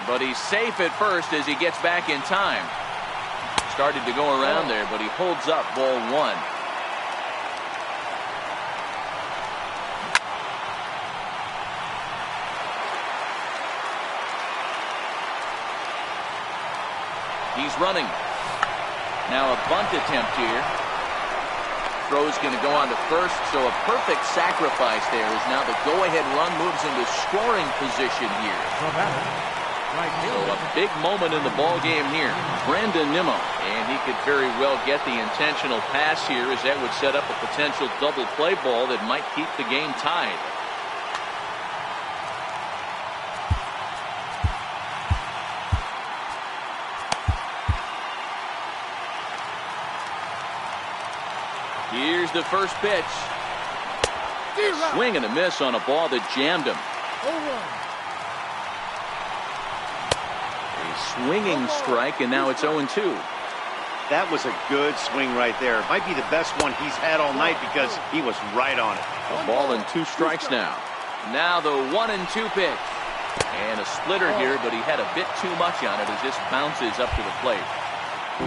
But he's safe at first as he gets back in time. Started to go around there, but he holds up ball 1. He's running. Now a bunt attempt here. Throw's going to go on to first, so a perfect sacrifice there as now the go-ahead run moves into scoring position here. So a big moment in the ball game here. Brandon Nimmo, and he could very well get the intentional pass here, as that would set up a potential double play ball that might keep the game tied. Here's the first pitch. Swing and a miss on a ball that jammed him. A swinging strike, and now it's 0-2. That was a good swing right there. Might be the best one he's had all night because he was right on it. A ball and 2 strikes now. Now the 1-2 pitch. And a splitter here, but he had a bit too much on it as this bounces up to the plate.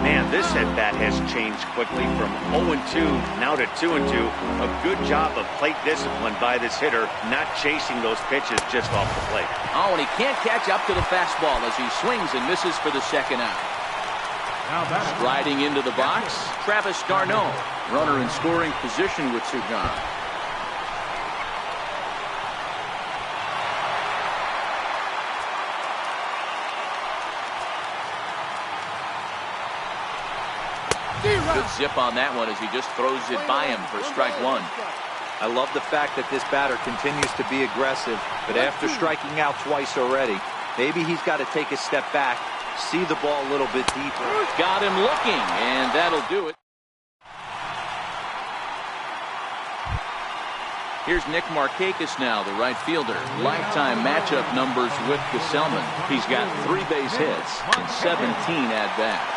Man, this at-bat has changed quickly from 0-2 now to 2-2. A good job of plate discipline by this hitter, not chasing those pitches just off the plate. Oh, and he can't catch up to the fastball as he swings and misses for the second out. Striding into the box, Travis d'Arnaud. Runner in scoring position with Sugan. Good zip on that one as he just throws it by him for strike 1. I love the fact that this batter continues to be aggressive, but after striking out twice already, maybe he's got to take a step back, see the ball a little bit deeper. Got him looking, and that'll do it. Here's Nick Markakis now, the right fielder. Lifetime matchup numbers with Gesellman. He's got 3 base hits and 17 at-bats.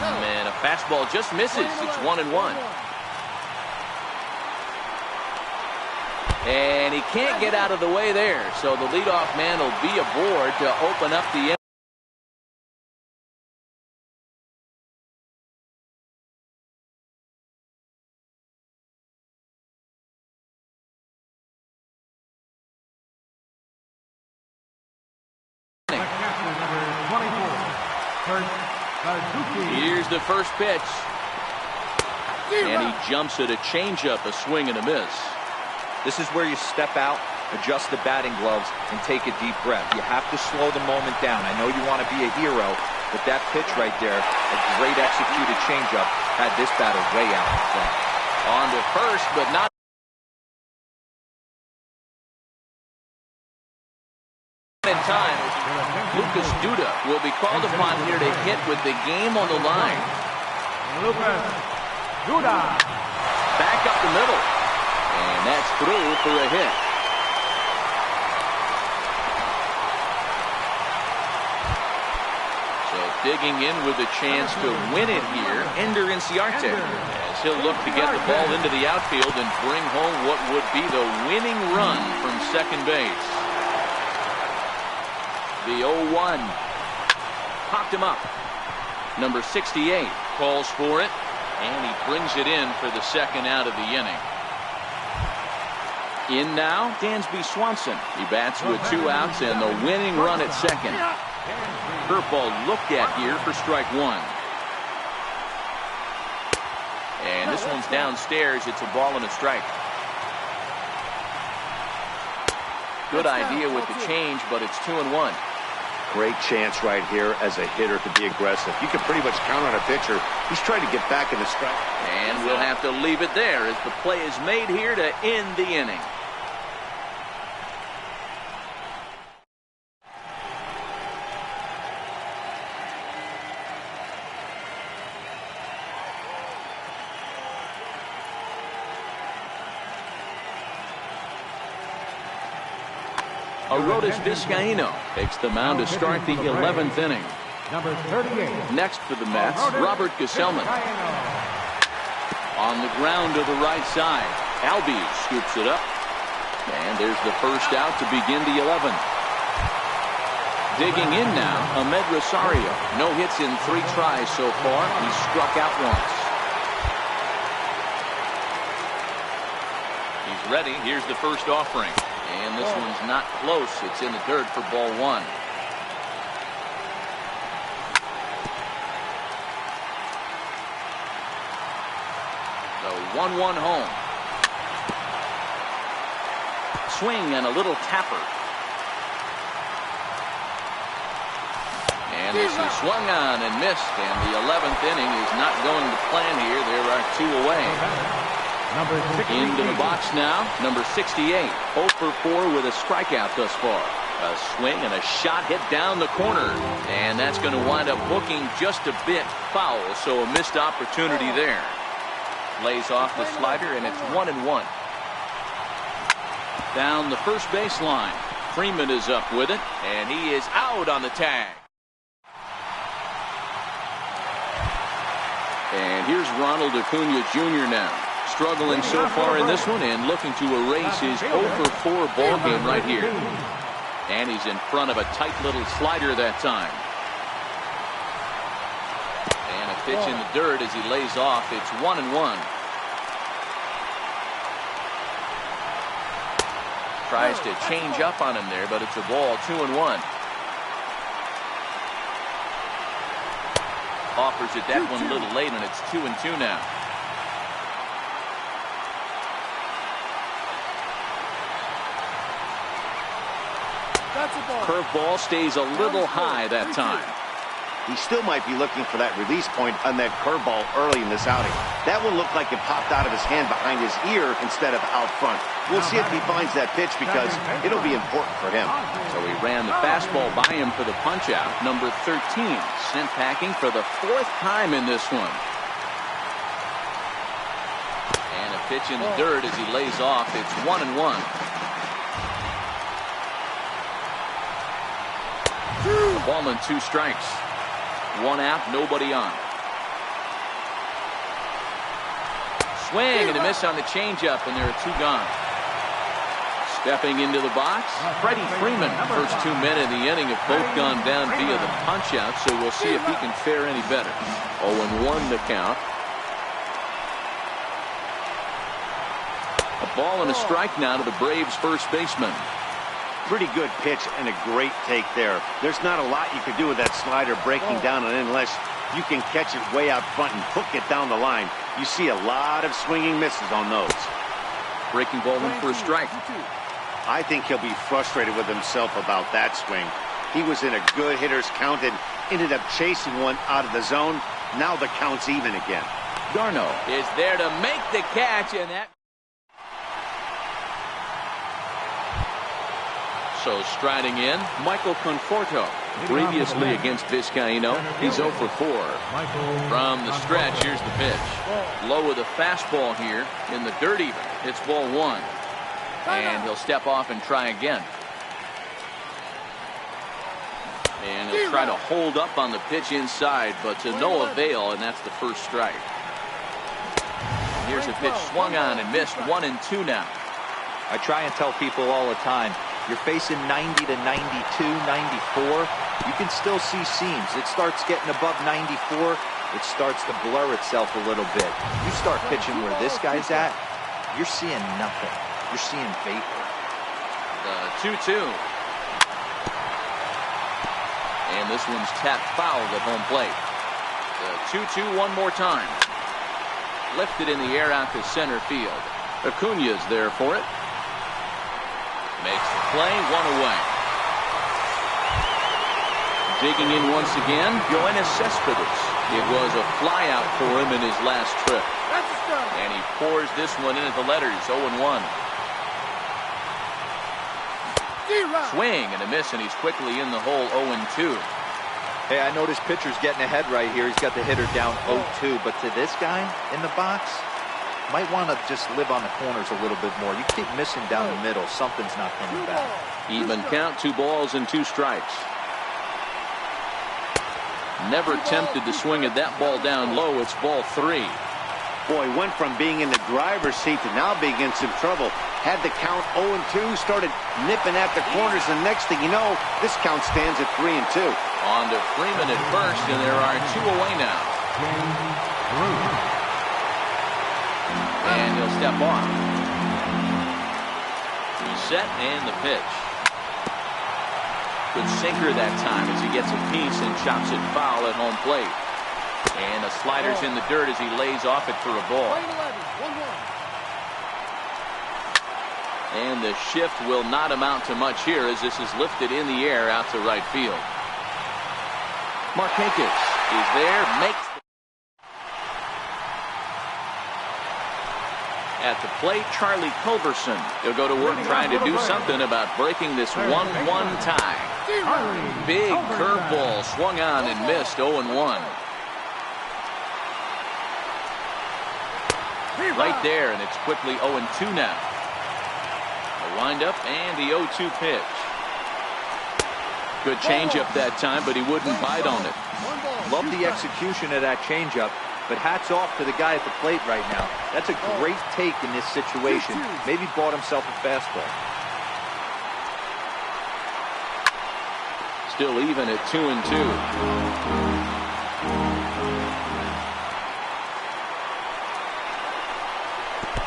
And a fastball just misses. It's 1-1. And he can't get out of the way there, so the leadoff man will be aboard to open up the end. Here's the first pitch. And he jumps at a changeup, a swing and a miss. This is where you step out, adjust the batting gloves, and take a deep breath. You have to slow the moment down. I know you want to be a hero, but that pitch right there, a great executed changeup, had this batter way out in front. On to first, but not in time. Lucas Duda will be called upon here to hit with the game on the line. Lucas Duda. Back up the middle. And that's through for a hit. So digging in with a chance to win it here, Ender Inciarte, as he'll look to get the ball into the outfield and bring home what would be the winning run from second base. The 0-1. Popped him up. Number 68 calls for it, and he brings it in for the second out of the inning. In now, Dansby Swanson. He bats with 2 outs and the winning run at second. Curveball looked at here for strike 1. And this one's downstairs. It's a ball and a strike. Good idea with the change, but it's 2-1. Great chance right here as a hitter to be aggressive. You can pretty much count on a pitcher. He's trying to get back in the strike. And we'll have to leave it there as the play is made here to end the inning. Aroldis Vizcaíno takes the mound to start the 11th inning. Number 38. Next for the Mets, Robert Gesellman. On the ground to the right side, Albies scoops it up. And there's the first out to begin the 11th. Digging in now, Ahmed Rosario. No hits in 3 tries so far. He struck out once. He's ready. Here's the first offering. And this one's not close. It's in the dirt for ball 1. The 1-1 home. Swing and a little tapper. And this is swung on and missed. And the 11th inning is not going to plan here. There are 2 away. Into the box now, number 68. 0 for 4 with a strikeout thus far. A swing and a shot hit down the corner. And that's going to wind up hooking just a bit foul, so a missed opportunity there. Lays off the slider, and it's 1-1. Down the first baseline. Freeman is up with it, and he is out on the tag. And here's Ronald Acuna Jr. now. Struggling so far in this one and looking to erase his 0 for 4 ball game right here. And he's in front of a tight little slider that time. And a pitch in the dirt as he lays off. It's 1-1. Tries to change up on him there, but it's a ball. 2-1. Offers it that one a little late, and it's 2-2 now. Curveball stays a little high that time. He still might be looking for that release point on that curveball early in this outing. That one looked like it popped out of his hand behind his ear instead of out front. We'll see if he finds that pitch because it'll be important for him. So he ran the fastball by him for the punch out. Number 13 sent packing for the 4th time in this one. And a pitch in the dirt as he lays off. It's 1-1. A ball and 2 strikes. 1 out, nobody on. Swing and a miss on the changeup, and there are 2 gone. Stepping into the box, Freddie Freeman. First 2 men in the inning have both gone down via the punch out, so we'll see if he can fare any better. 0-1 the count. A ball and a strike now to the Braves first baseman. Pretty good pitch and a great take there. There's not a lot you can do with that slider breaking down unless you can catch it way out front and hook it down the line. You see a lot of swinging misses on those. Breaking ball in for a strike. I think he'll be frustrated with himself about that swing. He was in a good hitter's count and ended up chasing one out of the zone. Now the count's even again. Darno is there to make the catch, and that. So striding in, Michael Conforto. Previously against Vizcaíno, he's 0 for 4. From the stretch, here's the pitch. Low with a fastball here in the dirt even. It's ball 1. And he'll step off and try again. And he'll try to hold up on the pitch inside, but to no avail, and that's the first strike. Here's a pitch swung on and missed. 1-2 now. I try and tell people all the time, You're facing 90 to 92, 94. You can still see seams. It starts getting above 94. It starts to blur itself a little bit. You start pitching where this guy's at, you're seeing nothing. You're seeing vapor. The 2-2. And this one's tapped foul at home plate. The 2-2 one more time. Lifted in the air out to center field. Acuña's there for it. Makes the play, one away. Digging in once again, Yoenis Cespedes. It was a flyout for him in his last trip. And he pours this one into the letters, 0-1. Swing and a miss, and he's quickly in the hole, 0-2. Hey, I noticed pitcher's getting ahead right here. He's got the hitter down 0-2, but to this guy in the box, might want to just live on the corners a little bit more. You keep missing down the middle, something's not coming back. Even count, 2 balls and 2 strikes. Never tempted to swing at that ball down low. It's ball 3. Boy, went from being in the driver's seat to now being in some trouble. Had the count 0-2, started nipping at the corners, and next thing you know, this count stands at 3-2. On to Freeman at first, and there are 2 away now. And he'll step off. Reset and the pitch. Good sinker that time as he gets a piece and chops it foul at home plate. And the slider's in the dirt as he lays off it for a ball. And the shift will not amount to much here as this is lifted in the air out to right field. Markakis is there, makes the... At the plate, Charlie Culberson. He'll go to work trying to do something about breaking this 1-1 tie. Big curveball swung on and missed, 0-1. Right there, and it's quickly 0-2 now. A windup and the 0-2 pitch. Good changeup that time, but he wouldn't bite on it. Love the execution of that changeup, but hats off to the guy at the plate right now. That's a great take in this situation. Maybe bought himself a fastball. Still even at 2-2.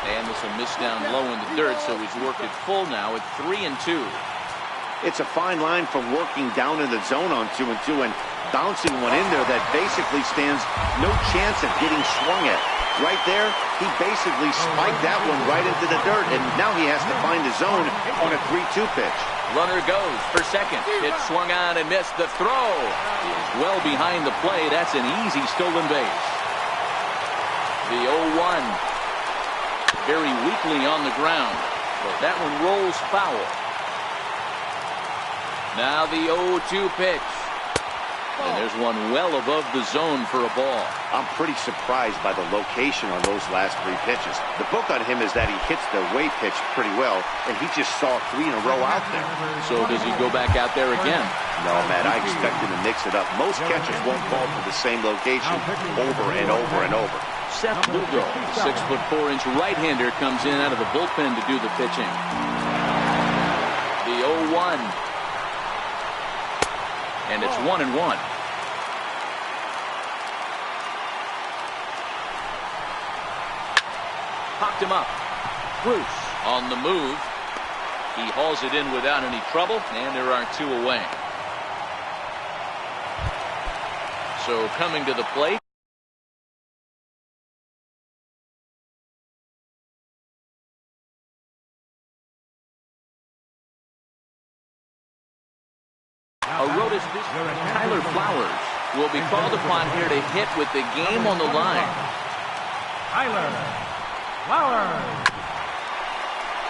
And this will miss down low in the dirt, so he's worked it full now at 3-2. It's a fine line from working down in the zone on 2-2 and bouncing one in there that basically stands no chance of getting swung at. Right there, he basically spiked that one right into the dirt, and now he has to find the zone on a 3-2 pitch. Runner goes for second. It swung on and missed. The throw is well behind the play. That's an easy stolen base. The 0-1. Very weakly on the ground, but that one rolls foul. Now the 0-2 pitch. And there's one well above the zone for a ball. I'm pretty surprised by the location on those last 3 pitches. The book on him is that he hits the away pitch pretty well, and he just saw 3 in a row out there. So does he go back out there again? No, Matt, I expect him to mix it up. Most catchers won't fall to the same location over and over and over. Seth Lugo, 6'4" right-hander, comes in out of the bullpen to do the pitching. The 0-1. And it's 1-1. Popped him up. Bruce on the move. He hauls it in without any trouble, and there are 2 away. So coming to the plate. Tyler Flowers will be called upon here to hit with the game on the line. Tyler Flowers.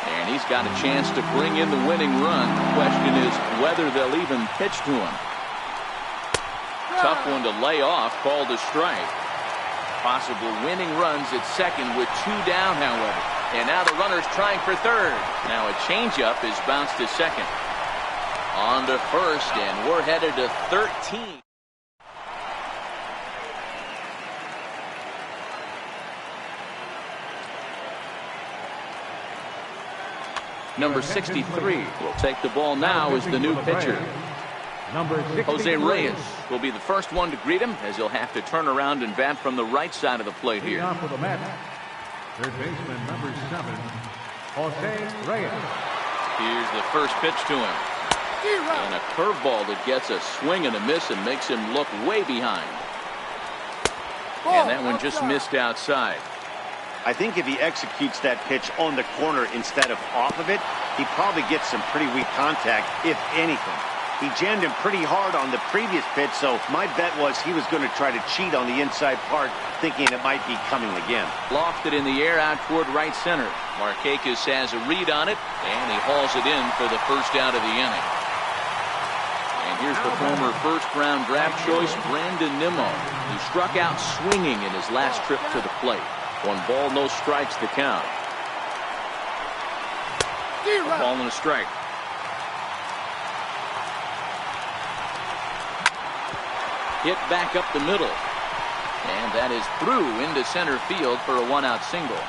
And he's got a chance to bring in the winning run. The question is whether they'll even pitch to him. Tough one to lay off, called a strike. Possible winning runs at second with 2 down, however. And now the runner's trying for third. Now a changeup is bounced to second. On to first, and we're headed to 13. number 63, will take the ball now as the new pitcher. Jose Reyes will be the first one to greet him, as he'll have to turn around and bat from the right side of the plate here. Third baseman, number 7, Jose Reyes. Here's the first pitch to him. And a curveball that gets a swing and a miss and makes him look way behind. And that one just missed outside. I think if he executes that pitch on the corner instead of off of it, he probably gets some pretty weak contact, if anything. He jammed him pretty hard on the previous pitch, so my bet was he was going to try to cheat on the inside part, thinking it might be coming again. Lofted in the air out toward right center. Markakis has a read on it, and he hauls it in for the first out of the inning. And here's the former first-round draft choice, Brandon Nimmo, who struck out swinging in his last trip to the plate. 1 ball, no strikes to count. A ball and a strike. Hit back up the middle. And that is through into center field for a 1-out single.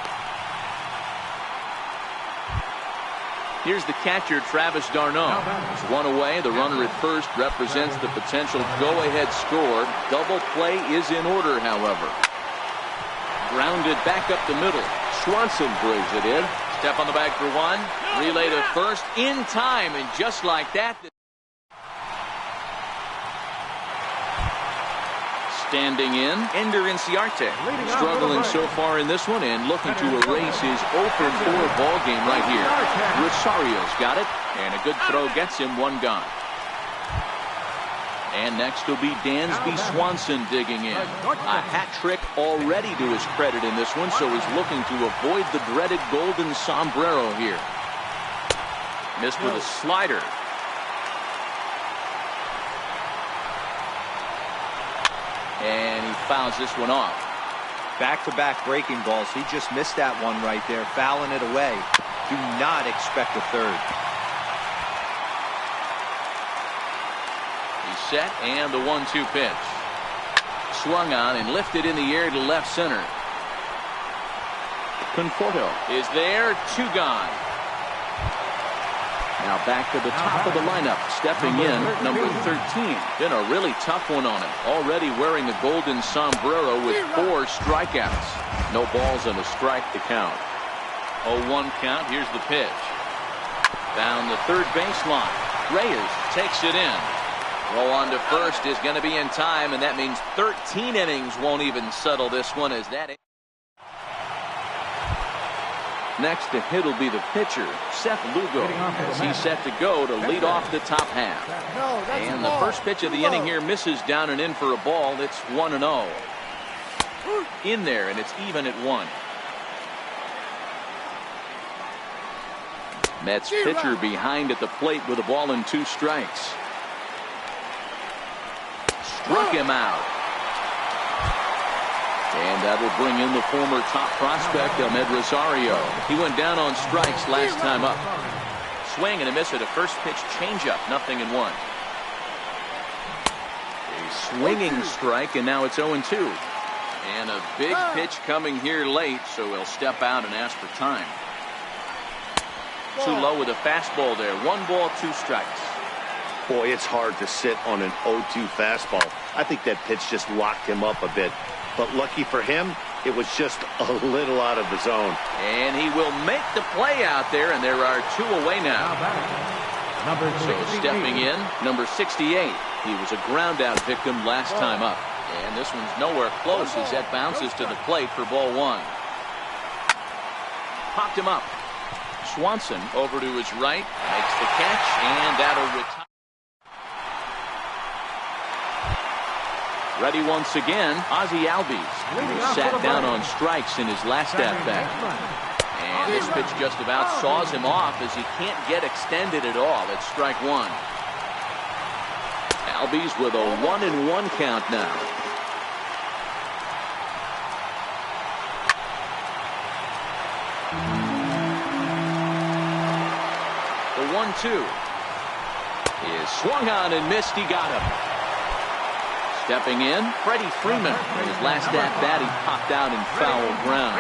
Here's the catcher, Travis d'Arnaud. It's 1 away. The runner at first represents the potential go-ahead score. Double play is in order, however. Grounded back up the middle. Swanson brings it in. Step on the bag for 1. Relay to first in time, and just like that. Standing in, Ender Inciarte. Struggling so far in this one and looking to erase his 0-for-4 ball game right here. Rosario's got it, and a good throw gets him 1 gone. And next will be Dansby Swanson digging in. A hat trick already to his credit in this one, so he's looking to avoid the dreaded golden sombrero here. Missed with a slider. And he fouls this one off. Back-to-back breaking balls. He just missed that one right there, fouling it away. Do not expect a third. He's set, and the 1-2 pitch. Swung on and lifted in the air to left center. Conforto is there, 2 gone. Now back to the top of the lineup, stepping in, number 13. Been a really tough one on him. Already wearing a golden sombrero with 4 strikeouts. No balls and a strike to count. 0-1 count. Here's the pitch. Down the third baseline. Reyes takes it in. Roll on to first is going to be in time, and that means 13 innings won't even settle this one as that. Next to hit will be the pitcher, Seth Lugo, as he's set to go to lead off the top half. And the first pitch of the inning here misses down and in for a ball. It's 1-0. In there, and it's even at 1. Mets pitcher behind at the plate with a ball and 2 strikes. Struck him out. And that will bring in the former top prospect, Ahmed Rosario. He went down on strikes last time up. Swing and a miss at a first pitch changeup, 0-1. A swinging strike, and now it's 0-2. And a big pitch coming here late, so he'll step out and ask for time. Too low with a fastball there. 1 ball, 2 strikes. Boy, it's hard to sit on an 0-2 fastball. I think that pitch just locked him up a bit. But lucky for him, it was just a little out of the zone. And he will make the play out there, and there are 2 away now. So stepping in, number 68. He was a ground-out victim last time up. And this one's nowhere close as that bounces to the plate for ball 1. Popped him up. Swanson over to his right, makes the catch, and that'll retire. Ready once again, Ozzie Albies, who sat down on strikes in his last at-bat. And this pitch just about saws him off as he can't get extended at all. It's strike 1. Albies with a 1-1 count now. The 1-2 is swung on and missed. He got him. Stepping in, Freddie Freeman. His last at-bat, he popped out in foul ground.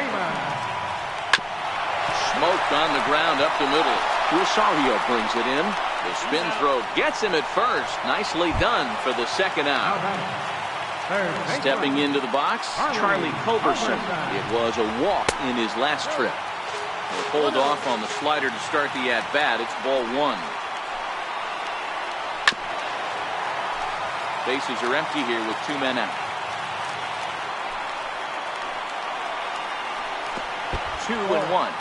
Smoked on the ground up the middle. Rosario brings it in. The spin throw gets him at first. Nicely done for the second out. Stepping into the box, Charlie Culberson. It was a walk in his last trip. They pulled off on the slider to start the at-bat. It's ball one. Bases are empty here with 2 men out. 2-1.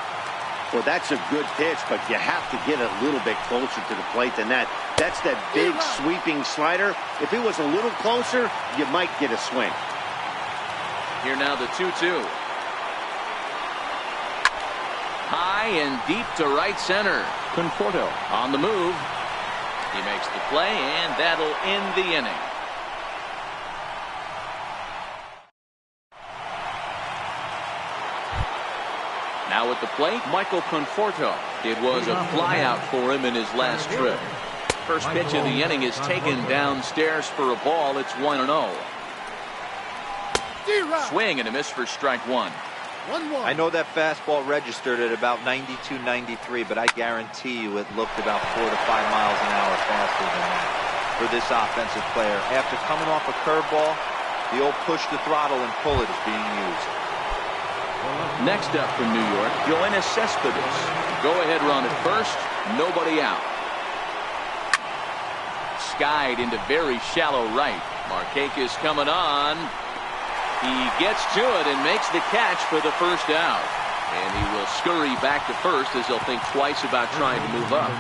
Well, that's a good pitch, but you have to get a little bit closer to the plate than that. That's that big sweeping slider. If it was a little closer, you might get a swing. Here now the 2-2. High and deep to right center. Conforto on the move. He makes the play, and that'll end the inning. Now at the plate, Michael Conforto. It was a flyout for him in his last trip. First pitch of the inning is taken downstairs for a ball. It's 1-0. Swing and a miss for strike one. I know that fastball registered at about 92, 93, but I guarantee you it looked about 4 to 5 miles an hour faster than that for this offensive player. After coming off a curveball, the old push the throttle and pull it is being used. Next up from New York, Yoenis Cespedes. Go-ahead run at first, nobody out. Skied into very shallow right. Markakis coming on. He gets to it and makes the catch for the first out. And he will scurry back to first as he'll think twice about trying to move up.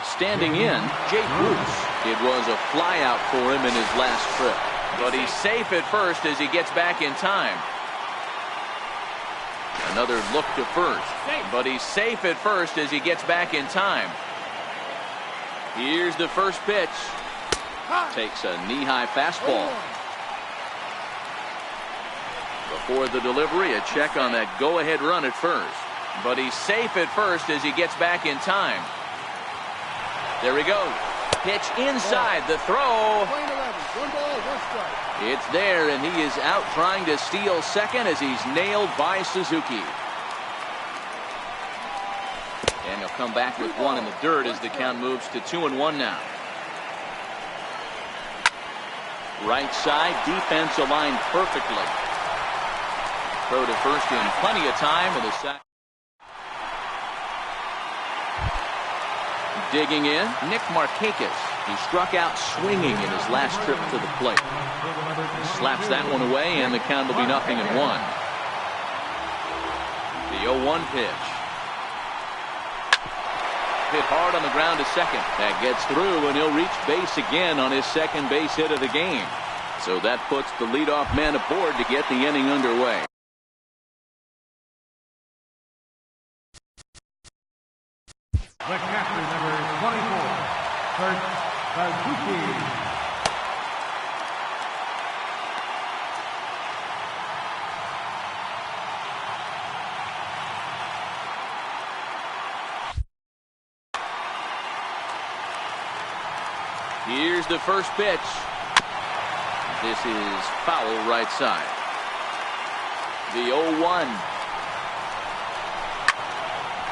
Standing in, Jake Bruce. It was a flyout for him in his last trip. But he's safe at first as he gets back in time. Another look to first. But he's safe at first as he gets back in time. Here's the first pitch. Takes a knee-high fastball. Before the delivery, a check on that go-ahead run at first. But he's safe at first as he gets back in time. There he goes. Pitch inside the throw. It's there, and he is out trying to steal second as he's nailed by Suzuki. And he'll come back with one in the dirt as the count moves to 2-1 now. Right side, defense aligned perfectly. Throw to first in plenty of time with a sack. Digging in, Nick Markakis. He struck out swinging in his last trip to the plate. He slaps that one away, and the count will be 0-1. The 0-1 pitch. Hit hard on the ground to second. That gets through, and he'll reach base again on his second base hit of the game. So that puts the leadoff man aboard to get the inning underway. The catcher, number 24, Kurt Suzuki. Here's the first pitch. This is foul right side. The 0-1.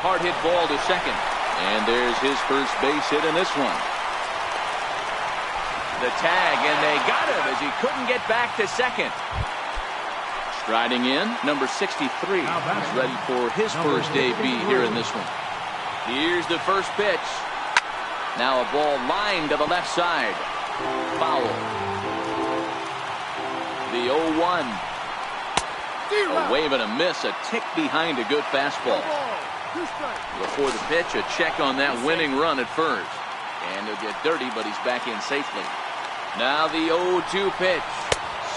Hard hit ball to second. And there's his first base hit in this one. The tag, and they got him as he couldn't get back to second. Striding in, number 63. He's ready for his first AB here in this one. Here's the first pitch. Now a ball lined to the left side. Foul. The 0-1. A wave and a miss, a tick behind a good fastball. Before the pitch, a check on that winning run at first. And he'll get dirty, but he's back in safely. Now the 0-2 pitch.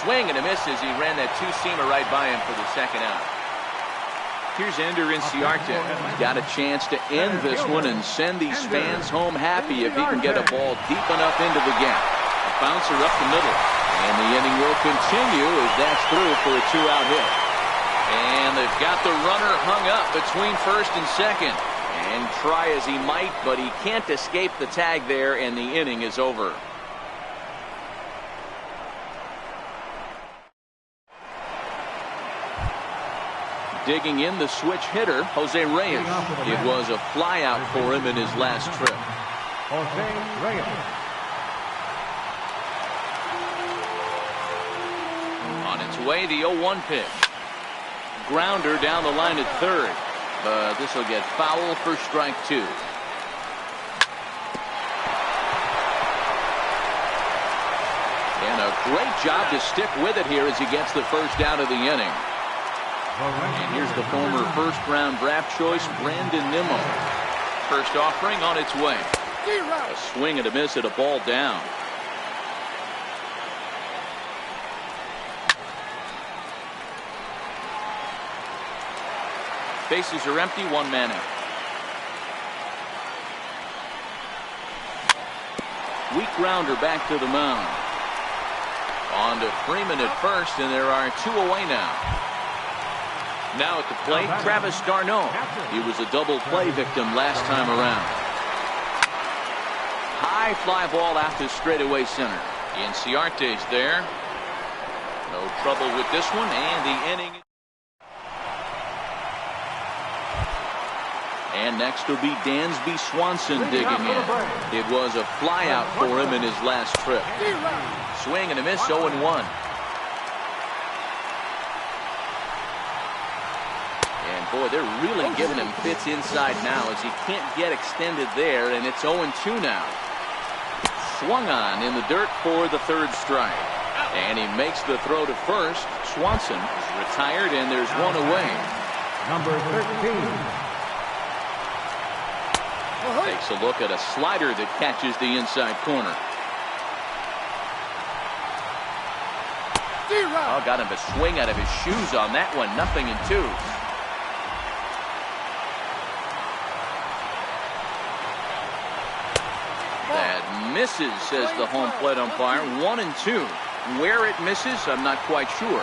Swing and a miss as he ran that two-seamer right by him for the second out. Here's Ender Inciarte. He's got a chance to end this one and send these fans home happy if he can get a ball deep enough into the gap. A bouncer up the middle. And the inning will continue as that's through for a two-out hit. And they've got the runner hung up between first and second. And try as he might, but he can't escape the tag there, and the inning is over. Digging in the switch hitter, Jose Reyes. It was a flyout for him in his last trip. Jose Reyes. On its way, the 0-1 pitch. Grounder down the line at third. But this will get foul for strike two. And a great job to stick with it here as he gets the first out of the inning. And here's the former first-round draft choice, Brandon Nimmo. First offering on its way. A swing and a miss at a ball down. Bases are empty, one man out. Weak grounder back to the mound. On to Freeman at first, and there are two away now. Now at the plate, Travis d'Arnaud. He was a double play victim last time around. High fly ball out to straightaway center. Inciarte's there. No trouble with this one, and the inning. And next will be Dansby Swanson digging in. It was a flyout for him in his last trip. Swing and a miss, 0-1. And boy, they're really giving him fits inside now as he can't get extended there, and it's 0-2 now. Swung on in the dirt for the third strike. And he makes the throw to first. Swanson is retired, and there's one away. Number 13. Takes a look at a slider that catches the inside corner. Oh, got him to swing out of his shoes on that one. 0-2. That misses, says the home plate umpire. 1-2. Where it misses, I'm not quite sure.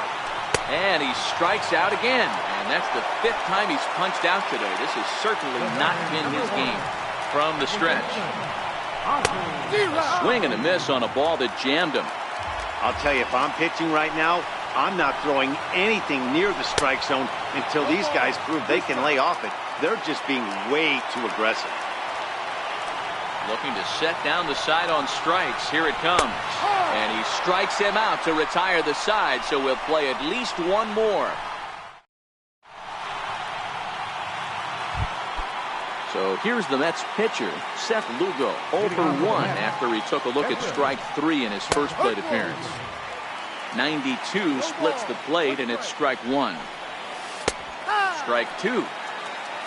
And he strikes out again. And that's the 5th time he's punched out today. This has certainly not been his game. From the stretch. A swing and a miss on a ball that jammed him. I'll tell you, if I'm pitching right now, I'm not throwing anything near the strike zone until these guys prove they can lay off it. They're just being way too aggressive. Looking to set down the side on strikes. Here it comes. And he strikes him out to retire the side, so we'll play at least one more. So here's the Mets pitcher, Seth Lugo, 0 for 1 after he took a look at strike 3 in his first plate appearance. 92 splits the plate, and it's strike 1. Strike 2.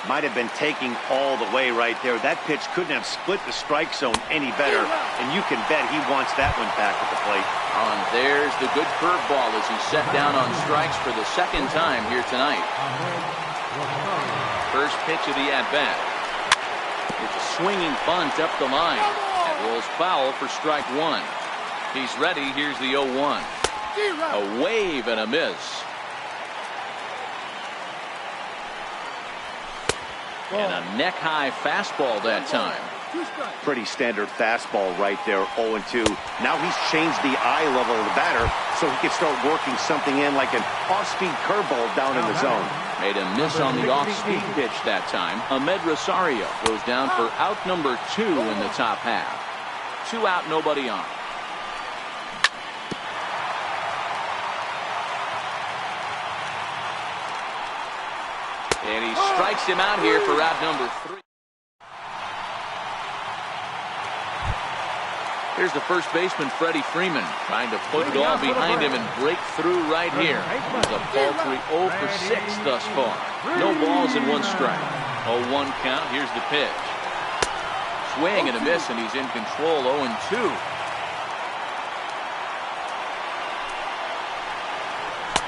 Might have been taking all the way right there. That pitch couldn't have split the strike zone any better, and you can bet he wants that one back at the plate. And there's the good curveball as he's set down on strikes for the second time here tonight. First pitch of the at-bat. It's a swinging bunt up the line. That rolls foul for strike 1. He's ready. Here's the 0-1. A wave and a miss. And a neck-high fastball that time. Pretty standard fastball right there, 0-2. Now he's changed the eye level of the batter so he can start working something in like an off-speed curveball down in the zone. Made a miss on the off-speed pitch that time. Ahmed Rosario goes down for out number 2 in the top half. 2 out, nobody on. And he strikes him out here for out number 3. Here's the first baseman, Freddie Freeman, trying to put it all behind him and break through right here. He's a paltry 0 for 6 thus far. No balls and 1 strike. 0-1 count. Here's the pitch. Swing and a miss, and he's in control. 0-2.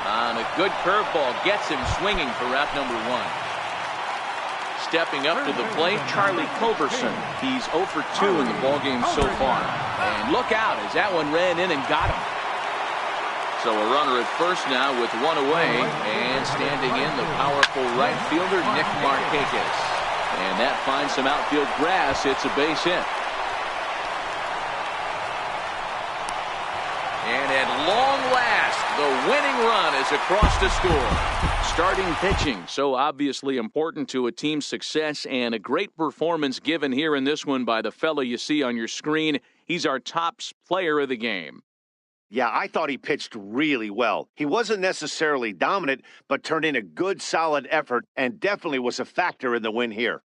On a good curveball, gets him swinging for out number 1. Stepping up to the plate, Charlie Culberson. He's 0 for 2 in the ballgame so far. And look out as that one ran in and got him. So a runner at first now with 1 away. And standing in, the powerful right fielder, Nick Markakis. And that finds some outfield grass. It's a base hit. And at long last, the winning run is across to score. Starting pitching, so obviously important to a team's success, and a great performance given here in this one by the fella you see on your screen. He's our top player of the game. Yeah, I thought he pitched really well. He wasn't necessarily dominant, but turned in a good, solid effort and definitely was a factor in the win here.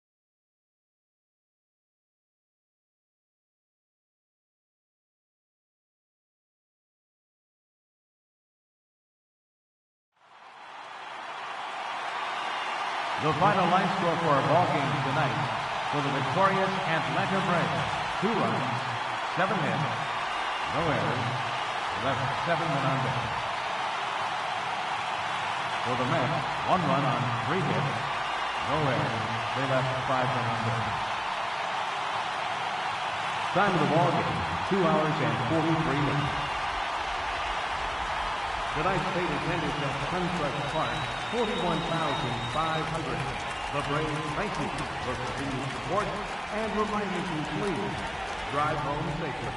The final line score for our ball game tonight for the victorious Atlanta Braves: 2 runs, 7 hits, no errors, left 7 men on base. For the Mets, 1 run on 3 hits, no errors, they left 5 men on base. Time of the ball game, 2 hours and 43 minutes. Tonight's state attendance at Sunset Park, 41,500. The Braves thank you for continued support and remind you to please drive home safely.